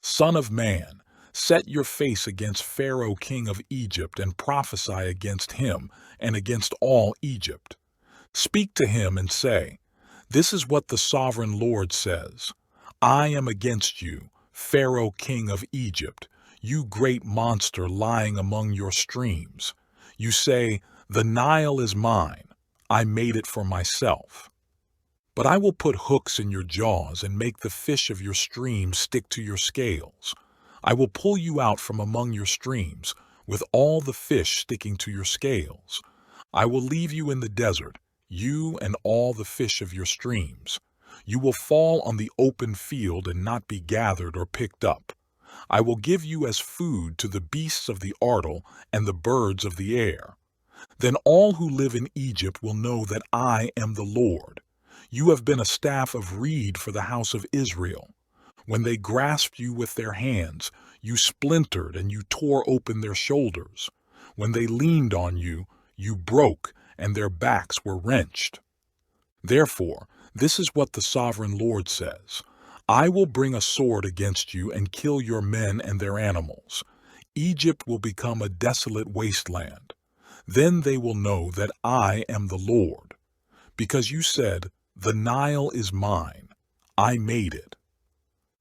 S1: Son of man, set your face against Pharaoh king of Egypt and prophesy against him and against all Egypt. Speak to him and say, This is what the sovereign Lord says. I am against you, Pharaoh king of Egypt, you great monster lying among your streams. You say, The Nile is mine. I made it for myself. But I will put hooks in your jaws and make the fish of your streams stick to your scales. I will pull you out from among your streams, with all the fish sticking to your scales. I will leave you in the desert, you and all the fish of your streams. You will fall on the open field and not be gathered or picked up. I will give you as food to the beasts of the artle and the birds of the air. Then all who live in Egypt will know that I am the Lord. You have been a staff of reed for the house of Israel. When they grasped you with their hands, you splintered and you tore open their shoulders. When they leaned on you, you broke, and their backs were wrenched. Therefore, this is what the sovereign Lord says. I will bring a sword against you and kill your men and their animals. Egypt will become a desolate wasteland. Then they will know that I am the Lord. Because you said, "The Nile is mine. I made it."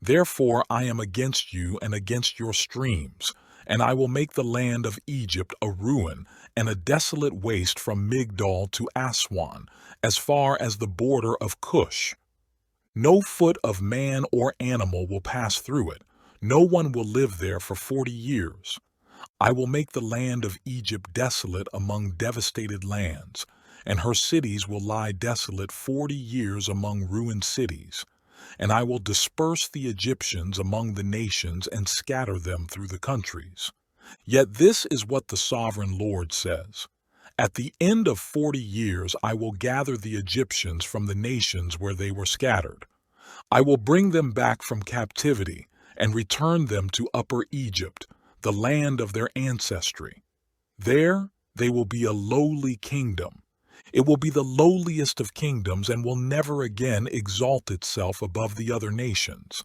S1: Therefore I am against you and against your streams, and I will make the land of Egypt a ruin and a desolate waste from Migdol to Aswan, as far as the border of Cush. No foot of man or animal will pass through it. No one will live there for 40 years. I will make the land of Egypt desolate among devastated lands, and her cities will lie desolate 40 years among ruined cities. And I will disperse the Egyptians among the nations and scatter them through the countries. Yet this is what the sovereign Lord says. At the end of 40 years I will gather the Egyptians from the nations where they were scattered. I will bring them back from captivity and return them to Upper Egypt, the land of their ancestry. There they will be a lowly kingdom. It will be the lowliest of kingdoms and will never again exalt itself above the other nations.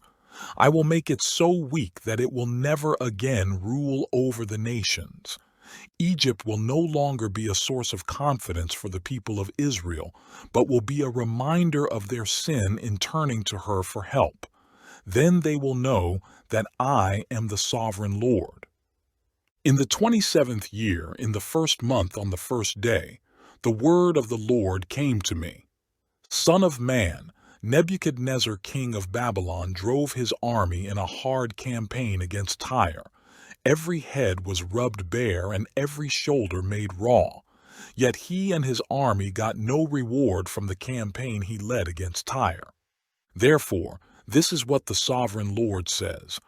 S1: I will make it so weak that it will never again rule over the nations. Egypt will no longer be a source of confidence for the people of Israel, but will be a reminder of their sin in turning to her for help. Then they will know that I am the sovereign Lord. In the 27th year, in the first month on the first day, the word of the Lord came to me. Son of man, Nebuchadnezzar king of Babylon drove his army in a hard campaign against Tyre. Every head was rubbed bare and every shoulder made raw. Yet he and his army got no reward from the campaign he led against Tyre. Therefore, this is what the sovereign Lord says.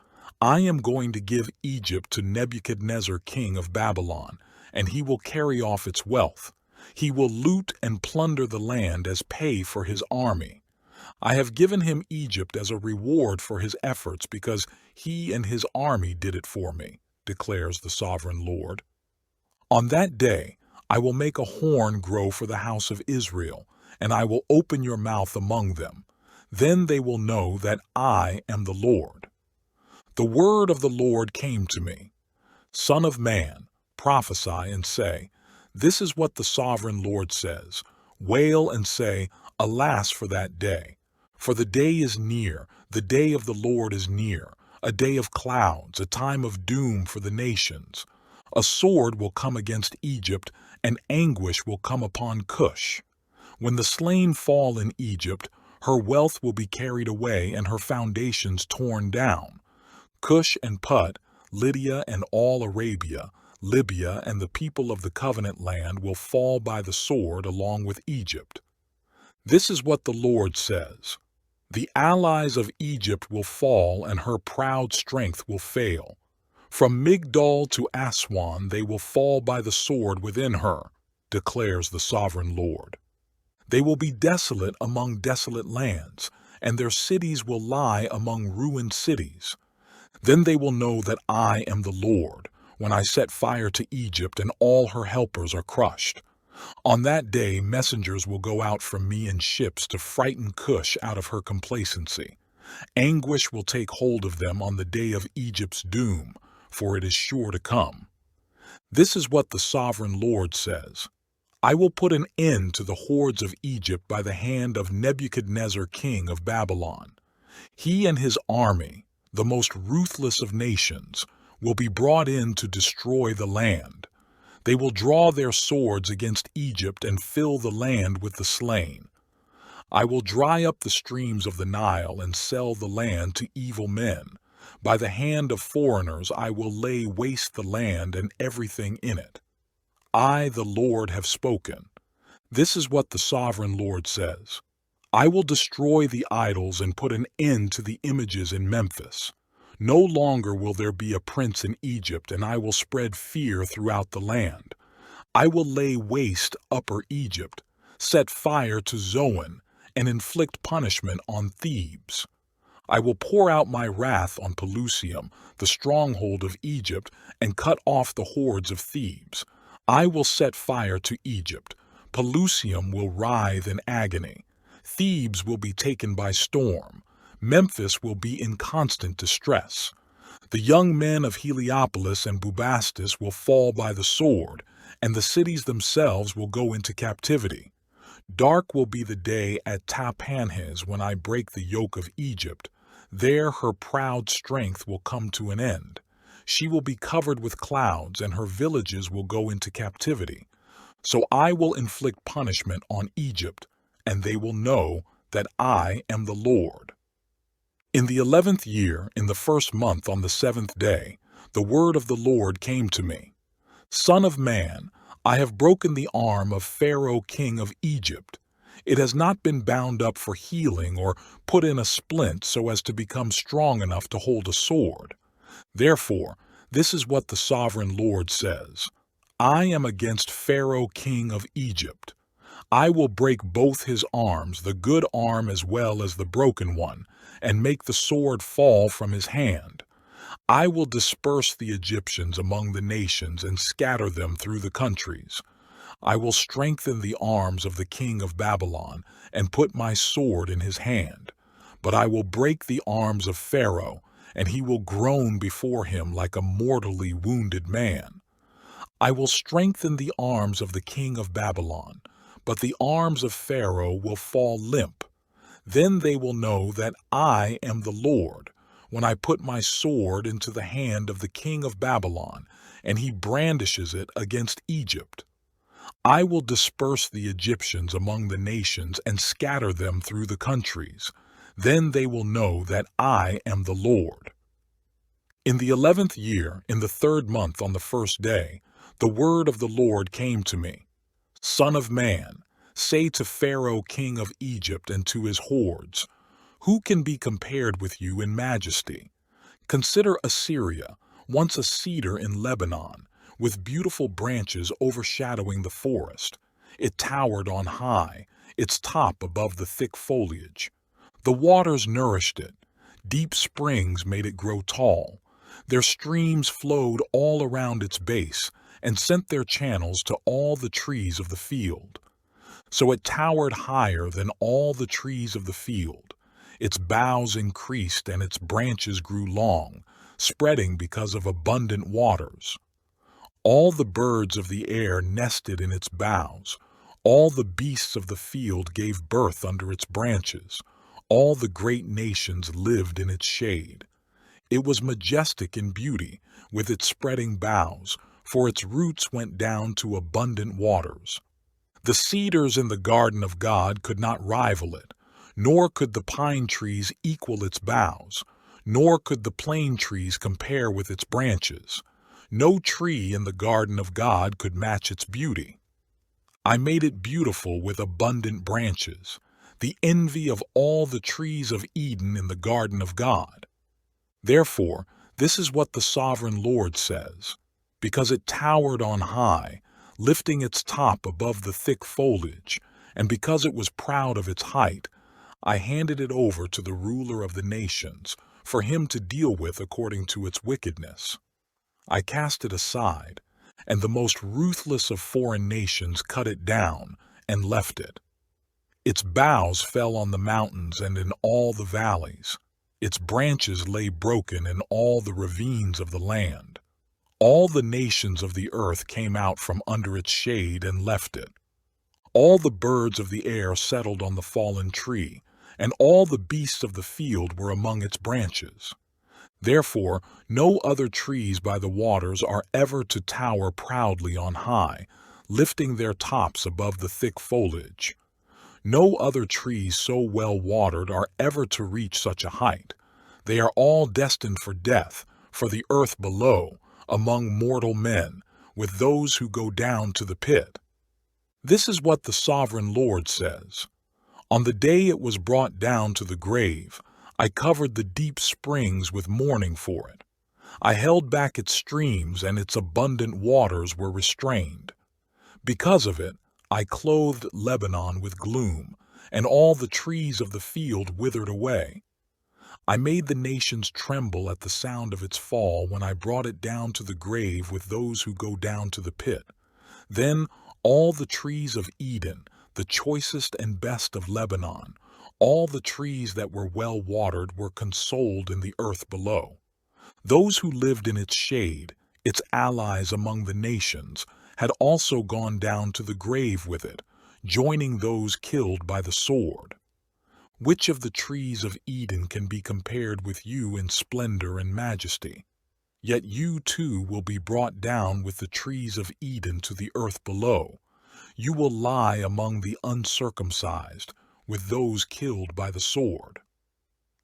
S1: I am going to give Egypt to Nebuchadnezzar king of Babylon, and he will carry off its wealth. He will loot and plunder the land as pay for his army. I have given him Egypt as a reward for his efforts because he and his army did it for me, declares the sovereign Lord. On that day, I will make a horn grow for the house of Israel, and I will open your mouth among them. Then they will know that I am the Lord. The word of the Lord came to me. Son of man, prophesy and say, this is what the sovereign Lord says. Wail and say, alas for that day. For the day is near, the day of the Lord is near, a day of clouds, a time of doom for the nations. A sword will come against Egypt, and anguish will come upon Cush. When the slain fall in Egypt, her wealth will be carried away and her foundations torn down. Cush and Put, Lydia and all Arabia, Libya and the people of the covenant land will fall by the sword along with Egypt. This is what the Lord says. The allies of Egypt will fall and her proud strength will fail. From Migdol to Aswan they will fall by the sword within her, declares the sovereign Lord. They will be desolate among desolate lands, and their cities will lie among ruined cities. Then they will know that I am the Lord, when I set fire to Egypt and all her helpers are crushed. On that day messengers will go out from me in ships to frighten Cush out of her complacency. Anguish will take hold of them on the day of Egypt's doom, for it is sure to come. This is what the sovereign Lord says. I will put an end to the hordes of Egypt by the hand of Nebuchadnezzar king of Babylon. He and his army, the most ruthless of nations, will be brought in to destroy the land. They will draw their swords against Egypt and fill the land with the slain. I will dry up the streams of the Nile and sell the land to evil men. By the hand of foreigners I will lay waste the land and everything in it. I, the Lord, have spoken. This is what the sovereign Lord says. I will destroy the idols and put an end to the images in Memphis. No longer will there be a prince in Egypt, and I will spread fear throughout the land. I will lay waste Upper Egypt, set fire to Zoan, and inflict punishment on Thebes. I will pour out my wrath on Pelusium, the stronghold of Egypt, and cut off the hordes of Thebes. I will set fire to Egypt. Pelusium will writhe in agony. Thebes will be taken by storm. Memphis will be in constant distress. The young men of Heliopolis and Bubastis will fall by the sword, and the cities themselves will go into captivity. Dark will be the day at Tahpanhes when I break the yoke of Egypt. There her proud strength will come to an end. She will be covered with clouds, and her villages will go into captivity. So I will inflict punishment on Egypt, and they will know that I am the Lord. In the 11th year, in the 1st month on the 7th day, the word of the Lord came to me. Son of man, I have broken the arm of Pharaoh king of Egypt. It has not been bound up for healing or put in a splint so as to become strong enough to hold a sword. Therefore, this is what the sovereign Lord says. I am against Pharaoh king of Egypt. I will break both his arms, the good arm as well as the broken one, and make the sword fall from his hand. I will disperse the Egyptians among the nations and scatter them through the countries. I will strengthen the arms of the king of Babylon and put my sword in his hand. But I will break the arms of Pharaoh, and he will groan before him like a mortally wounded man. I will strengthen the arms of the king of Babylon, but the arms of Pharaoh will fall limp. Then they will know that I am the Lord, when I put my sword into the hand of the king of Babylon, and he brandishes it against Egypt. I will disperse the Egyptians among the nations and scatter them through the countries. Then they will know that I am the Lord. In the 11th year, in the 3rd month on the 1st day, the word of the Lord came to me. Son of man, say to Pharaoh king of Egypt and to his hordes, who can be compared with you in majesty? Consider Assyria, once a cedar in Lebanon, with beautiful branches overshadowing the forest. It towered on high, its top above the thick foliage. The waters nourished it. Deep springs made it grow tall. Their streams flowed all around its base and sent their channels to all the trees of the field. So it towered higher than all the trees of the field. Its boughs increased and its branches grew long, spreading because of abundant waters. All the birds of the air nested in its boughs. All the beasts of the field gave birth under its branches. All the great nations lived in its shade. It was majestic in beauty, with its spreading boughs, for its roots went down to abundant waters. The cedars in the garden of God could not rival it, nor could the pine trees equal its boughs, nor could the plane trees compare with its branches. No tree in the garden of God could match its beauty. I made it beautiful with abundant branches, the envy of all the trees of Eden in the garden of God. Therefore, this is what the sovereign Lord says. Because it towered on high, lifting its top above the thick foliage, and because it was proud of its height, I handed it over to the ruler of the nations, for him to deal with according to its wickedness. I cast it aside, and the most ruthless of foreign nations cut it down and left it. Its boughs fell on the mountains and in all the valleys. Its branches lay broken in all the ravines of the land. All the nations of the earth came out from under its shade and left it. All the birds of the air settled on the fallen tree, and all the beasts of the field were among its branches. Therefore, no other trees by the waters are ever to tower proudly on high, lifting their tops above the thick foliage. No other trees so well watered are ever to reach such a height. They are all destined for death, for the earth below, among mortal men, with those who go down to the pit. This is what the sovereign Lord says. On the day it was brought down to the grave, I covered the deep springs with mourning for it. I held back its streams, and its abundant waters were restrained. Because of it, I clothed Lebanon with gloom, and all the trees of the field withered away. I made the nations tremble at the sound of its fall when I brought it down to the grave with those who go down to the pit. Then all the trees of Eden, the choicest and best of Lebanon, all the trees that were well watered were consoled in the earth below. Those who lived in its shade, its allies among the nations, had also gone down to the grave with it, joining those killed by the sword. Which of the trees of Eden can be compared with you in splendor and majesty? Yet you too will be brought down with the trees of Eden to the earth below. You will lie among the uncircumcised, with those killed by the sword.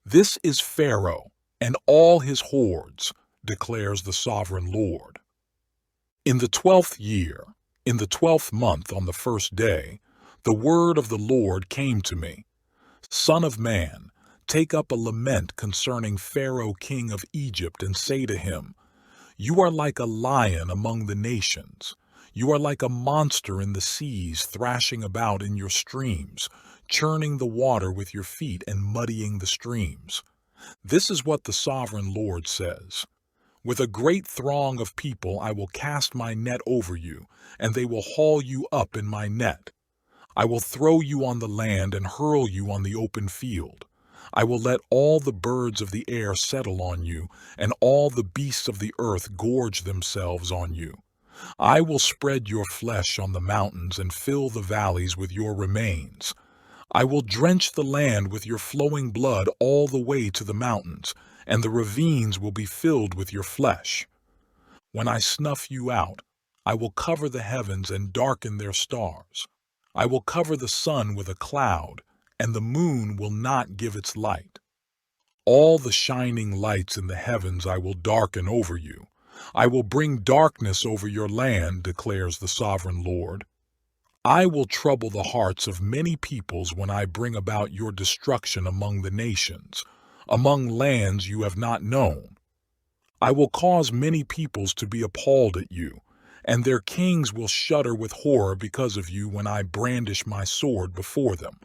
S1: This is Pharaoh and all his hordes, declares the sovereign Lord. In the 12th year, in the 12th month on the first day, the word of the Lord came to me. Son of man, take up a lament concerning Pharaoh king of Egypt and say to him, You are like a lion among the nations. You are like a monster in the seas, thrashing about in your streams, churning the water with your feet and muddying the streams. This is what the sovereign Lord says. With a great throng of people I will cast my net over you, and they will haul you up in my net. I will throw you on the land and hurl you on the open field. I will let all the birds of the air settle on you, and all the beasts of the earth gorge themselves on you. I will spread your flesh on the mountains and fill the valleys with your remains. I will drench the land with your flowing blood all the way to the mountains, and the ravines will be filled with your flesh. When I snuff you out, I will cover the heavens and darken their stars. I will cover the sun with a cloud, and the moon will not give its light. All the shining lights in the heavens I will darken over you. I will bring darkness over your land, declares the sovereign Lord. I will trouble the hearts of many peoples when I bring about your destruction among the nations, among lands you have not known. I will cause many peoples to be appalled at you, and their kings will shudder with horror because of you when I brandish my sword before them.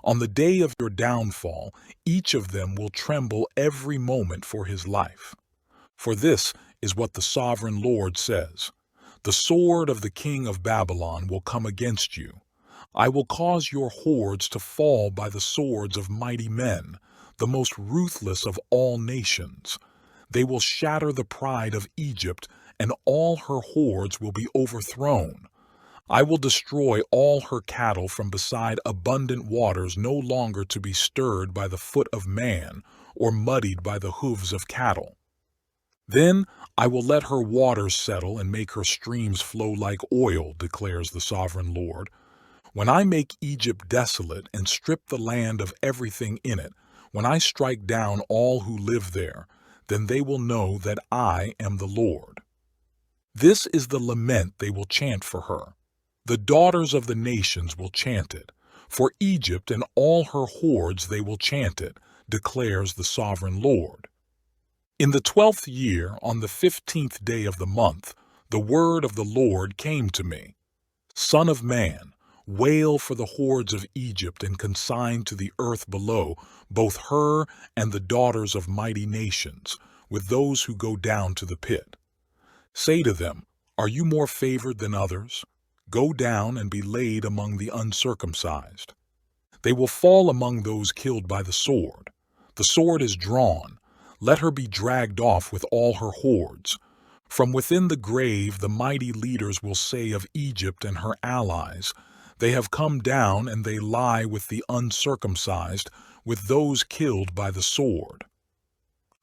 S1: On the day of your downfall, each of them will tremble every moment for his life. For this is what the sovereign Lord says. The sword of the king of Babylon will come against you. I will cause your hordes to fall by the swords of mighty men, the most ruthless of all nations. They will shatter the pride of Egypt, and all her hordes will be overthrown. I will destroy all her cattle from beside abundant waters, no longer to be stirred by the foot of man or muddied by the hooves of cattle. Then I will let her waters settle and make her streams flow like oil, declares the sovereign Lord. When I make Egypt desolate and strip the land of everything in it, when I strike down all who live there, then they will know that I am the Lord. This is the lament they will chant for her. The daughters of the nations will chant it. For Egypt and all her hordes they will chant it, declares the sovereign Lord. In the 12th year, on the 15th day of the month, the word of the Lord came to me. Son of man, wail for the hordes of Egypt and consign to the earth below both her and the daughters of mighty nations, with those who go down to the pit. Say to them, Are you more favored than others? Go down and be laid among the uncircumcised. They will fall among those killed by the sword. The sword is drawn. Let her be dragged off with all her hordes. From within the grave the mighty leaders will say of Egypt and her allies, They have come down and they lie with the uncircumcised, with those killed by the sword.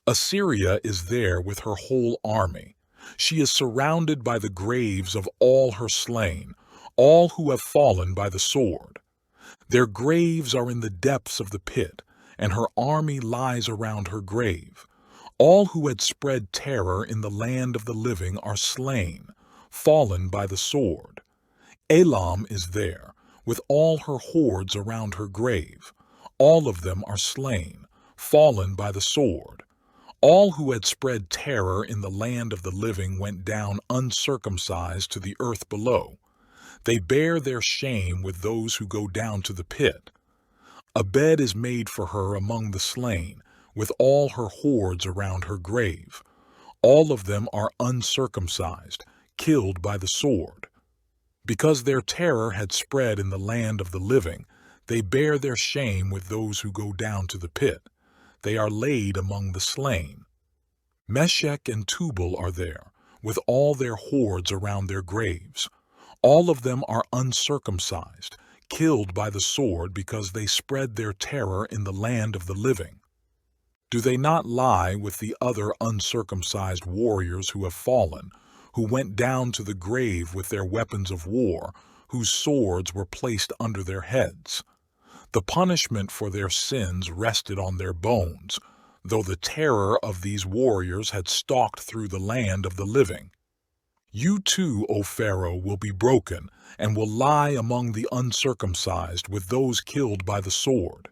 S1: Assyria is there with her whole army. She is surrounded by the graves of all her slain, all who have fallen by the sword. Their graves are in the depths of the pit, and her army lies around her grave. All who had spread terror in the land of the living are slain, fallen by the sword. Elam is there, with all her hordes around her grave. All of them are slain, fallen by the sword. All who had spread terror in the land of the living went down uncircumcised to the earth below. They bear their shame with those who go down to the pit. A bed is made for her among the slain, with all her hordes around her grave. All of them are uncircumcised, killed by the sword. Because their terror had spread in the land of the living, they bear their shame with those who go down to the pit. They are laid among the slain. Meshech and Tubal are there, with all their hordes around their graves. All of them are uncircumcised, killed by the sword because they spread their terror in the land of the living. Do they not lie with the other uncircumcised warriors who have fallen, who went down to the grave with their weapons of war, whose swords were placed under their heads? The punishment for their sins rested on their bones, though the terror of these warriors had stalked through the land of the living. You too, O Pharaoh, will be broken, and will lie among the uncircumcised with those killed by the sword.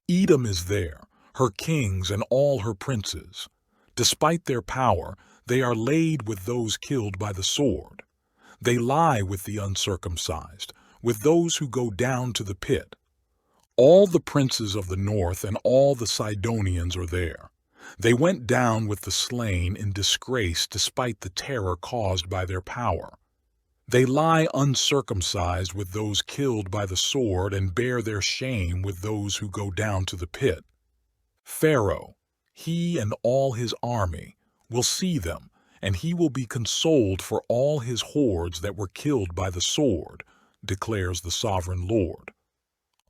S1: Edom is there, her kings and all her princes. Despite their power, they are laid with those killed by the sword. They lie with the uncircumcised, with those who go down to the pit. All the princes of the north and all the Sidonians are there. They went down with the slain in disgrace despite the terror caused by their power. They lie uncircumcised with those killed by the sword and bear their shame with those who go down to the pit. Pharaoh, he and all his army, will see them, and he will be consoled for all his hordes that were killed by the sword, declares the sovereign Lord.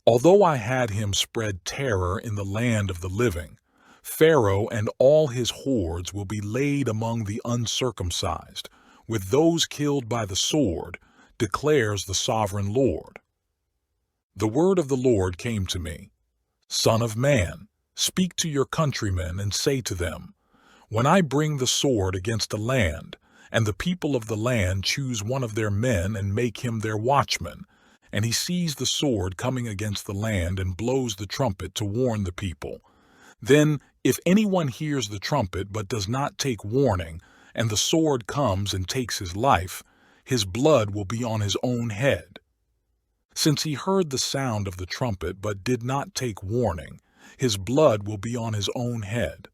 S1: Although I had him spread terror in the land of the living, Pharaoh and all his hordes will be laid among the uncircumcised, with those killed by the sword, declares the sovereign Lord. The word of the Lord came to me. Son of man, speak to your countrymen and say to them, when I bring the sword against a land, and the people of the land choose one of their men and make him their watchman, and he sees the sword coming against the land and blows the trumpet to warn the people, then if anyone hears the trumpet but does not take warning, and the sword comes and takes his life, his blood will be on his own head. Since he heard the sound of the trumpet but did not take warning, his blood will be on his own head.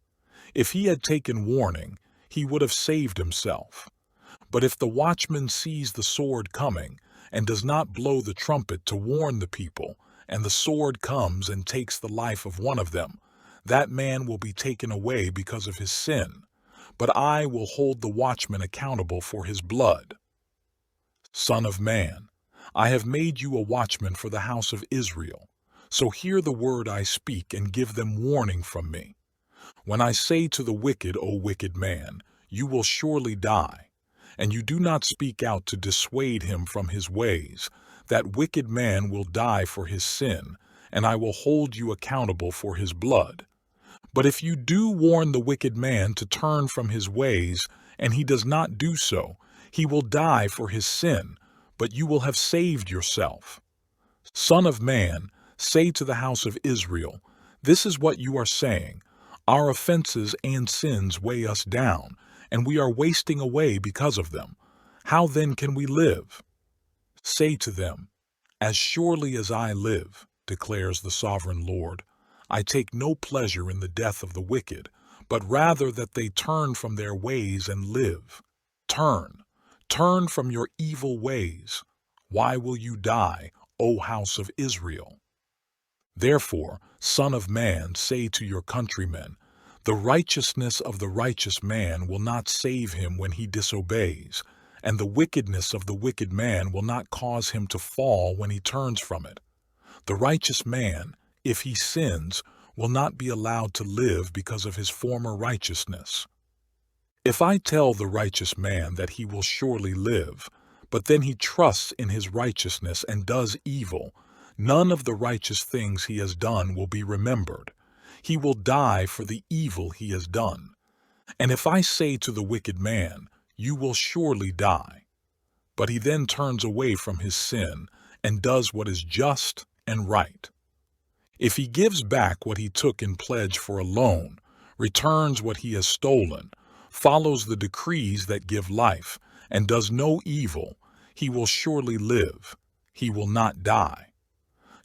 S1: If he had taken warning, he would have saved himself. But if the watchman sees the sword coming, and does not blow the trumpet to warn the people, and the sword comes and takes the life of one of them, that man will be taken away because of his sin, but I will hold the watchman accountable for his blood. Son of man, I have made you a watchman for the house of Israel, so hear the word I speak and give them warning from me. When I say to the wicked, O wicked man, you will surely die, and you do not speak out to dissuade him from his ways, that wicked man will die for his sin, and I will hold you accountable for his blood. But if you do warn the wicked man to turn from his ways, and he does not do so, he will die for his sin, but you will have saved yourself. Son of man, say to the house of Israel, this is what you are saying, our offenses and sins weigh us down, and we are wasting away because of them. How then can we live? Say to them, as surely as I live, declares the sovereign Lord, I take no pleasure in the death of the wicked, but rather that they turn from their ways and live. Turn from your evil ways. Why will you die, O house of Israel? Therefore, Son of man, say to your countrymen, the righteousness of the righteous man will not save him when he disobeys, and the wickedness of the wicked man will not cause him to fall when he turns from it. The righteous man, if he sins, will not be allowed to live because of his former righteousness. If I tell the righteous man that he will surely live, but then he trusts in his righteousness and does evil, none of the righteous things he has done will be remembered. He will die for the evil he has done. And if I say to the wicked man, you will surely die, but he then turns away from his sin and does what is just and right. If he gives back what he took in pledge for a loan, returns what he has stolen, follows the decrees that give life, and does no evil, he will surely live. He will not die.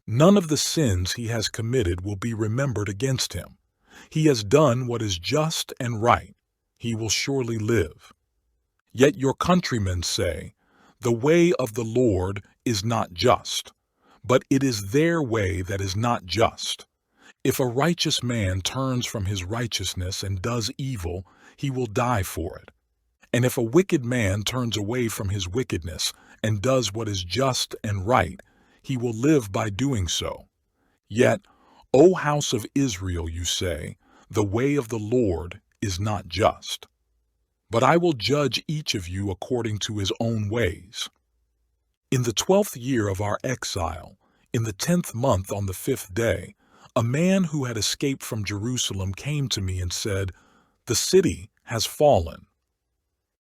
S1: None of the sins he has committed will be remembered against him. He has done what is just and right. He will surely live. Yet your countrymen say, "The way of the Lord is not just," but it is their way that is not just. If a righteous man turns from his righteousness and does evil, he will die for it. And if a wicked man turns away from his wickedness and does what is just and right, he will live by doing so. Yet, O house of Israel, you say, "The way of the Lord is not just." But I will judge each of you according to his own ways. In the 12th year of our exile, in the 10th month on the 5th day, a man who had escaped from Jerusalem came to me and said, "The city has fallen."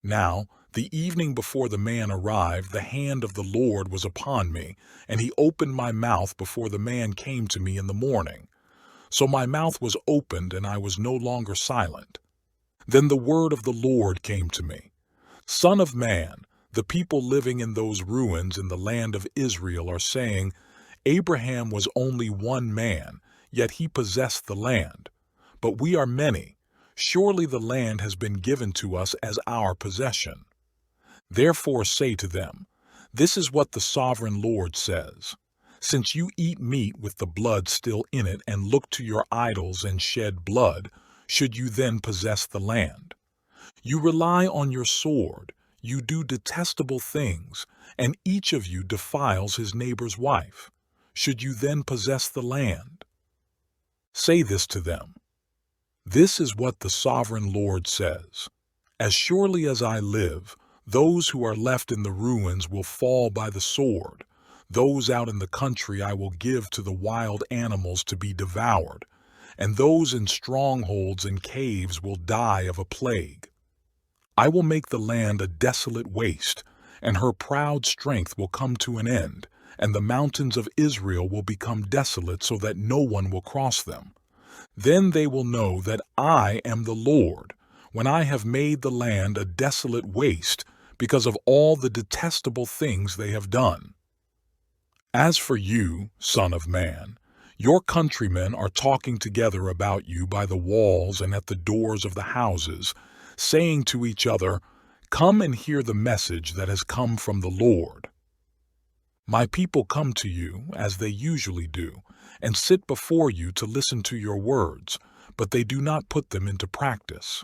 S1: Now, the evening before the man arrived, the hand of the Lord was upon me, and he opened my mouth before the man came to me in the morning. So my mouth was opened, and I was no longer silent. Then the word of the Lord came to me. "Son of man, the people living in those ruins in the land of Israel are saying, 'Abraham was only one man, yet he possessed the land. But we are many. Surely the land has been given to us as our possession.' Therefore say to them, 'This is what the sovereign Lord says. Since you eat meat with the blood still in it and look to your idols and shed blood, should you then possess the land? You rely on your sword, you do detestable things, and each of you defiles his neighbor's wife. Should you then possess the land? Say this to them. This is what the sovereign Lord says. As surely as I live, those who are left in the ruins will fall by the sword. Those out in the country I will give to the wild animals to be devoured, and those in strongholds and caves will die of a plague. I will make the land a desolate waste, and her proud strength will come to an end, and the mountains of Israel will become desolate so that no one will cross them. Then they will know that I am the Lord, when I have made the land a desolate waste because of all the detestable things they have done. As for you, son of man, your countrymen are talking together about you by the walls and at the doors of the houses, saying to each other, 'Come and hear the message that has come from the Lord.' My people come to you, as they usually do, and sit before you to listen to your words, but they do not put them into practice.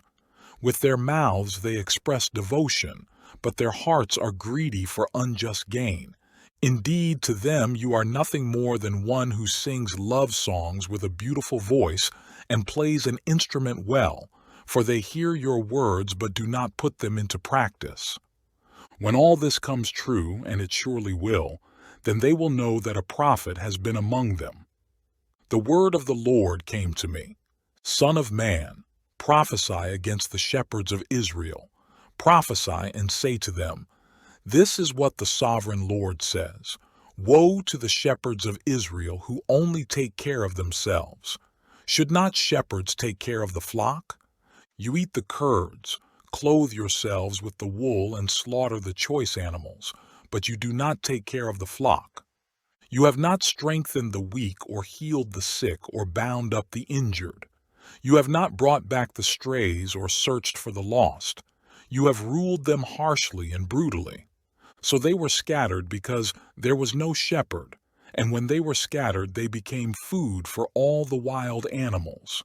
S1: With their mouths they express devotion, but their hearts are greedy for unjust gain. Indeed, to them you are nothing more than one who sings love songs with a beautiful voice and plays an instrument well, for they hear your words but do not put them into practice. When all this comes true, and it surely will, then they will know that a prophet has been among them. The word of the Lord came to me. Son of man, prophesy against the shepherds of Israel. Prophesy and say to them, 'This is what the sovereign Lord says. Woe to the shepherds of Israel who only take care of themselves. Should not shepherds take care of the flock? You eat the curds, clothe yourselves with the wool and slaughter the choice animals, but you do not take care of the flock. You have not strengthened the weak or healed the sick or bound up the injured. You have not brought back the strays or searched for the lost. You have ruled them harshly and brutally. So they were scattered because there was no shepherd, and when they were scattered they became food for all the wild animals.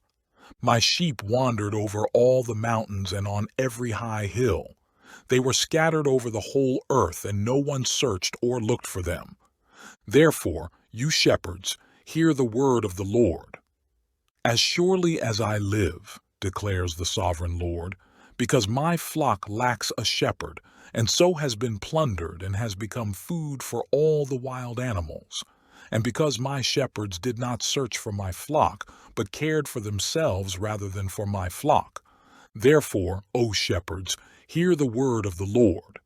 S1: My sheep wandered over all the mountains and on every high hill. They were scattered over the whole earth, and no one searched or looked for them. Therefore, you shepherds, hear the word of the Lord. As surely as I live, declares the sovereign Lord, because my flock lacks a shepherd, and so has been plundered and has become food for all the wild animals, and because my shepherds did not search for my flock, but cared for themselves rather than for my flock. Therefore, O shepherds, hear the word of the Lord.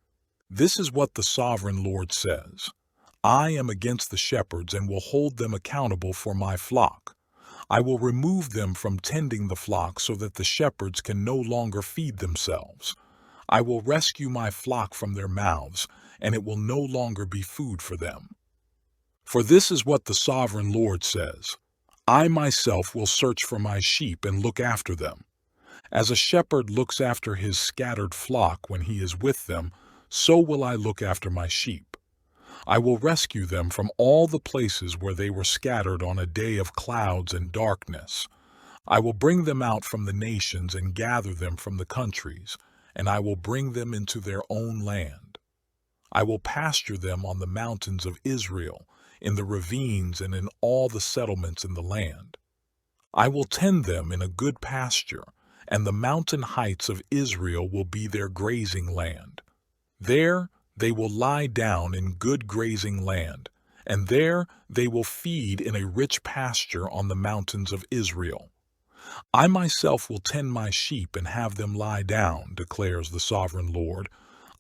S1: This is what the sovereign Lord says. I am against the shepherds and will hold them accountable for my flock. I will remove them from tending the flock so that the shepherds can no longer feed themselves. I will rescue my flock from their mouths, and it will no longer be food for them. For this is what the sovereign Lord says: I myself will search for my sheep and look after them. As a shepherd looks after his scattered flock when he is with them, so will I look after my sheep. I will rescue them from all the places where they were scattered on a day of clouds and darkness. I will bring them out from the nations and gather them from the countries, and I will bring them into their own land. I will pasture them on the mountains of Israel, in the ravines and in all the settlements in the land. I will tend them in a good pasture, and the mountain heights of Israel will be their grazing land. There they will lie down in good grazing land, and there they will feed in a rich pasture on the mountains of Israel. I myself will tend my sheep and have them lie down, declares the sovereign Lord.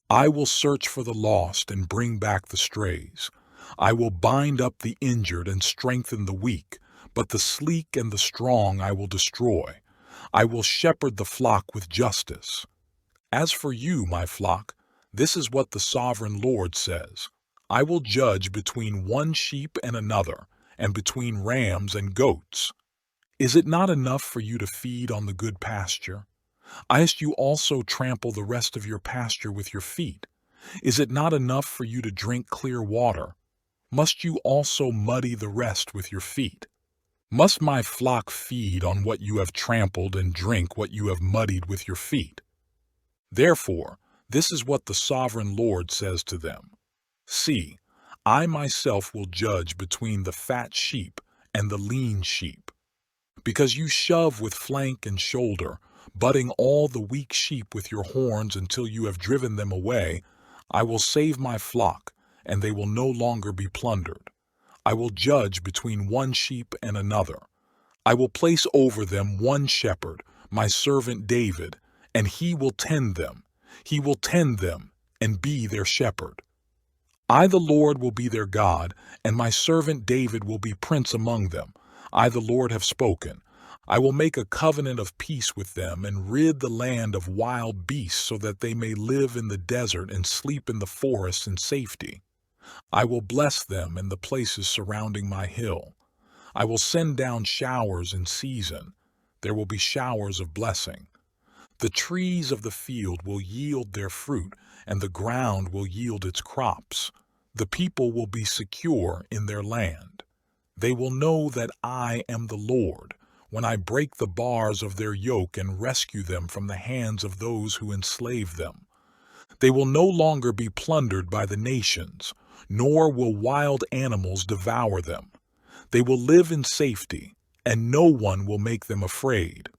S1: I will search for the lost and bring back the strays. I will bind up the injured and strengthen the weak, but the sleek and the strong I will destroy. I will shepherd the flock with justice. As for you, my flock, this is what the sovereign Lord says: I will judge between one sheep and another, and between rams and goats. Is it not enough for you to feed on the good pasture? Must you also trample the rest of your pasture with your feet? Is it not enough for you to drink clear water? Must you also muddy the rest with your feet? Must my flock feed on what you have trampled and drink what you have muddied with your feet? Therefore, this is what the sovereign Lord says to them: See, I myself will judge between the fat sheep and the lean sheep. Because you shove with flank and shoulder, butting all the weak sheep with your horns until you have driven them away, I will save my flock, and they will no longer be plundered. I will judge between one sheep and another. I will place over them one shepherd, my servant David, and he will tend them. He will tend them and be their shepherd. I, the Lord, will be their God, and my servant David will be prince among them. I, the Lord, have spoken. I will make a covenant of peace with them and rid the land of wild beasts so that they may live in the desert and sleep in the forests in safety. I will bless them in the places surrounding my hill. I will send down showers in season. There will be showers of blessing. The trees of the field will yield their fruit, and the ground will yield its crops. The people will be secure in their land. They will know that I am the Lord, when I break the bars of their yoke and rescue them from the hands of those who enslave them. They will no longer be plundered by the nations, nor will wild animals devour them. They will live in safety, and no one will make them afraid.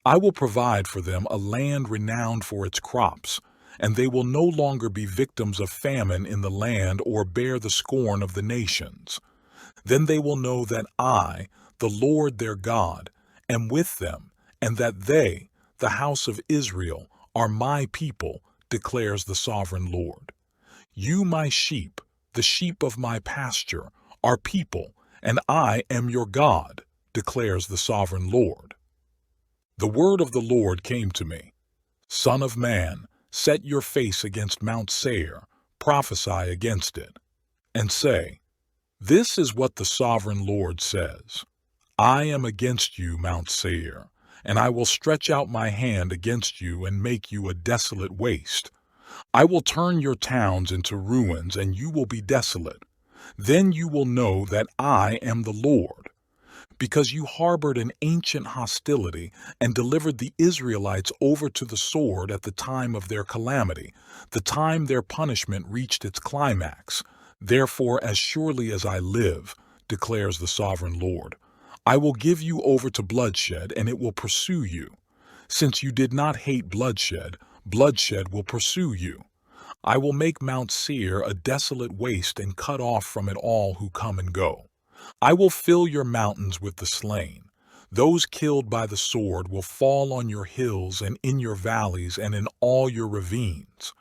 S1: I will provide for them a land renowned for its crops, and they will no longer be victims of famine in the land or bear the scorn of the nations. Then they will know that I, the Lord their God, am with them, and that they, the house of Israel, are my people, declares the sovereign Lord. You, my sheep, the sheep of my pasture, are people, and I am your God, declares the sovereign Lord. The word of the Lord came to me: Son of man, set your face against Mount Seir, prophesy against it, and say, This is what the sovereign Lord says: I am against you, Mount Seir, and I will stretch out my hand against you and make you a desolate waste. I will turn your towns into ruins, and you will be desolate. Then you will know that I am the Lord. Because you harbored an ancient hostility and delivered the Israelites over to the sword at the time of their calamity, the time their punishment reached its climax. Therefore, as surely as I live, declares the sovereign Lord, I will give you over to bloodshed, and it will pursue you. Since you did not hate bloodshed, bloodshed will pursue you. I will make Mount Seir a desolate waste and cut off from it all who come and go. I will fill your mountains with the slain. Those killed by the sword will fall on your hills and in your valleys and in all your ravines.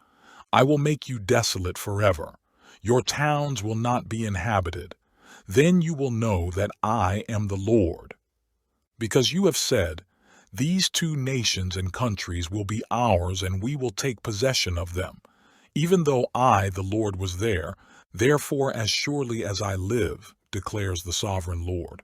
S1: I will make you desolate forever. Your towns will not be inhabited. Then you will know that I am the Lord. Because you have said, These two nations and countries will be ours, and we will take possession of them. Even though I, the Lord, was there, Therefore, as surely as I live, declares the sovereign Lord,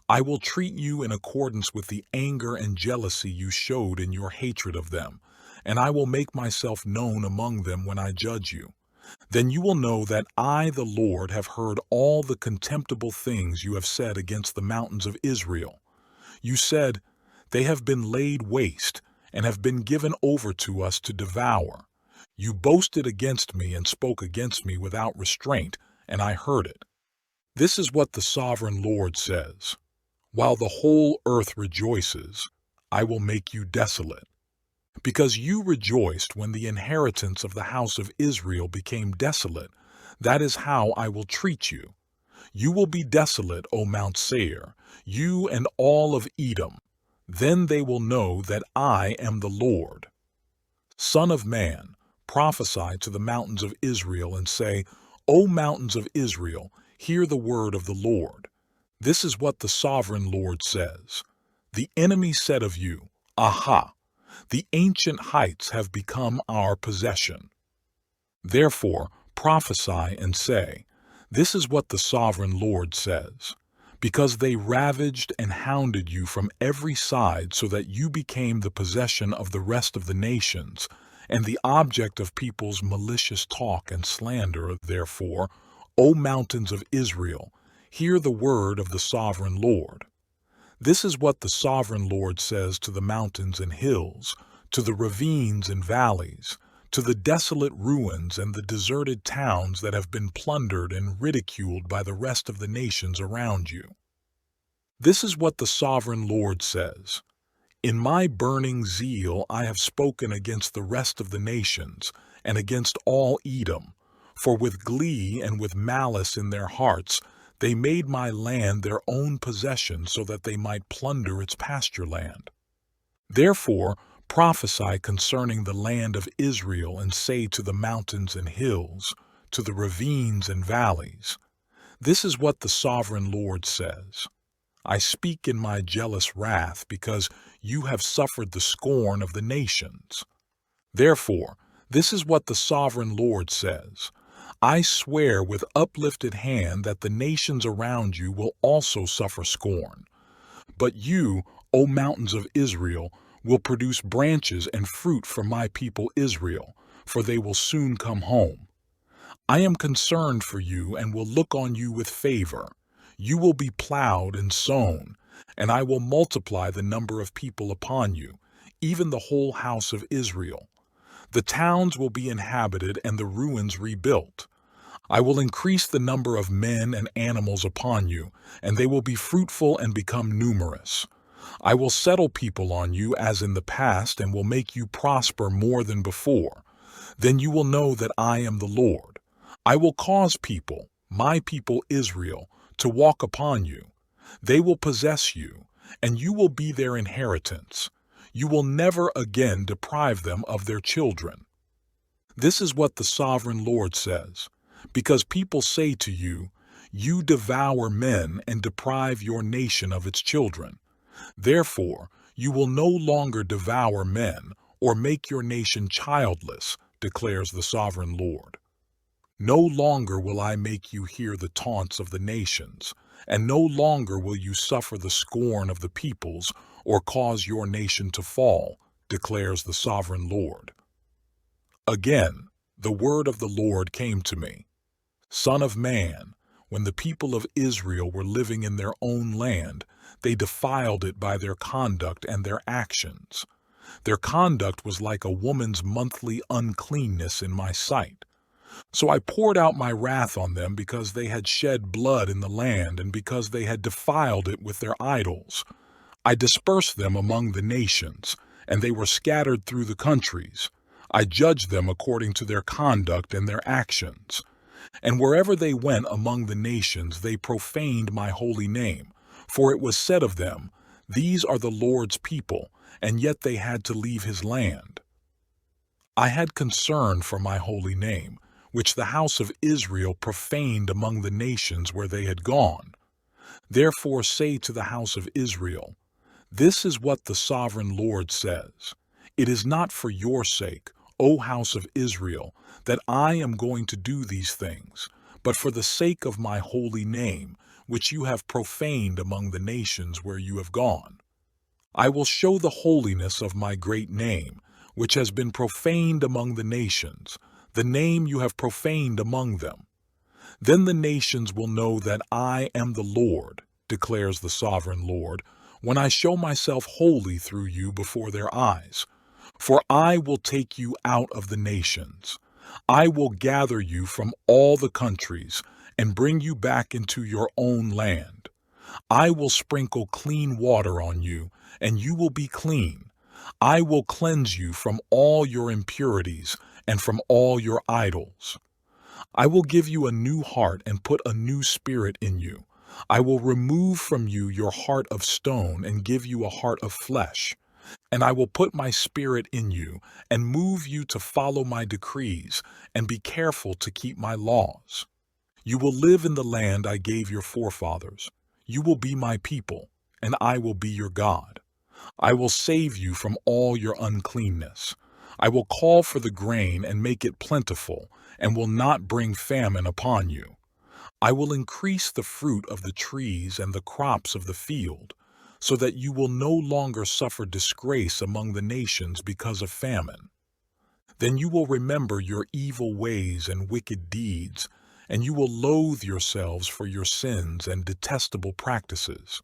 S1: I will treat you in accordance with the anger and jealousy you showed in your hatred of them, and I will make myself known among them when I judge you. Then you will know that I, the Lord, have heard all the contemptible things you have said against the mountains of Israel. You said, "They have been laid waste and have been given over to us to devour." You boasted against me and spoke against me without restraint, and I heard it. This is what the sovereign Lord says: while the whole earth rejoices, I will make you desolate. Because you rejoiced when the inheritance of the house of Israel became desolate, that is how I will treat you. You will be desolate, O Mount Seir, you and all of Edom. Then they will know that I am the Lord. Son of man, prophesy to the mountains of Israel and say, O mountains of Israel, hear the word of the Lord. This is what the sovereign Lord says. The enemy said of you, Aha! The ancient heights have become our possession. Therefore, prophesy and say, This is what the sovereign Lord says. Because they ravaged and hounded you from every side so that you became the possession of the rest of the nations, and the object of people's malicious talk and slander, therefore, O mountains of Israel, hear the word of the sovereign Lord. This is what the sovereign Lord says to the mountains and hills, to the ravines and valleys, to the desolate ruins and the deserted towns that have been plundered and ridiculed by the rest of the nations around you. This is what the sovereign Lord says. In my burning zeal I have spoken against the rest of the nations and against all Edom, for with glee and with malice in their hearts they made my land their own possession so that they might plunder its pasture land. Therefore, prophesy concerning the land of Israel and say to the mountains and hills, to the ravines and valleys, This is what the sovereign Lord says. I speak in my jealous wrath because you have suffered the scorn of the nations. Therefore, this is what the sovereign Lord says. I swear with uplifted hand that the nations around you will also suffer scorn. But you, O mountains of Israel, will produce branches and fruit for my people Israel, for they will soon come home. I am concerned for you and will look on you with favor. You will be plowed and sown, and I will multiply the number of people upon you, even the whole house of Israel. The towns will be inhabited and the ruins rebuilt. I will increase the number of men and animals upon you, and they will be fruitful and become numerous. I will settle people on you as in the past and will make you prosper more than before. Then you will know that I am the Lord. I will cause people, my people Israel, to walk upon you. They will possess you, and you will be their inheritance. You will never again deprive them of their children. This is what the sovereign Lord says. Because people say to you, You devour men and deprive your nation of its children. Therefore, you will no longer devour men or make your nation childless, declares the sovereign Lord. No longer will I make you hear the taunts of the nations, and no longer will you suffer the scorn of the peoples or cause your nation to fall, declares the sovereign Lord. Again, the word of the Lord came to me. Son of man, when the people of Israel were living in their own land, they defiled it by their conduct and their actions. Their conduct was like a woman's monthly uncleanness in my sight. So I poured out my wrath on them because they had shed blood in the land and because they had defiled it with their idols. I dispersed them among the nations, and they were scattered through the countries. I judged them according to their conduct and their actions. And wherever they went among the nations, they profaned my holy name. For it was said of them, These are the Lord's people, and yet they had to leave his land. I had concern for my holy name, which the house of Israel profaned among the nations where they had gone. Therefore say to the house of Israel, This is what the sovereign Lord says. It is not for your sake, O house of Israel, that I am going to do these things, but for the sake of my holy name, which you have profaned among the nations where you have gone. I will show the holiness of my great name, which has been profaned among the nations, the name you have profaned among them. Then the nations will know that I am the Lord, declares the sovereign Lord, when I show myself holy through you before their eyes. For I will take you out of the nations. I will gather you from all the countries and bring you back into your own land. I will sprinkle clean water on you, and you will be clean. I will cleanse you from all your impurities and from all your idols. I will give you a new heart and put a new spirit in you. I will remove from you your heart of stone and give you a heart of flesh. And I will put my spirit in you and move you to follow my decrees and be careful to keep my laws. You will live in the land I gave your forefathers. You will be my people, and I will be your God. I will save you from all your uncleanness. I will call for the grain and make it plentiful, and will not bring famine upon you. I will increase the fruit of the trees and the crops of the field, so that you will no longer suffer disgrace among the nations because of famine. Then you will remember your evil ways and wicked deeds, and you will loathe yourselves for your sins and detestable practices.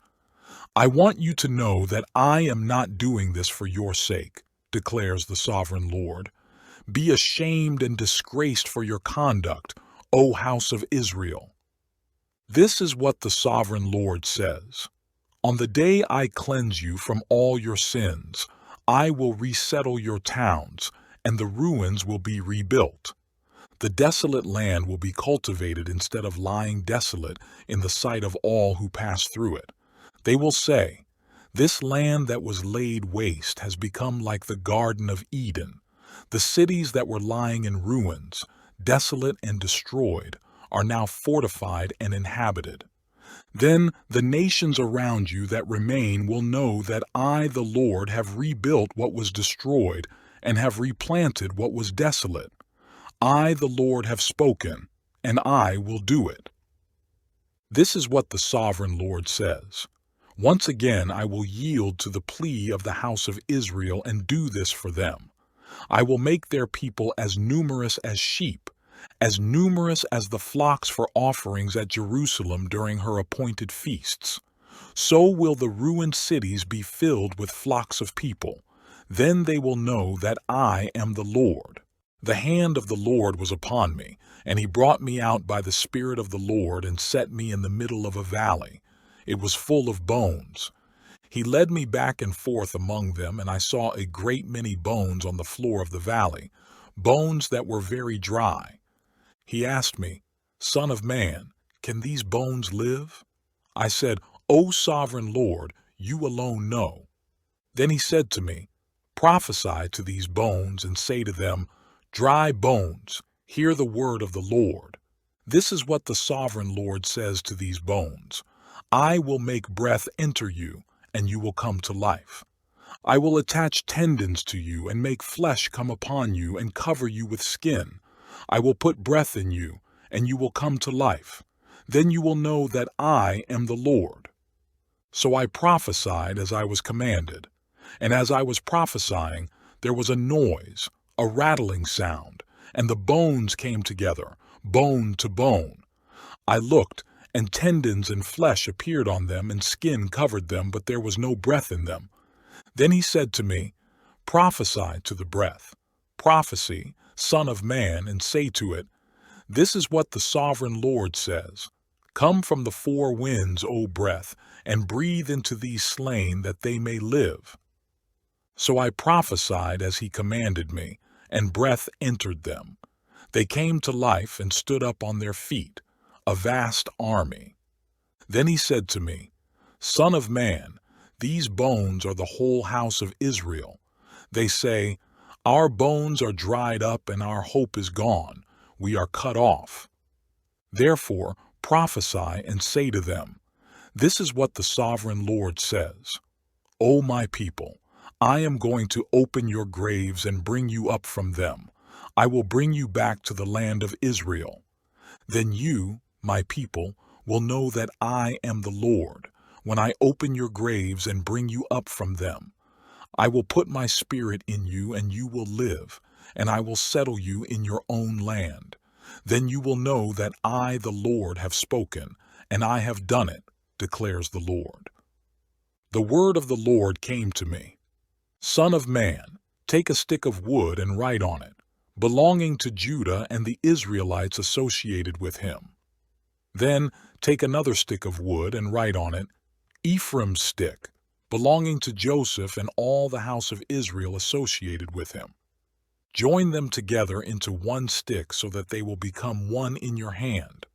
S1: I want you to know that I am not doing this for your sake, declares the sovereign Lord. Be ashamed and disgraced for your conduct, O house of Israel. This is what the sovereign Lord says. On the day I cleanse you from all your sins, I will resettle your towns, and the ruins will be rebuilt. The desolate land will be cultivated instead of lying desolate in the sight of all who pass through it. They will say, "This land that was laid waste has become like the Garden of Eden. The cities that were lying in ruins, desolate and destroyed, are now fortified and inhabited." Then the nations around you that remain will know that I, the Lord, have rebuilt what was destroyed and have replanted what was desolate. I, the Lord, have spoken, and I will do it. This is what the sovereign Lord says. Once again I will yield to the plea of the house of Israel and do this for them. I will make their people as numerous as sheep, as numerous as the flocks for offerings at Jerusalem during her appointed feasts. So will the ruined cities be filled with flocks of people. Then they will know that I am the Lord. The hand of the Lord was upon me, and he brought me out by the Spirit of the Lord and set me in the middle of a valley. It was full of bones. He led me back and forth among them, and I saw a great many bones on the floor of the valley, bones that were very dry. He asked me, "Son of man, can these bones live?" I said, "O sovereign Lord, you alone know." Then he said to me, "Prophesy to these bones and say to them, 'Dry bones, hear the word of the Lord.' This is what the sovereign Lord says to these bones. I will make breath enter you, and you will come to life. I will attach tendons to you and make flesh come upon you and cover you with skin. I will put breath in you, and you will come to life. Then you will know that I am the Lord." So I prophesied as I was commanded, and as I was prophesying, there was a noise, a rattling sound, and the bones came together, bone to bone. I looked, and tendons and flesh appeared on them, and skin covered them, but there was no breath in them. Then he said to me, "Prophesy to the breath. Prophecy, Son of man, and say to it, 'This is what the sovereign Lord says. Come from the four winds, O breath, and breathe into these slain that they may live.' So I prophesied as he commanded me, and breath entered them. They came to life and stood up on their feet, a vast army. Then he said to me, 'Son of man, these bones are the whole house of Israel. They say, Our bones are dried up and our hope is gone. We are cut off. Therefore prophesy and say to them, This is what the sovereign Lord says. O my people, I am going to open your graves and bring you up from them. I will bring you back to the land of Israel. Then you, my people, will know that I am the Lord, when I open your graves and bring you up from them. I will put my spirit in you, and you will live, and I will settle you in your own land. Then you will know that I, the Lord, have spoken, and I have done it, declares the Lord. The word of the Lord came to me. Son of man, take a stick of wood and write on it, belonging to Judah and the Israelites associated with him. Then take another stick of wood and write on it, Ephraim's stick, belonging to Joseph and all the house of Israel associated with him. Join them together into one stick so that they will become one in your hand.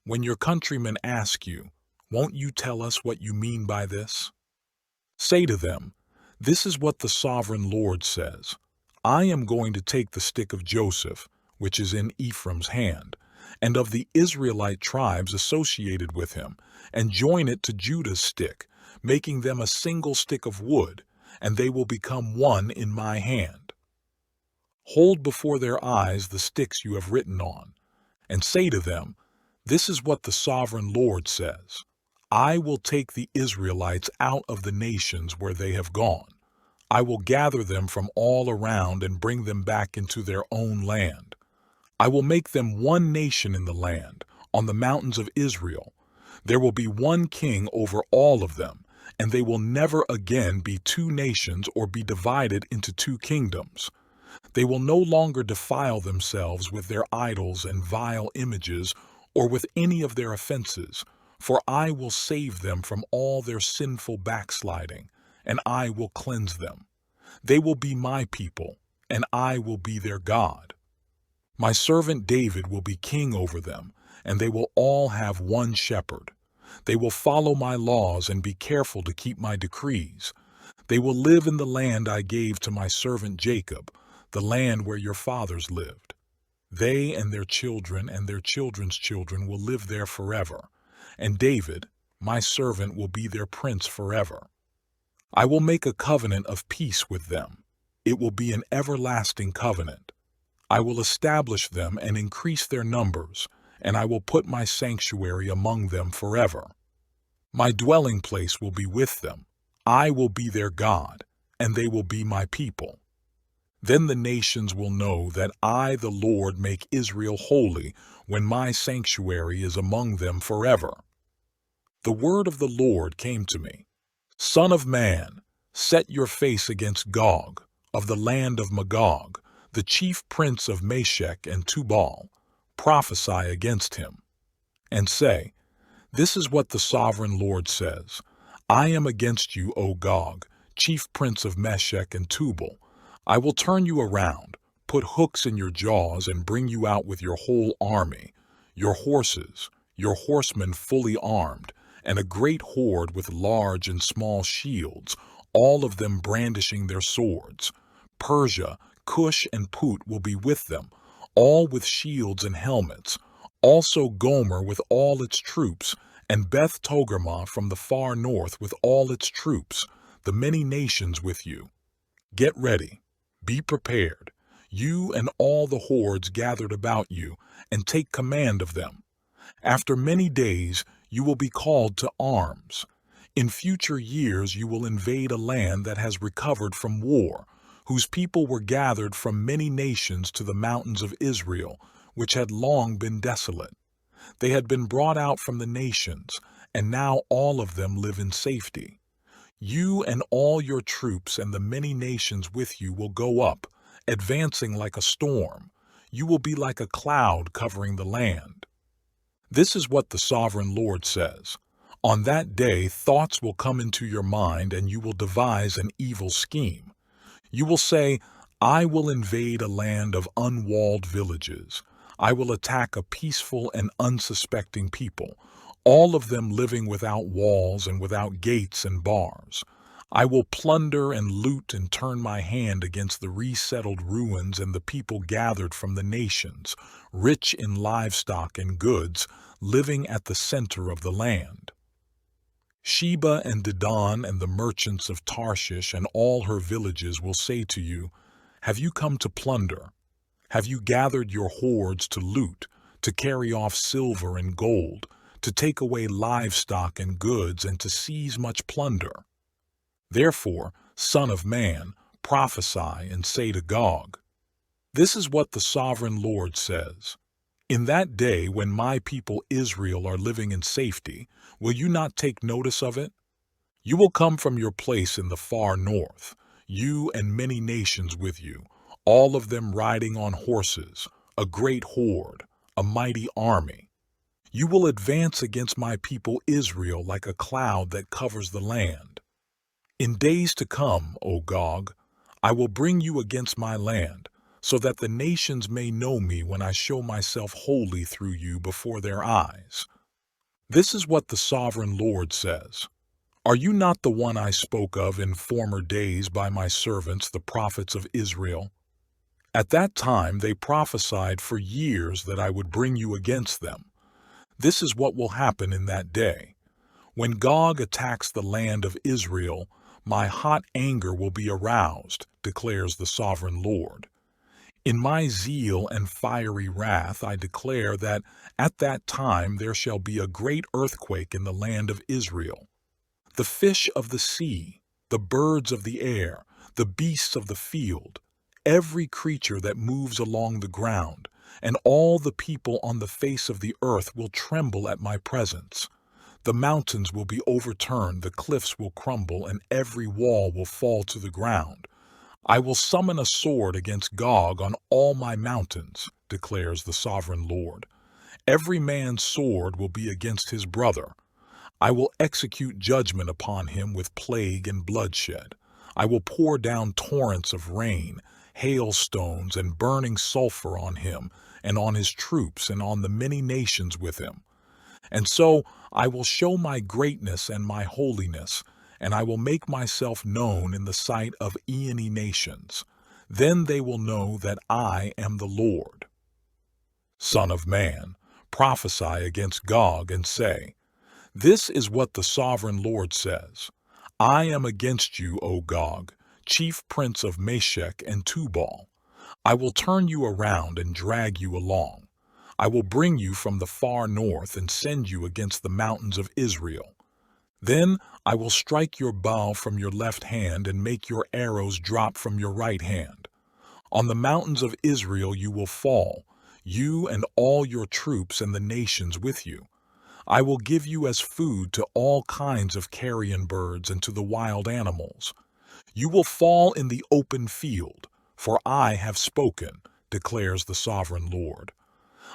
S1: When your countrymen ask you, won't you tell us what you mean by this? Say to them, this is what the sovereign Lord says. I am going to take the stick of Joseph, which is in Ephraim's hand, and of the Israelite tribes associated with him, and join it to Judah's stick, making them a single stick of wood, and they will become one in my hand. Hold before their eyes the sticks you have written on, and say to them, this is what the sovereign Lord says. I will take the Israelites out of the nations where they have gone. I will gather them from all around and bring them back into their own land. I will make them one nation in the land, on the mountains of Israel. There will be one king over all of them, and they will never again be two nations or be divided into two kingdoms. They will no longer defile themselves with their idols and vile images or with any of their offenses, for I will save them from all their sinful backsliding, and I will cleanse them. They will be my people, and I will be their God. My servant David will be king over them, and they will all have one shepherd. They will follow my laws and be careful to keep my decrees. They will live in the land I gave to my servant Jacob, the land where your fathers lived. They and their children and their children's children will live there forever, and David, my servant, will be their prince forever. I will make a covenant of peace with them. It will be an everlasting covenant. I will establish them and increase their numbers, and I will put my sanctuary among them forever. My dwelling place will be with them. I will be their God, and they will be my people. Then the nations will know that I, the Lord, make Israel holy when my sanctuary is among them forever. The word of the Lord came to me. Son of man, set your face against Gog, of the land of Magog, the chief prince of Meshech and Tubal. Prophesy against him, and say, this is what the sovereign Lord says. I am against you, O Gog, chief prince of Meshech and Tubal. I will turn you around, put hooks in your jaws, and bring you out with your whole army, your horses, your horsemen fully armed, and a great horde with large and small shields, all of them brandishing their swords. Persia, Cush, and Put will be with them, all with shields and helmets, also Gomer with all its troops, and Beth Togarmah from the far north with all its troops, the many nations with you. Get ready, be prepared, you and all the hordes gathered about you, and take command of them. After many days you will be called to arms. In future years you will invade a land that has recovered from war, whose people were gathered from many nations to the mountains of Israel, which had long been desolate. They had been brought out from the nations, and now all of them live in safety. You and all your troops and the many nations with you will go up, advancing like a storm. You will be like a cloud covering the land. This is what the sovereign Lord says. On that day thoughts will come into your mind, and you will devise an evil scheme. You will say, I will invade a land of unwalled villages. I will attack a peaceful and unsuspecting people, all of them living without walls and without gates and bars. I will plunder and loot and turn my hand against the resettled ruins and the people gathered from the nations, rich in livestock and goods, living at the center of the land. Sheba and Dedan and the merchants of Tarshish and all her villages will say to you, have you come to plunder? Have you gathered your hordes to loot, to carry off silver and gold, to take away livestock and goods, and to seize much plunder. Therefore, Son of man, prophesy and say to Gog, this is what the sovereign Lord says. In that day when my people Israel are living in safety, will you not take notice of it? You will come from your place in the far north, you and many nations with you, all of them riding on horses, a great horde, a mighty army. You will advance against my people Israel like a cloud that covers the land. In days to come, O Gog, I will bring you against my land, so that the nations may know me when I show myself holy through you before their eyes. This is what the sovereign Lord says. Are you not the one I spoke of in former days by my servants, the prophets of Israel? At that time they prophesied for years that I would bring you against them. This is what will happen in that day. When Gog attacks the land of Israel, my hot anger will be aroused, declares the sovereign Lord. In my zeal and fiery wrath I declare that at that time there shall be a great earthquake in the land of Israel. The fish of the sea, the birds of the air, the beasts of the field, every creature that moves along the ground, and all the people on the face of the earth will tremble at my presence. The mountains will be overturned, the cliffs will crumble, and every wall will fall to the ground. I will summon a sword against Gog on all my mountains, declares the sovereign Lord. Every man's sword will be against his brother. I will execute judgment upon him with plague and bloodshed. I will pour down torrents of rain, hailstones, and burning sulfur on him, and on his troops, and on the many nations with him. And so I will show my greatness and my holiness, and I will make myself known in the sight of eony nations. Then they will know that I am the Lord. Son of man, prophesy against Gog and say, this is what the sovereign Lord says. I am against you, O Gog, chief prince of Meshech and Tubal. I will turn you around and drag you along. I will bring you from the far north and send you against the mountains of Israel. Then I will strike your bow from your left hand and make your arrows drop from your right hand. On the mountains of Israel you will fall, you and all your troops and the nations with you. I will give you as food to all kinds of carrion birds and to the wild animals. You will fall in the open field, for I have spoken, declares the sovereign Lord.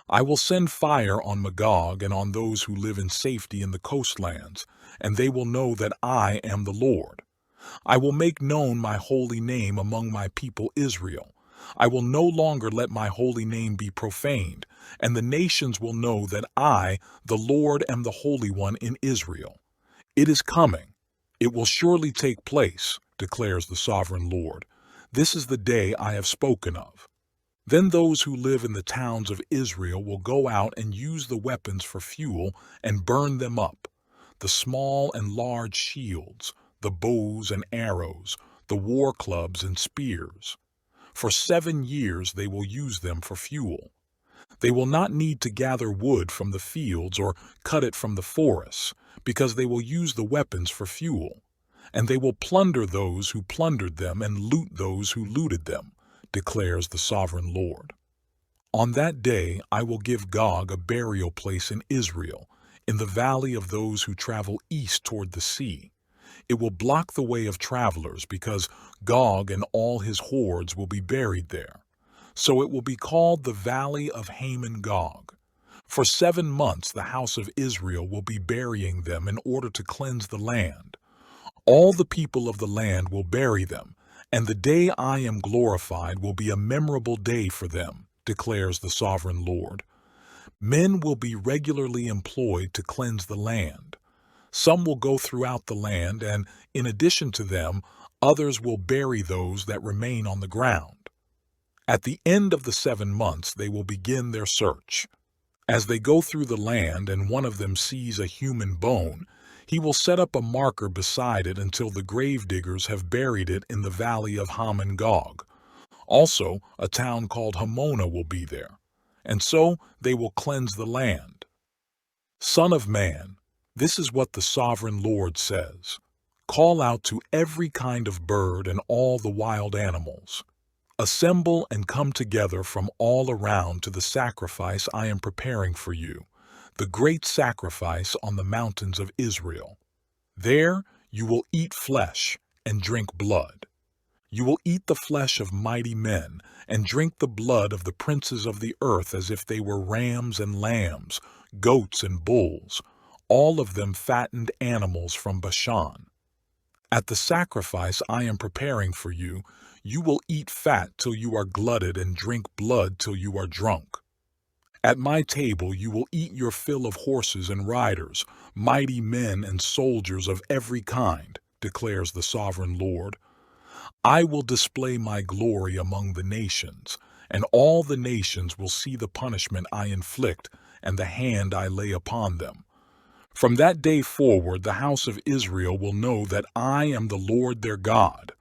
S1: I will send fire on Magog and on those who live in safety in the coastlands, and they will know that I am the Lord. I will make known my holy name among my people Israel. I will no longer let my holy name be profaned, and the nations will know that I, the Lord, am the Holy One in Israel. It is coming. It will surely take place, declares the sovereign Lord. This is the day I have spoken of. Then those who live in the towns of Israel will go out and use the weapons for fuel and burn them up, the small and large shields, the bows and arrows, the war clubs and spears. For 7 years they will use them for fuel. They will not need to gather wood from the fields or cut it from the forests, because they will use the weapons for fuel. And they will plunder those who plundered them and loot those who looted them, declares the sovereign Lord. On that day I will give Gog a burial place in Israel, in the valley of those who travel east toward the sea. It will block the way of travelers, because Gog and all his hordes will be buried there. So it will be called the Valley of Haman Gog. For 7 months the house of Israel will be burying them in order to cleanse the land. All the people of the land will bury them, and the day I am glorified will be a memorable day for them, declares the sovereign Lord. Men will be regularly employed to cleanse the land. Some will go throughout the land, and in addition to them, others will bury those that remain on the ground. At the end of the 7 months they will begin their search. As they go through the land and one of them sees a human bone, he will set up a marker beside it until the gravediggers have buried it in the valley of Haman Gog. Also, a town called Hamona will be there. and so they will cleanse the land. Son of man, this is what the sovereign Lord says. Call out to every kind of bird and all the wild animals. Assemble and come together from all around to the sacrifice I am preparing for you, the great sacrifice on the mountains of Israel. There you will eat flesh and drink blood. You will eat the flesh of mighty men and drink the blood of the princes of the earth as if they were rams and lambs, goats and bulls, all of them fattened animals from Bashan. At the sacrifice I am preparing for you, you will eat fat till you are glutted and drink blood till you are drunk. At my table you will eat your fill of horses and riders, mighty men and soldiers of every kind, declares the sovereign Lord. I will display my glory among the nations, and all the nations will see the punishment I inflict and the hand I lay upon them. From that day forward the house of Israel will know that I am the Lord their God,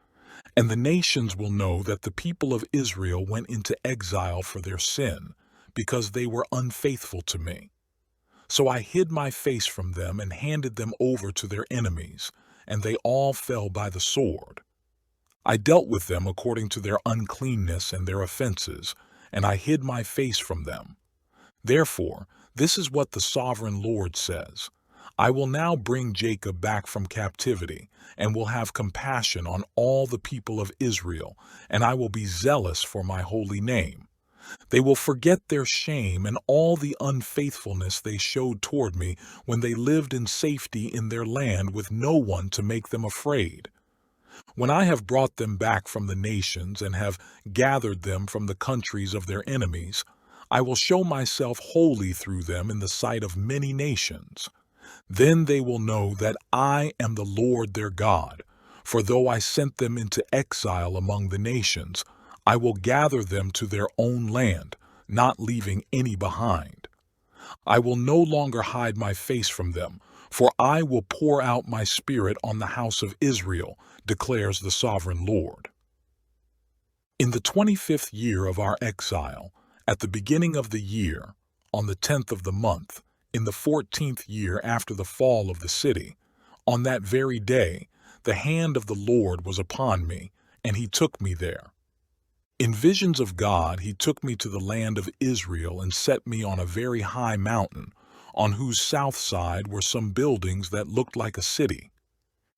S1: and the nations will know that the people of Israel went into exile for their sin, because they were unfaithful to me. So I hid my face from them and handed them over to their enemies, and they all fell by the sword. I dealt with them according to their uncleanness and their offenses, and I hid my face from them. Therefore, this is what the sovereign Lord says. I will now bring Jacob back from captivity, and will have compassion on all the people of Israel, and I will be zealous for my holy name. They will forget their shame and all the unfaithfulness they showed toward me when they lived in safety in their land with no one to make them afraid. When I have brought them back from the nations and have gathered them from the countries of their enemies, I will show myself holy through them in the sight of many nations. Then they will know that I am the Lord their God, for though I sent them into exile among the nations, I will gather them to their own land, not leaving any behind. I will no longer hide my face from them, for I will pour out my spirit on the house of Israel, declares the sovereign Lord. In the 25th year of our exile, at the beginning of the year, on the 10th of the month, in the 14th year after the fall of the city, on that very day, the hand of the Lord was upon me, and he took me there. In visions of God, he took me to the land of Israel and set me on a very high mountain, on whose south side were some buildings that looked like a city.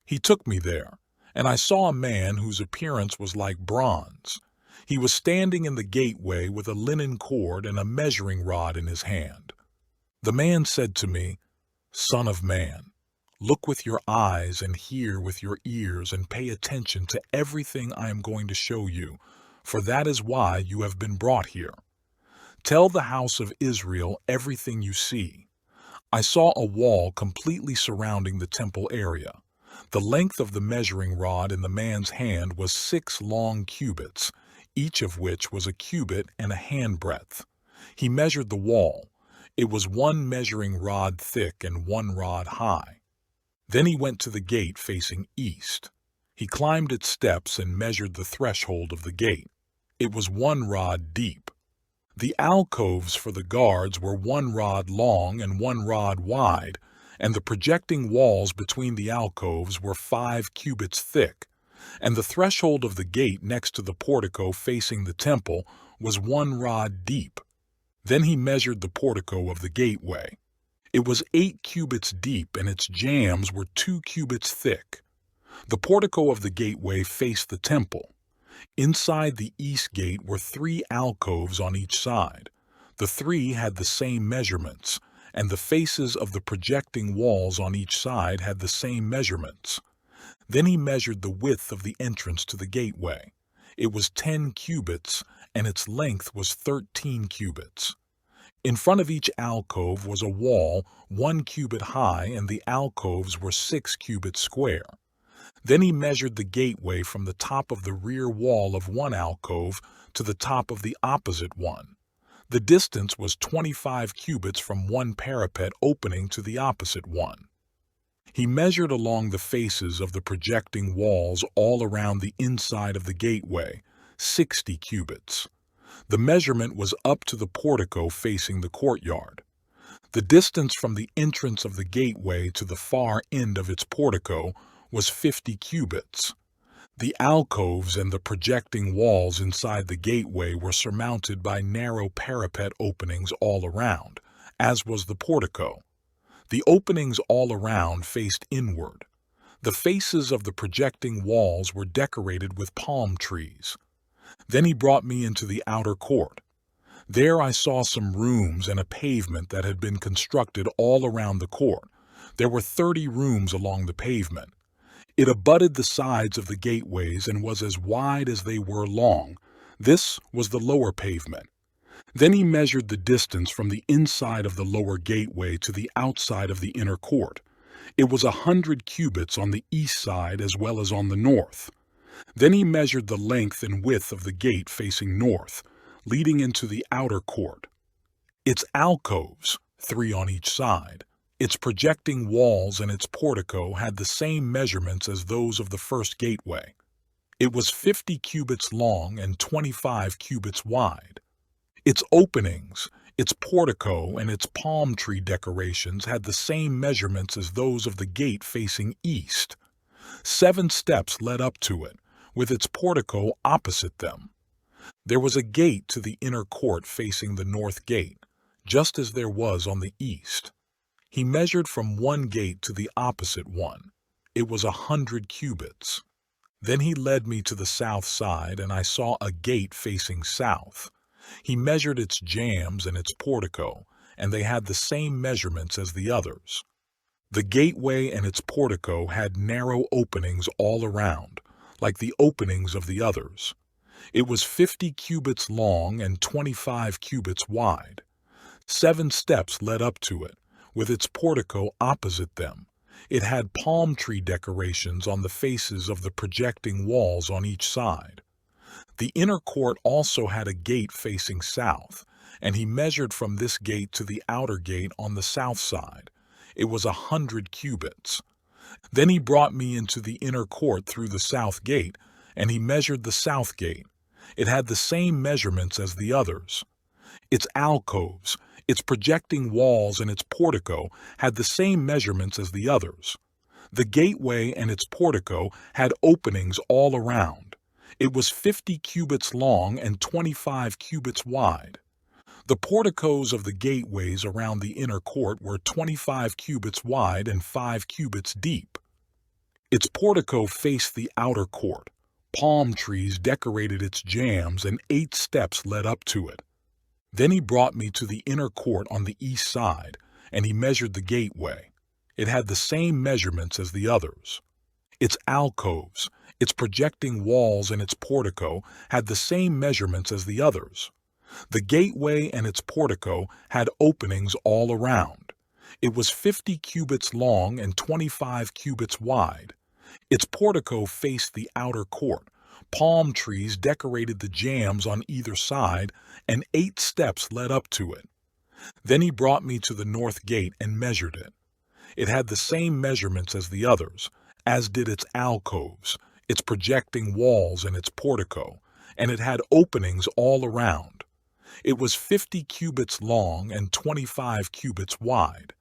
S1: He took me there, and I saw a man whose appearance was like bronze. He was standing in the gateway with a linen cord and a measuring rod in his hand. The man said to me, Son of man, look with your eyes and hear with your ears and pay attention to everything I am going to show you, for that is why you have been brought here. Tell the house of Israel everything you see. I saw a wall completely surrounding the temple area. The length of the measuring rod in the man's hand was 6 long cubits, each of which was a cubit and a handbreadth. He measured the wall. It was 1 measuring rod thick and 1 rod high. Then he went to the gate facing east. He climbed its steps and measured the threshold of the gate. It was 1 rod deep. The alcoves for the guards were 1 rod long and 1 rod wide, and the projecting walls between the alcoves were 5 cubits thick, and the threshold of the gate next to the portico facing the temple was 1 rod deep. Then he measured the portico of the gateway. It was 8 cubits deep, and its jambs were 2 cubits thick. The portico of the gateway faced the temple. Inside the east gate were 3 alcoves on each side. The 3 had the same measurements, and the faces of the projecting walls on each side had the same measurements. Then he measured the width of the entrance to the gateway. It was 10 cubits, and its length was 13 cubits. In front of each alcove was a wall 1 cubit high, and the alcoves were 6 cubits square. Then he measured the gateway from the top of the rear wall of one alcove to the top of the opposite one. The distance was 25 cubits from one parapet opening to the opposite one. He measured along the faces of the projecting walls all around the inside of the gateway, 60 cubits. The measurement was up to the portico facing the courtyard. The distance from the entrance of the gateway to the far end of its portico was 50 cubits. The alcoves and the projecting walls inside the gateway were surmounted by narrow parapet openings all around, as was the portico. The openings all around faced inward. The faces of the projecting walls were decorated with palm trees. Then he brought me into the outer court. There I saw some rooms and a pavement that had been constructed all around the court. There were 30 rooms along the pavement. It abutted the sides of the gateways and was as wide as they were long. This was the lower pavement. Then he measured the distance from the inside of the lower gateway to the outside of the inner court. It was 100 cubits on the east side as well as on the north. Then he measured the length and width of the gate facing north, leading into the outer court. Its alcoves, 3 on each side, its projecting walls and its portico had the same measurements as those of the first gateway. It was 50 cubits long and 25 cubits wide. Its openings, its portico, and its palm tree decorations had the same measurements as those of the gate facing east. 7 steps led up to it, with its portico opposite them. There was a gate to the inner court facing the north gate, just as there was on the east. He measured from one gate to the opposite one. It was 100 cubits. Then he led me to the south side, and I saw a gate facing south. He measured its jambs and its portico, and they had the same measurements as the others. The gateway and its portico had narrow openings all around, like the openings of the others. It was 50 cubits long and 25 cubits wide. 7 steps led up to it, with its portico opposite them. It had palm tree decorations on the faces of the projecting walls on each side. The inner court also had a gate facing south, and he measured from this gate to the outer gate on the south side. It was 100 cubits. Then he brought me into the inner court through the south gate, and he measured the south gate. It had the same measurements as the others. Its alcoves, its projecting walls, and its portico had the same measurements as the others. The gateway and its portico had openings all around. It was 50 cubits long and 25 cubits wide. The porticos of the gateways around the inner court were 25 cubits wide and 5 cubits deep. Its portico faced the outer court. Palm trees decorated its jambs, and 8 steps led up to it. Then he brought me to the inner court on the east side, and he measured the gateway. It had the same measurements as the others. Its alcoves, its projecting walls, and its portico had the same measurements as the others. The gateway and its portico had openings all around. It was 50 cubits long and 25 cubits wide. Its portico faced the outer court. Palm trees decorated the jambs on either side, and 8 steps led up to it. Then he brought me to the north gate and measured it. It had the same measurements as the others, as did its alcoves, its projecting walls, and its portico, and it had openings all around. It was 50 cubits long and 25 cubits wide.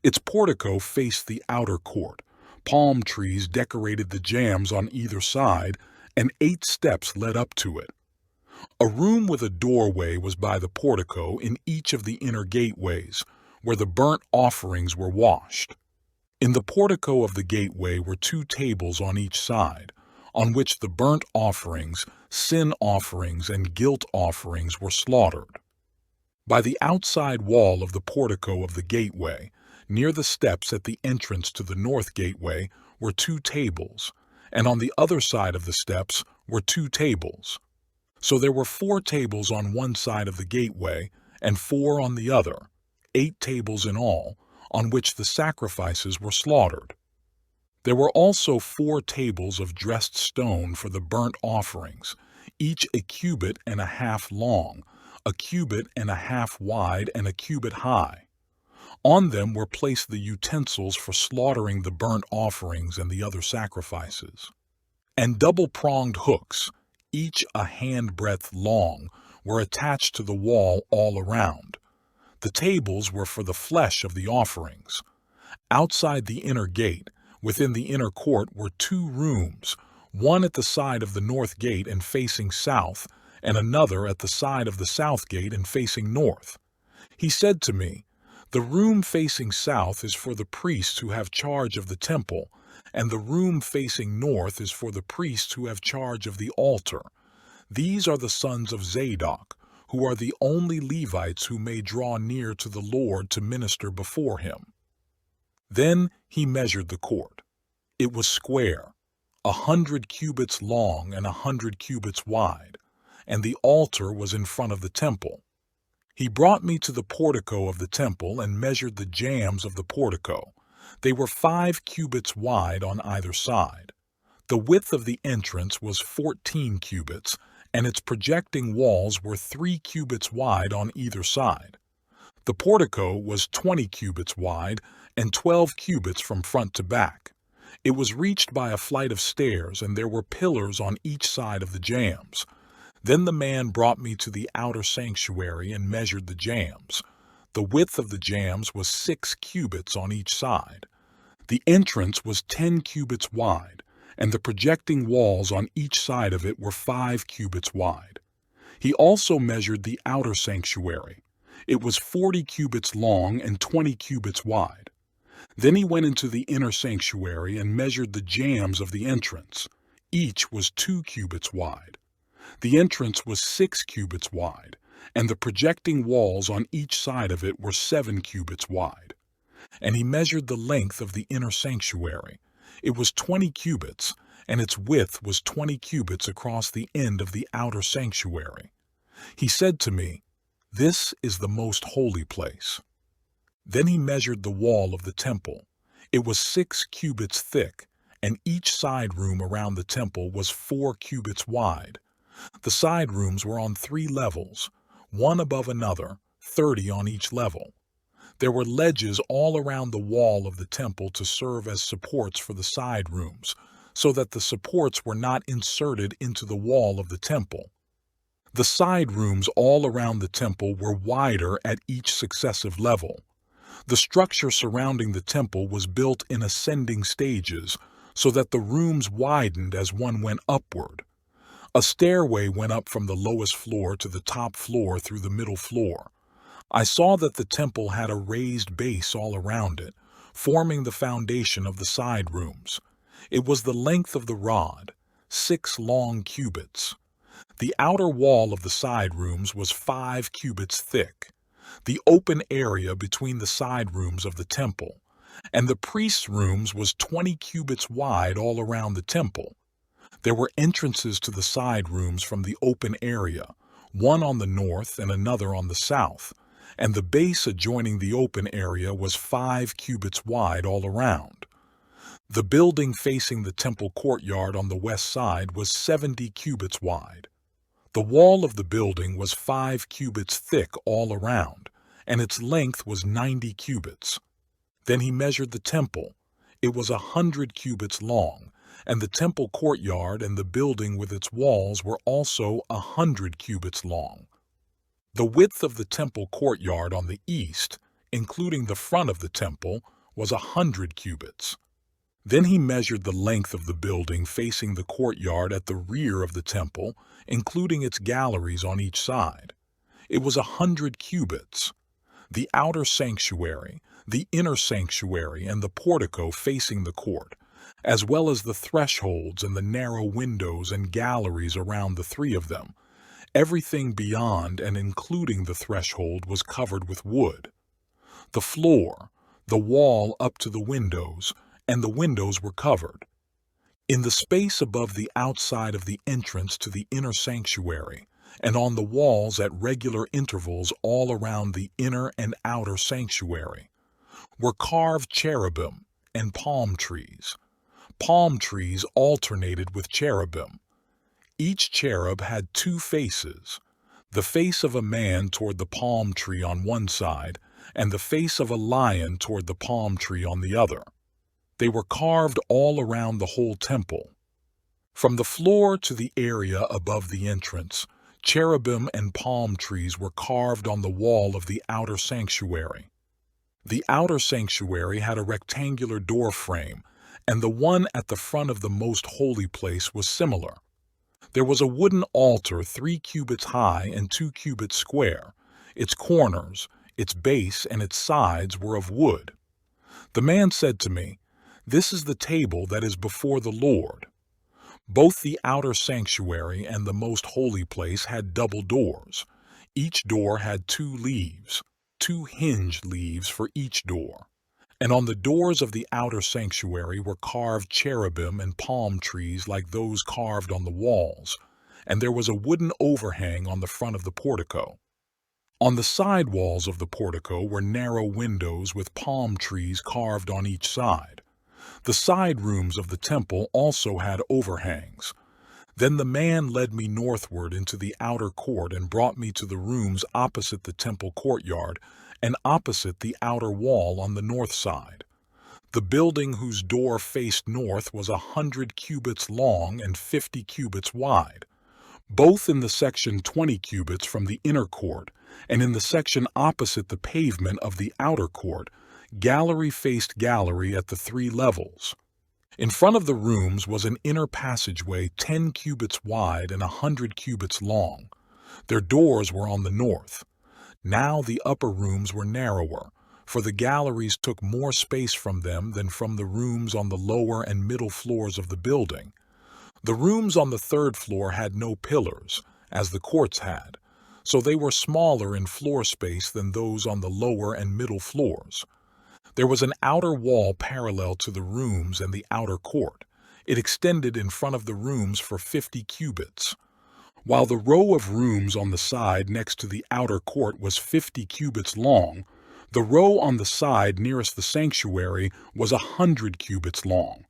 S1: Its portico faced the outer court. Palm trees decorated the jambs on either side, and 8 steps led up to it. A room with a doorway was by the portico in each of the inner gateways, where the burnt offerings were washed. In the portico of the gateway were 2 tables on each side, on which the burnt offerings, sin offerings, and guilt offerings were slaughtered. By the outside wall of the portico of the gateway, near the steps at the entrance to the north gateway, were 2 tables, and on the other side of the steps were 2 tables. So there were 4 tables on one side of the gateway and 4 on the other, 8 tables in all, on which the sacrifices were slaughtered. There were also 4 tables of dressed stone for the burnt offerings, each a cubit and a half long, a cubit and a half wide, and a cubit high. On them were placed the utensils for slaughtering the burnt offerings and the other sacrifices. And double-pronged hooks, each a handbreadth long, were attached to the wall all around. The tables were for the flesh of the offerings. Outside the inner gate, within the inner court, were 2 rooms, one at the side of the north gate and facing south, and another at the side of the south gate and facing north. He said to me, "The room facing south is for the priests who have charge of the temple, and the room facing north is for the priests who have charge of the altar. These are the sons of Zadok, who are the only Levites who may draw near to the Lord to minister before him." Then he measured the court. It was square, 100 cubits long and 100 cubits wide, and the altar was in front of the temple. He brought me to the portico of the temple and measured the jambs of the portico. They were 5 cubits wide on either side. The width of the entrance was 14 cubits, and its projecting walls were 3 cubits wide on either side. The portico was 20 cubits wide and 12 cubits from front to back. It was reached by a flight of stairs, and there were pillars on each side of the jambs. Then the man brought me to the outer sanctuary and measured the jambs. The width of the jambs was 6 cubits on each side. The entrance was 10 cubits wide, and the projecting walls on each side of it were 5 cubits wide. He also measured the outer sanctuary. It was 40 cubits long and 20 cubits wide. Then he went into the inner sanctuary and measured the jambs of the entrance. Each was 2 cubits wide. The entrance was 6 cubits wide, and the projecting walls on each side of it were 7 cubits wide. And he measured the length of the inner sanctuary. It was 20 cubits, and its width was 20 cubits across the end of the outer sanctuary. He said to me, "This is the most holy place." Then he measured the wall of the temple. It was 6 cubits thick, and each side room around the temple was 4 cubits wide. The side rooms were on 3 levels, one above another, 30 on each level. There were ledges all around the wall of the temple to serve as supports for the side rooms, so that the supports were not inserted into the wall of the temple. The side rooms all around the temple were wider at each successive level. The structure surrounding the temple was built in ascending stages, so that the rooms widened as one went upward. A stairway went up from the lowest floor to the top floor through the middle floor. I saw that the temple had a raised base all around it, forming the foundation of the side rooms. It was the length of the rod, 6 long cubits. The outer wall of the side rooms was 5 cubits thick. The open area between the side rooms of the temple and the priests' rooms was 20 cubits wide all around the temple. There were entrances to the side rooms from the open area, one on the north and another on the south, and the base adjoining the open area was 5 cubits wide all around. The building facing the temple courtyard on the west side was 70 cubits wide. The wall of the building was 5 cubits thick all around, and its length was 90 cubits. Then he measured the temple. It was 100 cubits long, and the temple courtyard and the building with its walls were also 100 cubits long. The width of the temple courtyard on the east, including the front of the temple, was 100 cubits. Then he measured the length of the building facing the courtyard at the rear of the temple, including its galleries on each side. It was 100 cubits. The outer sanctuary, the inner sanctuary, and the portico facing the court, as well as the thresholds and the narrow windows and galleries around the 3 of them. Everything beyond and including the threshold was covered with wood. The floor, the wall up to the windows, and the windows were covered. In the space above the outside of the entrance to the inner sanctuary, and on the walls at regular intervals all around the inner and outer sanctuary, were carved cherubim and palm trees. Palm trees alternated with cherubim. Each cherub had 2 faces, the face of a man toward the palm tree on one side, and the face of a lion toward the palm tree on the other. They were carved all around the whole temple. From the floor to the area above the entrance, Cherubim and palm trees were carved on the wall of the outer sanctuary. The outer sanctuary had a rectangular door frame, and the one at the front of the most holy place was similar. There was a wooden altar 3 cubits high and 2 cubits square. Its corners, its base, and its sides were of wood. The man said to me, "This is the table that is before the Lord." Both the outer sanctuary and the most holy place had double doors. Each door had 2 leaves, 2 hinged leaves for each door. And on the doors of the outer sanctuary were carved cherubim and palm trees like those carved on the walls, and there was a wooden overhang on the front of the portico. On the side walls of the portico were narrow windows with palm trees carved on each side. The side rooms of the temple also had overhangs. Then the man led me northward into the outer court and brought me to the rooms opposite the temple courtyard and opposite the outer wall on the north side. The building whose door faced north was 100 cubits long and 50 cubits wide, both in the section 20 cubits from the inner court, and in the section opposite the pavement of the outer court, gallery faced gallery at the 3 levels. In front of the rooms was an inner passageway 10 cubits wide and 100 cubits long. Their doors were on the north. Now the upper rooms were narrower, for the galleries took more space from them than from the rooms on the lower and middle floors of the building. The rooms on the 3rd floor had no pillars, as the courts had, so they were smaller in floor space than those on the lower and middle floors. There was an outer wall parallel to the rooms and the outer court. It extended in front of the rooms for 50 cubits. While the row of rooms on the side next to the outer court was 50 cubits long, the row on the side nearest the sanctuary was 100 cubits long.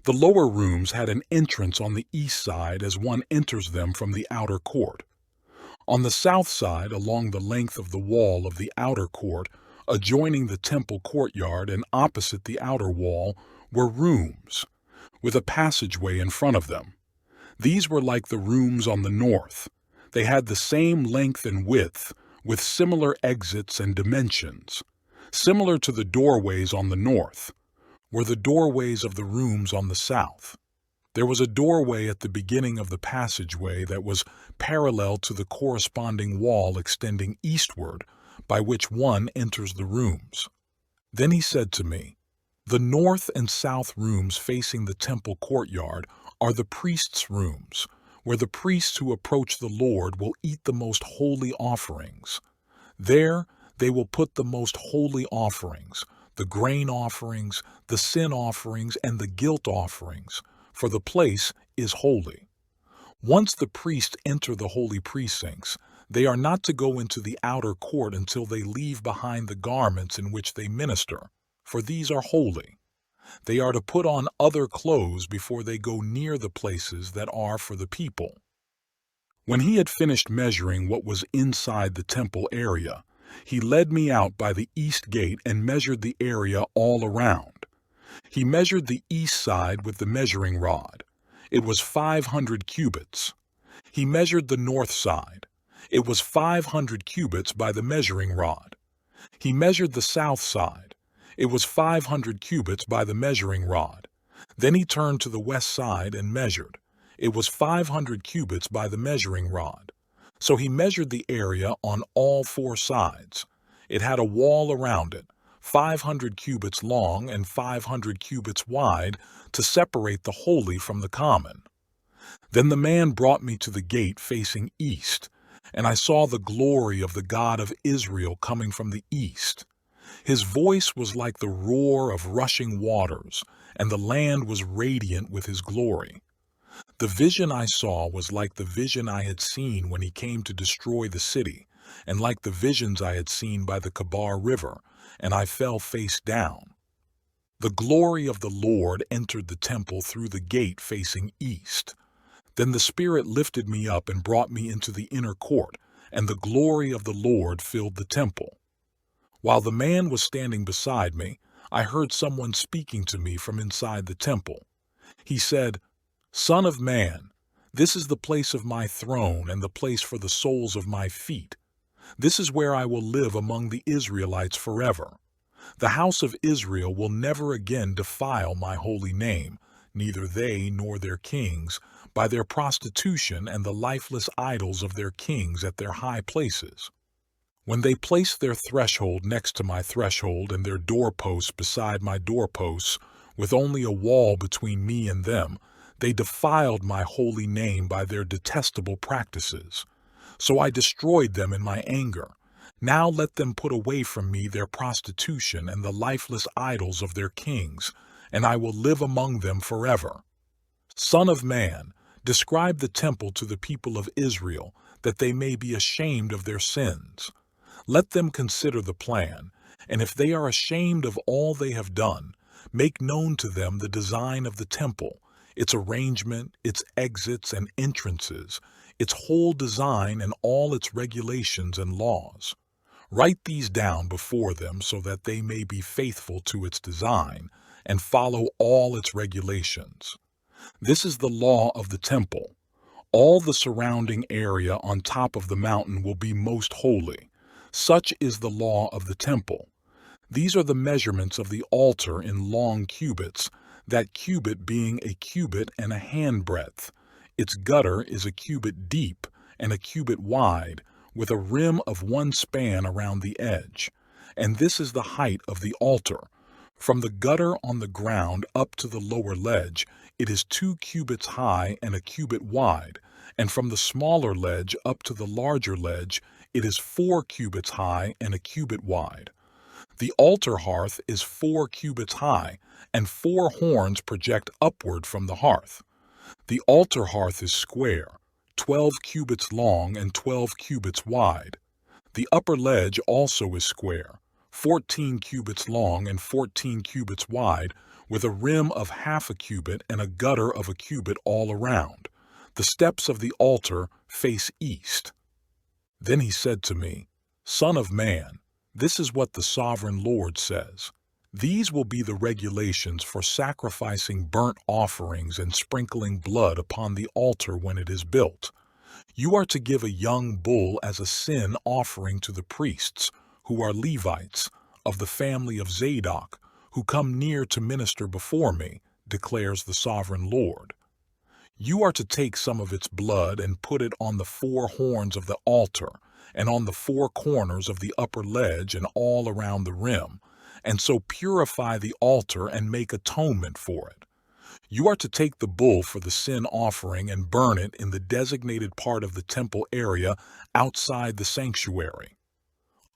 S1: The lower rooms had an entrance on the east side as one enters them from the outer court. On the south side, along the length of the wall of the outer court, adjoining the temple courtyard and opposite the outer wall, were rooms, with a passageway in front of them. These were like the rooms on the north. They had the same length and width, with similar exits and dimensions. Similar to the doorways on the north were the doorways of the rooms on the south. There was a doorway at the beginning of the passageway that was parallel to the corresponding wall extending eastward, by which one enters the rooms. Then he said to me, "The north and south rooms facing the temple courtyard are the priests' rooms, where the priests who approach the Lord will eat the most holy offerings. There they will put the most holy offerings, the grain offerings, the sin offerings, and the guilt offerings, for the place is holy. Once the priests enter the holy precincts, they are not to go into the outer court until they leave behind the garments in which they minister, for these are holy. They are to put on other clothes before they go near the places that are for the people." When he had finished measuring what was inside the temple area, he led me out by the east gate and measured the area all around. He measured the east side with the measuring rod. It was 500 cubits. He measured the north side. It was 500 cubits by the measuring rod. He measured the south side. It was 500 cubits by the measuring rod. Then he turned to the west side and measured. It was 500 cubits by the measuring rod. So he measured the area on all 4 sides. It had a wall around it, 500 cubits long and 500 cubits wide, to separate the holy from the common. Then the man brought me to the gate facing east, and I saw the glory of the God of Israel coming from the east. His voice was like the roar of rushing waters, and the land was radiant with his glory. The vision I saw was like the vision I had seen when he came to destroy the city, and like the visions I had seen by the Kabar River, and I fell face down. The glory of the Lord entered the temple through the gate facing east. Then the Spirit lifted me up and brought me into the inner court, and the glory of the Lord filled the temple. While the man was standing beside me, I heard someone speaking to me from inside the temple. He said, "Son of man, This is the place of my throne and the place for the soles of my feet. This is where I will live among the Israelites forever. The house of Israel will never again defile my holy name, neither they nor their kings, by their prostitution and the lifeless idols of their kings at their high places. When they placed their threshold next to my threshold and their doorposts beside my doorposts, with only a wall between me and them, they defiled my holy name by their detestable practices. So I destroyed them in my anger. Now let them put away from me their prostitution and the lifeless idols of their kings, and I will live among them forever. Son of man, describe the temple to the people of Israel, that they may be ashamed of their sins. Let them consider the plan, and if they are ashamed of all they have done, make known to them the design of the temple, its arrangement, its exits and entrances, its whole design and all its regulations and laws. Write these down before them so that they may be faithful to its design and follow all its regulations. This is the law of the temple. All the surrounding area on top of the mountain will be most holy. Such is the law of the temple. These are the measurements of the altar in long cubits, that cubit being a cubit and a handbreadth. Its gutter is a cubit deep and a cubit wide, with a rim of 1 span around the edge. And this is the height of the altar. From the gutter on the ground up to the lower ledge, it is 2 cubits high and a cubit wide, and from the smaller ledge up to the larger ledge, it is 4 cubits high and a cubit wide. The altar hearth is 4 cubits high, and 4 horns project upward from the hearth. The altar hearth is square, 12 cubits long and 12 cubits wide. The upper ledge also is square, 14 cubits long and 14 cubits wide, with a rim of half a cubit and a gutter of a cubit all around. The steps of the altar face east. Then he said to me, Son of man, this is what the sovereign Lord says. These will be the regulations for sacrificing burnt offerings and sprinkling blood upon the altar when it is built. You are to give a young bull as a sin offering to the priests, who are Levites, of the family of Zadok, who come near to minister before me, declares the sovereign Lord. You are to take some of its blood and put it on the 4 horns of the altar, and on the 4 corners of the upper ledge and all around the rim, and so purify the altar and make atonement for it. You are to take the bull for the sin offering and burn it in the designated part of the temple area outside the sanctuary.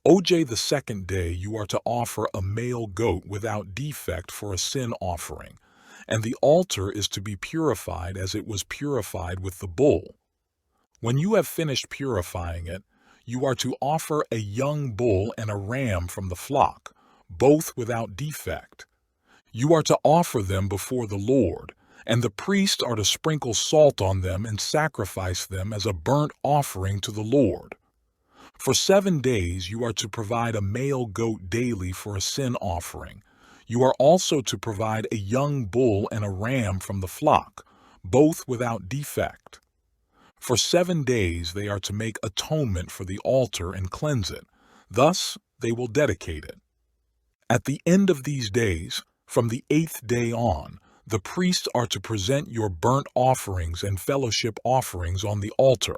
S1: The 2nd day you are to offer a male goat without defect for a sin offering, and the altar is to be purified as it was purified with the bull. When you have finished purifying it, you are to offer a young bull and a ram from the flock, both without defect. You are to offer them before the Lord, and the priests are to sprinkle salt on them and sacrifice them as a burnt offering to the Lord. For 7 days you are to provide a male goat daily for a sin offering. You are also to provide a young bull and a ram from the flock, both without defect. For 7 days they are to make atonement for the altar and cleanse it. Thus they will dedicate it. At the end of these days, from the 8th day on, the priests are to present your burnt offerings and fellowship offerings on the altar.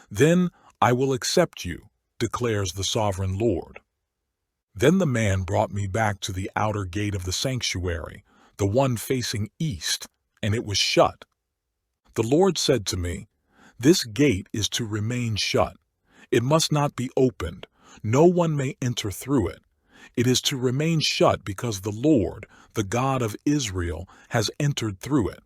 S1: Then I will accept you, declares the sovereign Lord. Then the man brought me back to the outer gate of the sanctuary, the one facing east, and it was shut. The Lord said to me, This gate is to remain shut. It must not be opened. No one may enter through it. It is to remain shut because the Lord, the God of Israel, has entered through it.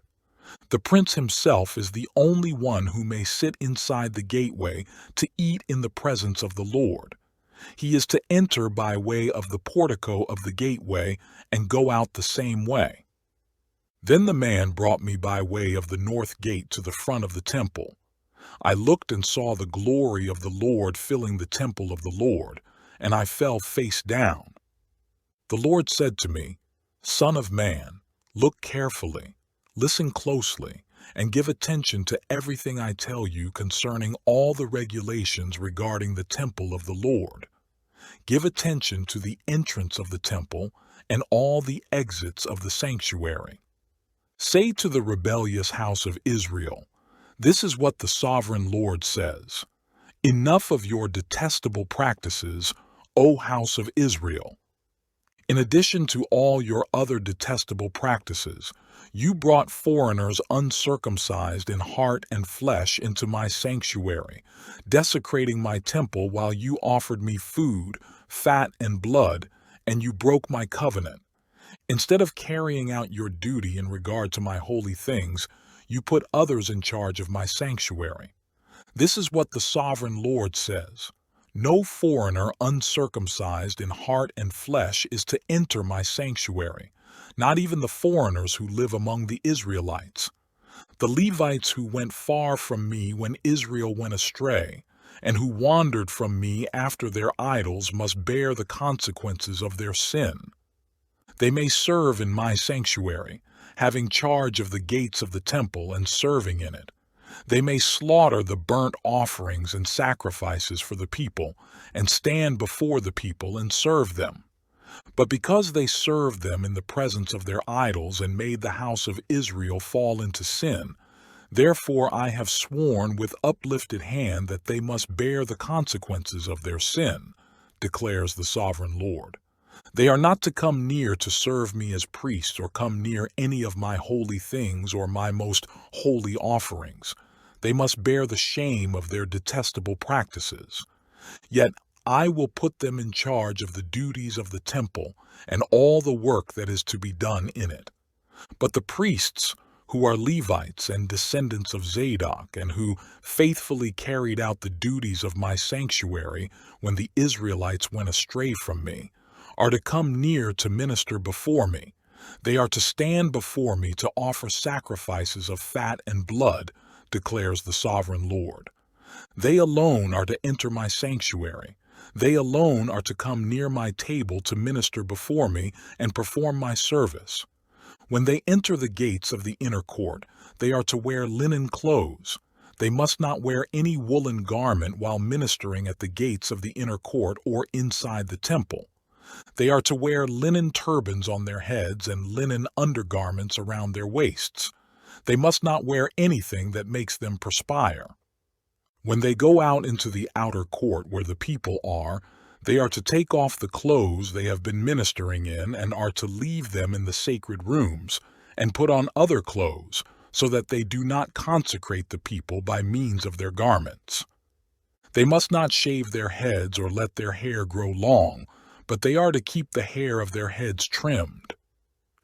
S1: The prince himself is the only one who may sit inside the gateway to eat in the presence of the Lord. He is to enter by way of the portico of the gateway and go out the same way. Then the man brought me by way of the north gate to the front of the temple. I looked and saw the glory of the Lord filling the temple of the Lord, and I fell face down. The Lord said to me, Son of man, look carefully, listen closely, and give attention to everything I tell you concerning all the regulations regarding the temple of the Lord. Give attention to the entrance of the temple and all the exits of the sanctuary. Say to the rebellious house of Israel, this is what the sovereign Lord says. Enough of your detestable practices, O house of Israel. In addition to all your other detestable practices, you brought foreigners uncircumcised in heart and flesh into my sanctuary, desecrating my temple while you offered me food, fat, and blood, and you broke my covenant. Instead of carrying out your duty in regard to my holy things, you put others in charge of my sanctuary. This is what the sovereign Lord says. No foreigner uncircumcised in heart and flesh is to enter my sanctuary, not even the foreigners who live among the Israelites. The Levites who went far from me when Israel went astray, and who wandered from me after their idols must bear the consequences of their sin. They may serve in my sanctuary, having charge of the gates of the temple and serving in it. They may slaughter the burnt offerings and sacrifices for the people, and stand before the people and serve them. But because they served them in the presence of their idols and made the house of Israel fall into sin, therefore I have sworn with uplifted hand that they must bear the consequences of their sin, declares the sovereign Lord. They are not to come near to serve me as priests or come near any of my holy things or my most holy offerings. They must bear the shame of their detestable practices. Yet I will put them in charge of the duties of the temple and all the work that is to be done in it. But the priests, who are Levites and descendants of Zadok, and who faithfully carried out the duties of my sanctuary when the Israelites went astray from me, are to come near to minister before me. They are to stand before me to offer sacrifices of fat and blood, declares the sovereign Lord. They alone are to enter my sanctuary. They alone are to come near my table to minister before me and perform my service. When they enter the gates of the inner court, they are to wear linen clothes. They must not wear any woolen garment while ministering at the gates of the inner court or inside the temple. They are to wear linen turbans on their heads and linen undergarments around their waists. They must not wear anything that makes them perspire. When they go out into the outer court where the people are, they are to take off the clothes they have been ministering in and are to leave them in the sacred rooms and put on other clothes so that they do not consecrate the people by means of their garments. They must not shave their heads or let their hair grow long, but they are to keep the hair of their heads trimmed.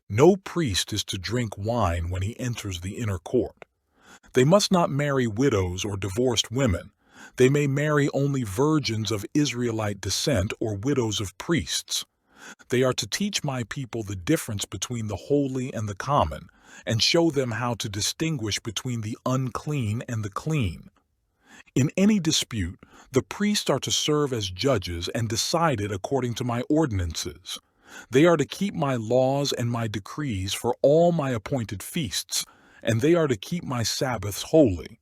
S1: No priest is to drink wine when he enters the inner court. They must not marry widows or divorced women. They may marry only virgins of Israelite descent or widows of priests. They are to teach my people the difference between the holy and the common, and show them how to distinguish between the unclean and the clean. In any dispute, the priests are to serve as judges and decide it according to my ordinances. They are to keep my laws and my decrees for all my appointed feasts, and they are to keep my Sabbaths holy.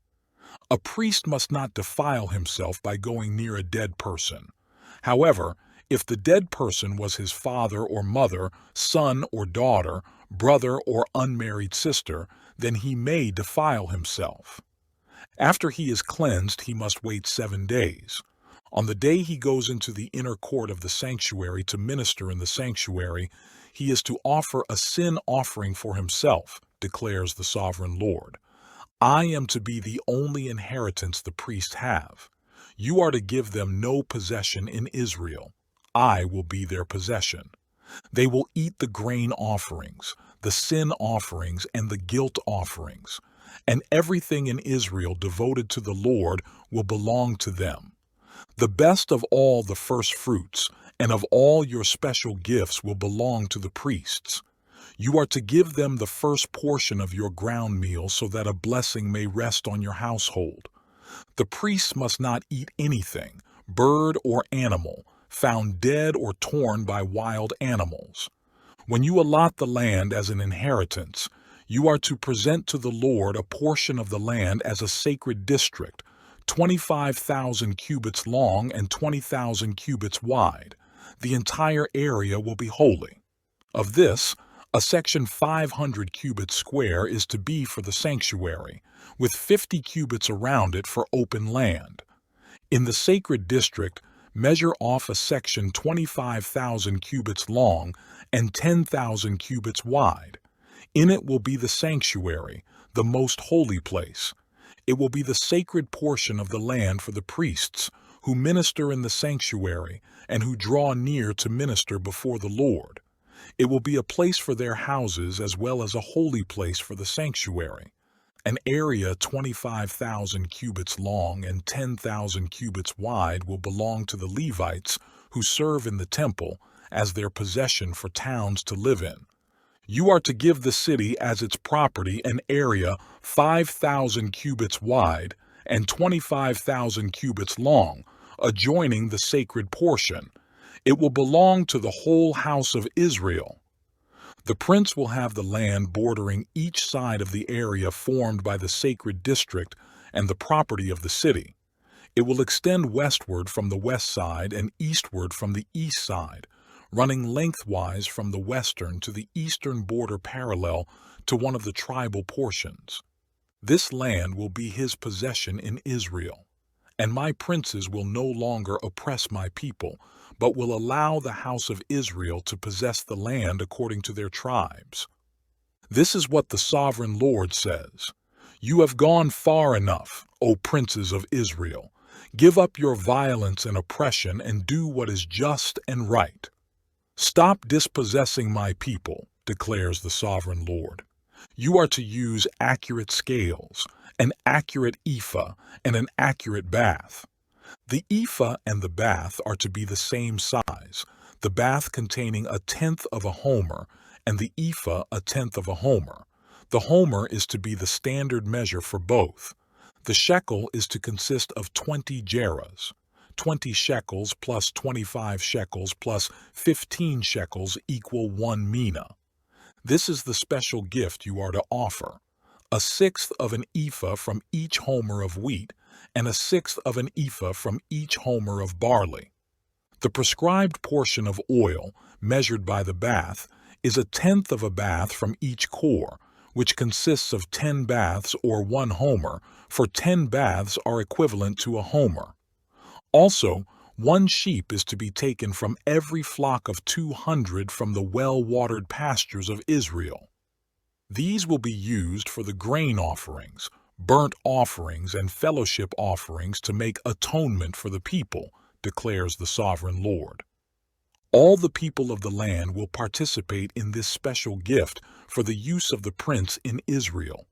S1: A priest must not defile himself by going near a dead person. However, if the dead person was his father or mother, son or daughter, brother or unmarried sister, then he may defile himself. After he is cleansed, he must wait 7 days. On the day he goes into the inner court of the sanctuary to minister in the sanctuary, he is to offer a sin offering for himself, declares the sovereign Lord. I am to be the only inheritance the priests have. You are to give them no possession in Israel. I will be their possession. They will eat the grain offerings, the sin offerings, and the guilt offerings, and everything in Israel devoted to the Lord will belong to them. The best of all the first fruits and of all your special gifts will belong to the priests. You are to give them the first portion of your ground meal so that a blessing may rest on your household. The priests must not eat anything, bird or animal, found dead or torn by wild animals. When you allot the land as an inheritance, You are to present to the Lord a portion of the land as a sacred district, 25,000 cubits long and 20,000 cubits wide. The entire area will be holy. Of this, a section 500 cubits square is to be for the sanctuary, with 50 cubits around it for open land. In the sacred district, measure off a section 25,000 cubits long and 10,000 cubits wide. In it will be the sanctuary, the most holy place. It will be the sacred portion of the land for the priests, who minister in the sanctuary and who draw near to minister before the Lord. It will be a place for their houses as well as a holy place for the sanctuary. An area 25,000 cubits long and 10,000 cubits wide will belong to the Levites who serve in the temple as their possession for towns to live in. You are to give the city as its property an area 5,000 cubits wide and 25,000 cubits long, adjoining the sacred portion. It will belong to the whole house of Israel. The prince will have the land bordering each side of the area formed by the sacred district and the property of the city. It will extend westward from the west side and eastward from the east side, running lengthwise from the western to the eastern border parallel to one of the tribal portions. This land will be his possession in Israel, and my princes will no longer oppress my people, but will allow the house of Israel to possess the land according to their tribes. This is what the sovereign Lord says. You have gone far enough, O princes of Israel. Give up your violence and oppression and do what is just and right. Stop dispossessing my people, declares the sovereign Lord. You are to use accurate scales, an accurate ephah, and an accurate bath. The ephah and the bath are to be the same size, the bath containing 1/10 of a homer, and the ephah 1/10 of a homer. The homer is to be the standard measure for both. The shekel is to consist of 20 gerahs. 20 shekels plus 25 shekels plus 15 shekels equal 1 mina. This is the special gift you are to offer: 1/6 of an ephah from each homer of wheat, and 1/6 of an ephah from each homer of barley. The prescribed portion of oil, measured by the bath, is 1/10 of a bath from each core, which consists of 10 baths or 1 homer, for 10 baths are equivalent to a homer. Also, 1 sheep is to be taken from every flock of 200 from the well-watered pastures of Israel. These will be used for the grain offerings, burnt offerings, and fellowship offerings to make atonement for the people, declares the sovereign Lord. All the people of the land will participate in this special gift for the use of the prince in Israel.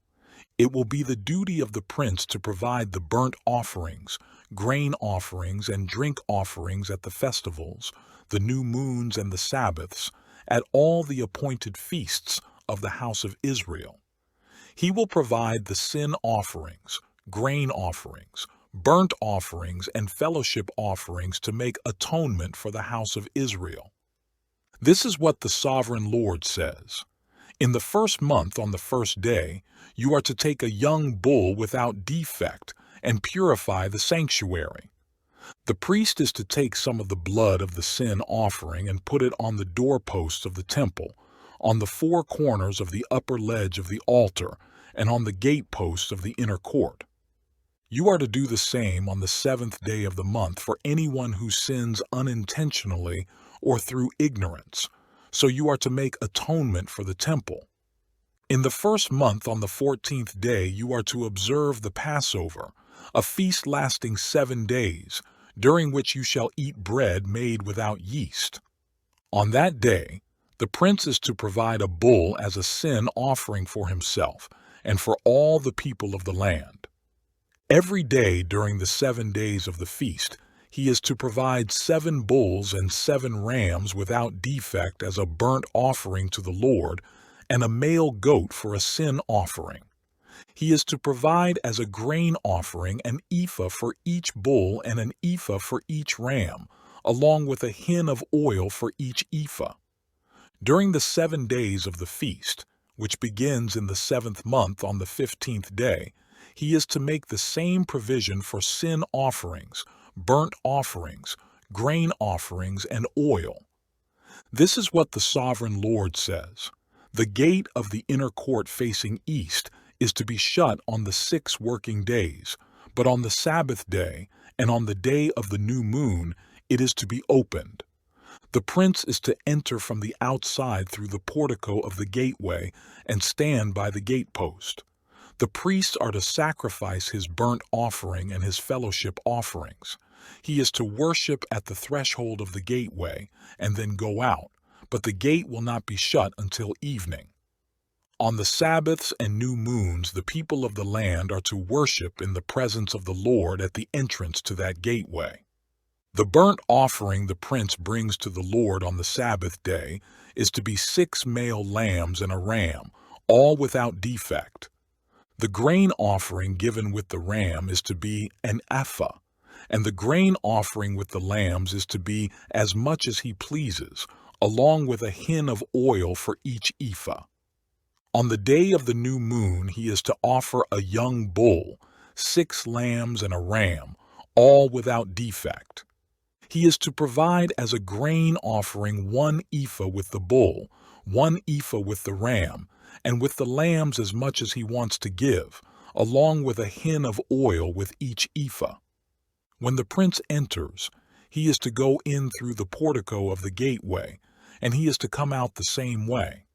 S1: It will be the duty of the prince to provide the burnt offerings, grain offerings, and drink offerings at the festivals, the new moons and the Sabbaths, at all the appointed feasts of the house of Israel. He will provide the sin offerings, grain offerings, burnt offerings, and fellowship offerings to make atonement for the house of Israel. This is what the sovereign Lord says. In the first month on the first day, you are to take a young bull without defect and purify the sanctuary. The priest is to take some of the blood of the sin offering and put it on the doorposts of the temple, on the 4 corners of the upper ledge of the altar, and on the gateposts of the inner court. You are to do the same on the 7th day of the month for anyone who sins unintentionally or through ignorance, so you are to make atonement for the temple. In the first month on the 14th day you are to observe the Passover, a feast lasting 7 days, during which you shall eat bread made without yeast. On that day, the prince is to provide a bull as a sin offering for himself and for all the people of the land. Every day during the 7 days of the feast, he is to provide 7 bulls and 7 rams without defect as a burnt offering to the Lord, and a male goat for a sin offering. He is to provide as a grain offering an ephah for each bull and an ephah for each ram, along with a hin of oil for each ephah. During the 7 days of the feast, which begins in the 7th month on the 15th day, he is to make the same provision for sin offerings, burnt offerings, grain offerings, and oil. This is what the sovereign Lord says. The gate of the inner court facing east is to be shut on the 6 working days, but on the Sabbath day and on the day of the new moon it is to be opened. The prince is to enter from the outside through the portico of the gateway and stand by the gatepost. The priests are to sacrifice his burnt offering and his fellowship offerings. He is to worship at the threshold of the gateway and then go out, but the gate will not be shut until evening. On the Sabbaths and new moons, the people of the land are to worship in the presence of the Lord at the entrance to that gateway. The burnt offering the prince brings to the Lord on the Sabbath day is to be 6 male lambs and a ram, all without defect. The grain offering given with the ram is to be an ephah, and the grain offering with the lambs is to be as much as he pleases, along with a hin of oil for each ephah. On the day of the new moon he is to offer a young bull, 6 lambs and a ram, all without defect. He is to provide as a grain offering 1 ephah with the bull, 1 ephah with the ram, and with the lambs as much as he wants to give, along with a hin of oil with each ephah. When the prince enters, he is to go in through the portico of the gateway, and he is to come out the same way.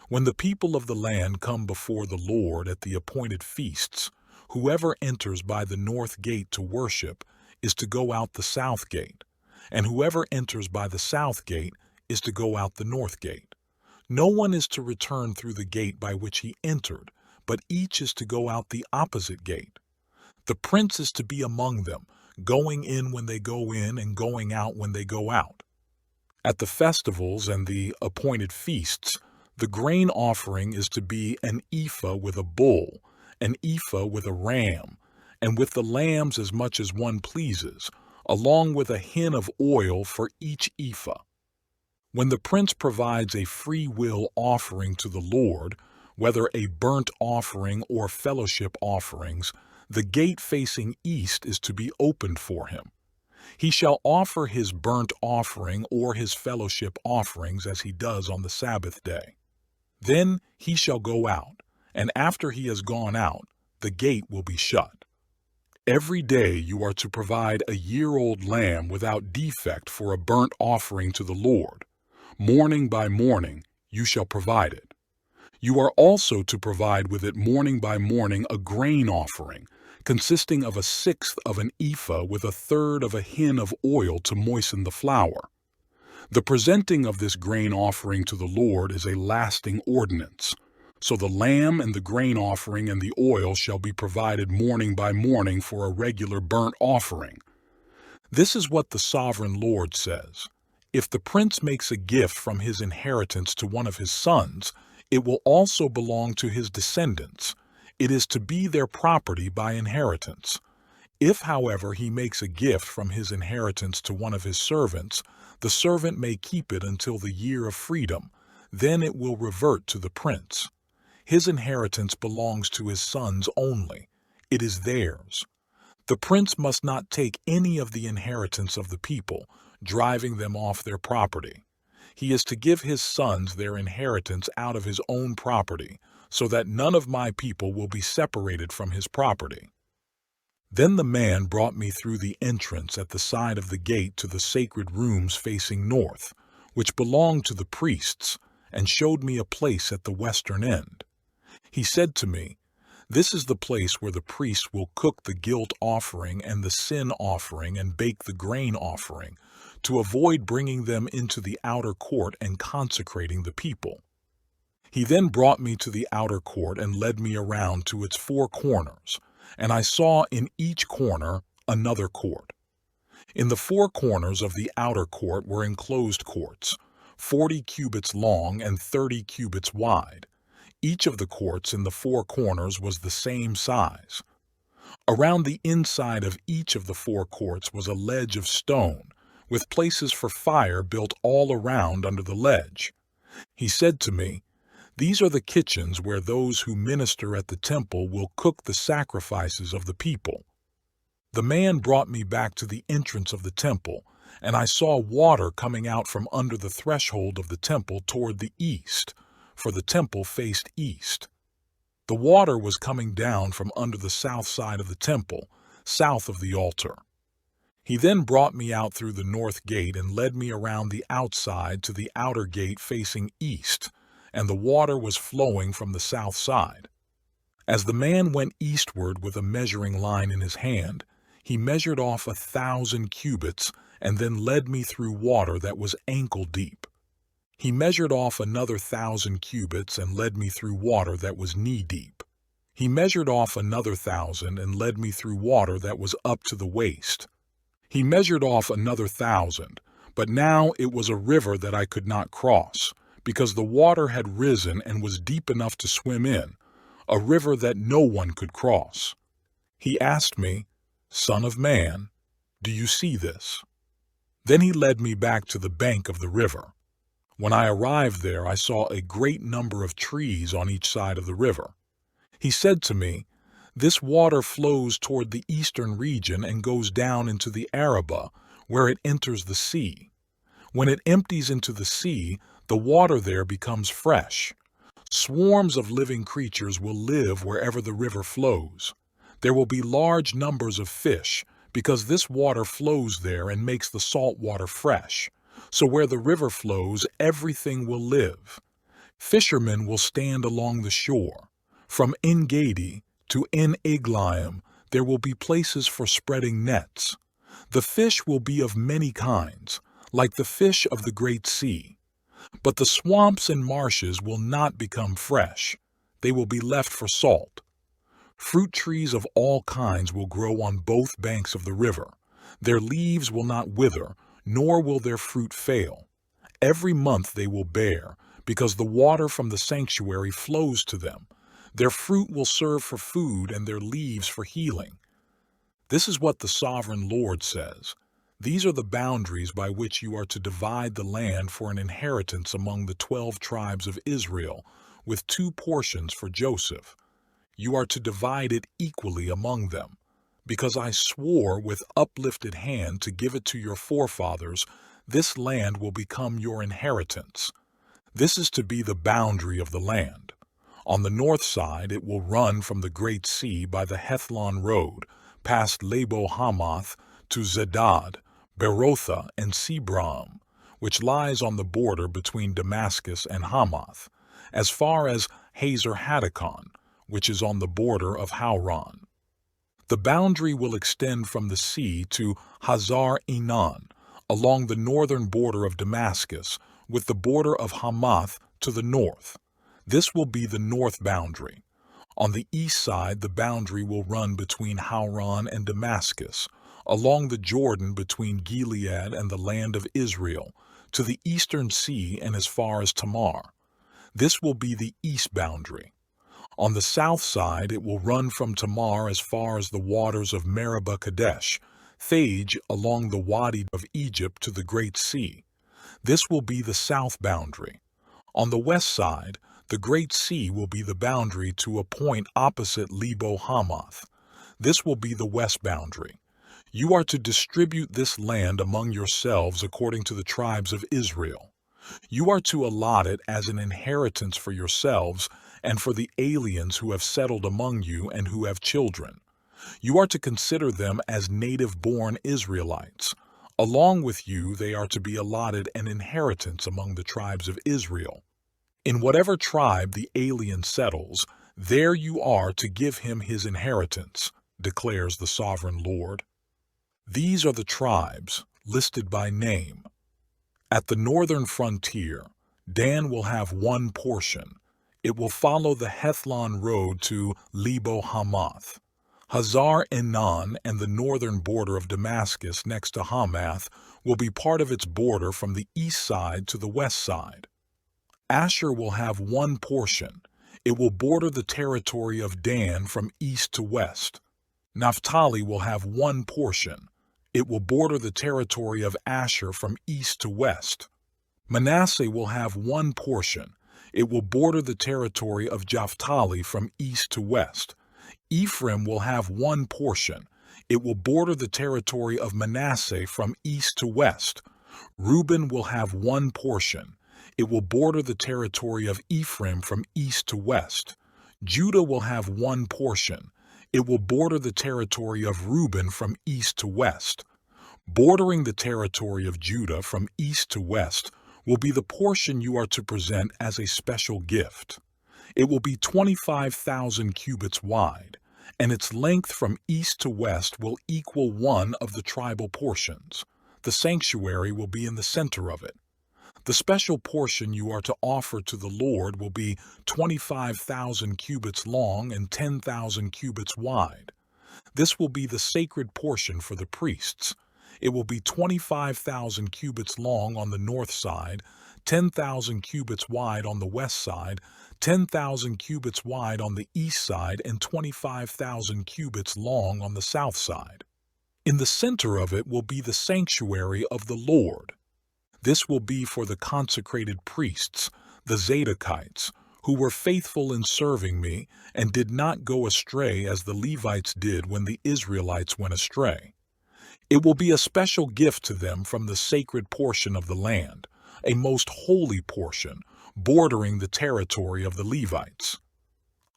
S1: When the people of the land come before the Lord at the appointed feasts, whoever enters by the north gate to worship is to go out the south gate, and whoever enters by the south gate is to go out the north gate. No one is to return through the gate by which he entered, but each is to go out the opposite gate. The prince is to be among them, going in when they go in and going out when they go out. At the festivals and the appointed feasts, the grain offering is to be an ephah with a bull, an ephah with a ram, and with the lambs as much as one pleases, along with a hin of oil for each ephah. When the prince provides a free will offering to the Lord, whether a burnt offering or fellowship offerings, the gate facing east is to be opened for him. He shall offer his burnt offering or his fellowship offerings as he does on the Sabbath day. Then he shall go out, and after he has gone out, the gate will be shut. Every day you are to provide a year-old lamb without defect for a burnt offering to the Lord. Morning by morning you shall provide it. You are also to provide with it morning by morning a grain offering, consisting of 1/6 of an ephah with 1/3 of a hin of oil to moisten the flour. The presenting of this grain offering to the Lord is a lasting ordinance. So the lamb and the grain offering and the oil shall be provided morning by morning for a regular burnt offering. This is what the sovereign Lord says. If the prince makes a gift from his inheritance to one of his sons, it will also belong to his descendants. It is to be their property by inheritance. If, however, he makes a gift from his inheritance to one of his servants, the servant may keep it until the year of freedom. Then it will revert to the prince. His inheritance belongs to his sons only. It is theirs. The prince must not take any of the inheritance of the people, driving them off their property. He is to give his sons their inheritance out of his own property, so that none of my people will be separated from his property. Then the man brought me through the entrance at the side of the gate to the sacred rooms facing north, which belonged to the priests, and showed me a place at the western end. He said to me, "This is the place where the priests will cook the guilt offering and the sin offering and bake the grain offering, to avoid bringing them into the outer court and consecrating the people." He then brought me to the outer court and led me around to its 4 corners, and I saw in each corner another court. In the 4 corners of the outer court were enclosed courts, 40 cubits long and 30 cubits wide. Each of the courts in the 4 corners was the same size. Around the inside of each of the 4 courts was a ledge of stone, with places for fire built all around under the ledge. He said to me, These are the kitchens where those who minister at the temple will cook the sacrifices of the people. The man brought me back to the entrance of the temple, and I saw water coming out from under the threshold of the temple toward the east, for the temple faced east. The water was coming down from under the south side of the temple, south of the altar. He then brought me out through the north gate and led me around the outside to the outer gate facing east, and the water was flowing from the south side. As the man went eastward with a measuring line in his hand, he measured off 1,000 cubits and then led me through water that was ankle deep. He measured off another 1,000 cubits and led me through water that was knee deep. He measured off another 1,000 and led me through water that was up to the waist. He measured off another 1,000, but now it was a river that I could not cross, because the water had risen and was deep enough to swim in, a river that no one could cross. He asked me, "Son of man, do you see this?" Then he led me back to the bank of the river. When I arrived there, I saw a great number of trees on each side of the river. He said to me, "This water flows toward the eastern region and goes down into the Arabah, where it enters the sea. When it empties into the sea, the water there becomes fresh. Swarms of living creatures will live wherever the river flows. There will be large numbers of fish, because this water flows there and makes the salt water fresh. So where the river flows, everything will live. Fishermen will stand along the shore. From En-Gedi to En-Eglaim, there will be places for spreading nets. The fish will be of many kinds, like the fish of the great sea. But the swamps and marshes will not become fresh. They will be left for salt. Fruit trees of all kinds will grow on both banks of the river. Their leaves will not wither, nor will their fruit fail. Every month they will bear, because the water from the sanctuary flows to them. Their fruit will serve for food and their leaves for healing. This is what the sovereign Lord says. These are the boundaries by which you are to divide the land for an inheritance among the 12 tribes of Israel, with 2 portions for Joseph. You are to divide it equally among them, because I swore with uplifted hand to give it to your forefathers. This land will become your inheritance. This is to be the boundary of the land. On the north side it will run from the great sea by the Hethlon road, past Lebo-Hamath to Zedad, Berotha, and Sebram, which lies on the border between Damascus and Hamath, as far as Hazer-Hadakon, which is on the border of Hauran. The boundary will extend from the sea to Hazar-Enan, along the northern border of Damascus, with the border of Hamath to the north. This will be the north boundary. On the east side, the boundary will run between Hauran and Damascus, along the Jordan between Gilead and the land of Israel, to the eastern sea and as far as Tamar. This will be the east boundary. On the south side, it will run from Tamar as far as the waters of Meribah Kadesh, Thage along the Wadi of Egypt to the Great Sea. This will be the south boundary. On the west side, the Great Sea will be the boundary to a point opposite Lebo-Hamath. This will be the west boundary. You are to distribute this land among yourselves according to the tribes of Israel. You are to allot it as an inheritance for yourselves and for the aliens who have settled among you and who have children. You are to consider them as native-born Israelites. Along with you, they are to be allotted an inheritance among the tribes of Israel. In whatever tribe the alien settles, there you are to give him his inheritance, declares the sovereign Lord. These are the tribes, listed by name. At the northern frontier, Dan will have 1 portion. It will follow the Hethlon road to Lebo-Hamath. Hazar-Enan and the northern border of Damascus next to Hamath will be part of its border from the east side to the west side. Asher will have 1 portion. It will border the territory of Dan from east to west. Naphtali will have 1 portion. It will border the territory of Asher from east to west. Manasseh will have 1 portion. It will border the territory of Naphtali from east to west. Ephraim will have one portion. It will border the territory of Manasseh from east to west. Reuben will have one portion. It will border the territory of Ephraim from east to west. Judah will have one portion. It will border the territory of Reuben from east to west. Bordering the territory of Judah from east to west will be the portion you are to present as a special gift. It will be 25,000 cubits wide, and its length from east to west will equal one of the tribal portions. The sanctuary will be in the center of it. The special portion you are to offer to the Lord will be 25,000 cubits long and 10,000 cubits wide. This will be the sacred portion for the priests. It will be 25,000 cubits long on the north side, 10,000 cubits wide on the west side, 10,000 cubits wide on the east side, and 25,000 cubits long on the south side. In the center of it will be the sanctuary of the Lord. This will be for the consecrated priests, the Zadokites, who were faithful in serving me and did not go astray as the Levites did when the Israelites went astray. It will be a special gift to them from the sacred portion of the land, a most holy portion, bordering the territory of the Levites.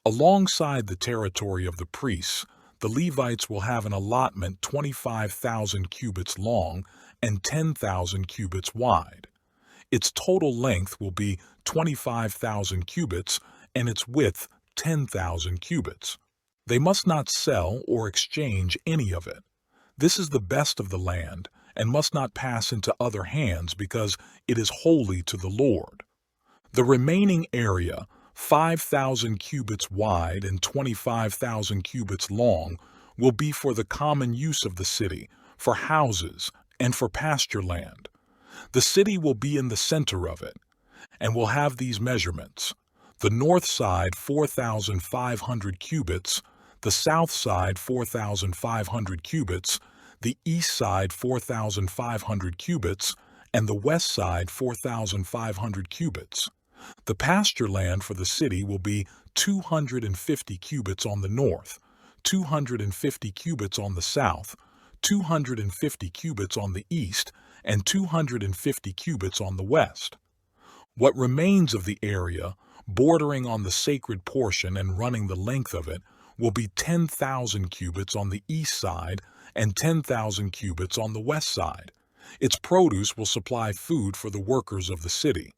S1: Alongside the territory of the priests, the Levites will have an allotment 25,000 cubits long and 10,000 cubits wide. Its total length will be 25,000 cubits and its width 10,000 cubits. They must not sell or exchange any of it. This is the best of the land and must not pass into other hands because it is holy to the Lord. The remaining area, 5,000 cubits wide and 25,000 cubits long, will be for the common use of the city, for houses, and for pasture land. The city will be in the center of it, and will have these measurements: the north side 4,500 cubits, the south side 4,500 cubits, the east side 4,500 cubits, and the west side 4,500 cubits. The pasture land for the city will be 250 cubits on the north, 250 cubits on the south, 250 cubits on the east, and 250 cubits on the west. What remains of the area, bordering on the sacred portion and running the length of it, will be 10,000 cubits on the east side and 10,000 cubits on the west side. Its produce will supply food for the workers of the city.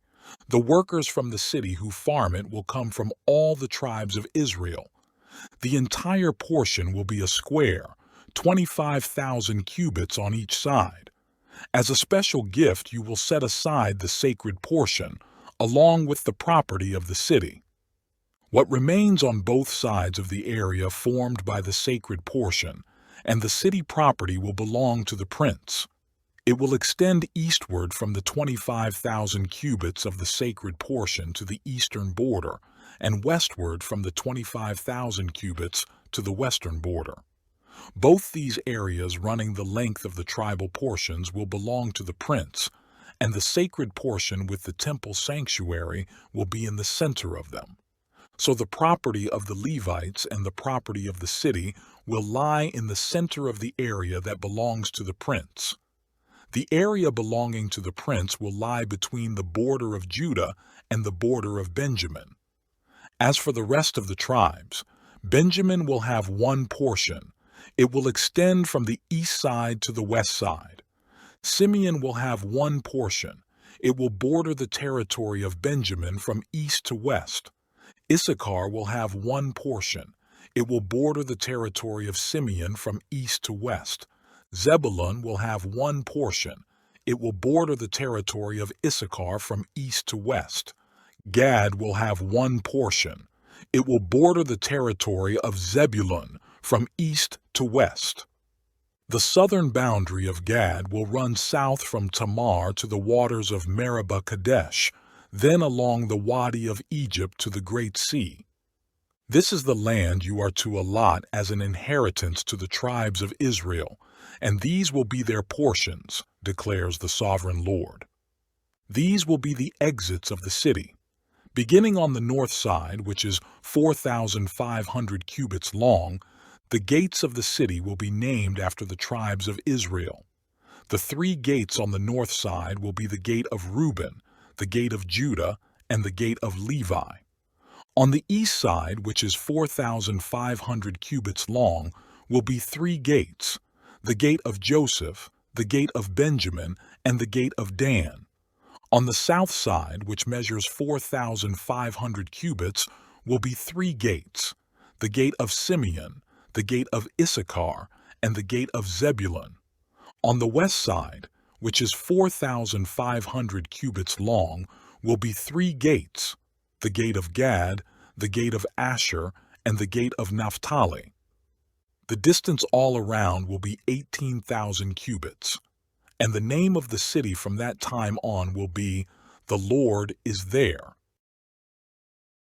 S1: The workers from the city who farm it will come from all the tribes of Israel. The entire portion will be a square, 25,000 cubits on each side. As a special gift, you will set aside the sacred portion, along with the property of the city. What remains on both sides of the area formed by the sacred portion and the city property will belong to the prince. It will extend eastward from the 25,000 cubits of the sacred portion to the eastern border, and westward from the 25,000 cubits to the western border. Both these areas running the length of the tribal portions will belong to the prince, and the sacred portion with the temple sanctuary will be in the center of them. So the property of the Levites and the property of the city will lie in the center of the area that belongs to the prince. The area belonging to the prince will lie between the border of Judah and the border of Benjamin. As for the rest of the tribes, Benjamin will have one portion. It will extend from the east side to the west side. Simeon will have one portion. It will border the territory of Benjamin from east to west. Issachar will have one portion. It will border the territory of Simeon from east to west. Zebulun will have one portion. It will border the territory of Issachar from east to west. Gad will have one portion. It will border the territory of Zebulun from east to west. The southern boundary of Gad will run south from Tamar to the waters of Meribah Kadesh, then along the Wadi of Egypt to the Great Sea. This is the land you are to allot as an inheritance to the tribes of Israel, and these will be their portions, declares the sovereign Lord. These will be the exits of the city. Beginning on the north side, which is 4,500 cubits long, the gates of the city will be named after the tribes of Israel. The 3 gates on the north side will be the gate of Reuben, the gate of Judah, and the gate of Levi. On the east side, which is 4,500 cubits long, will be 3 gates, the gate of Joseph, the gate of Benjamin, and the gate of Dan. On the south side, which measures 4,500 cubits, will be 3 gates, the gate of Simeon, the gate of Issachar, and the gate of Zebulun. On the west side, which is 4,500 cubits long, will be 3 gates, the gate of Gad, the gate of Asher, and the gate of Naphtali. The distance all around will be 18,000 cubits, and the name of the city from that time on will be, "The Lord is there."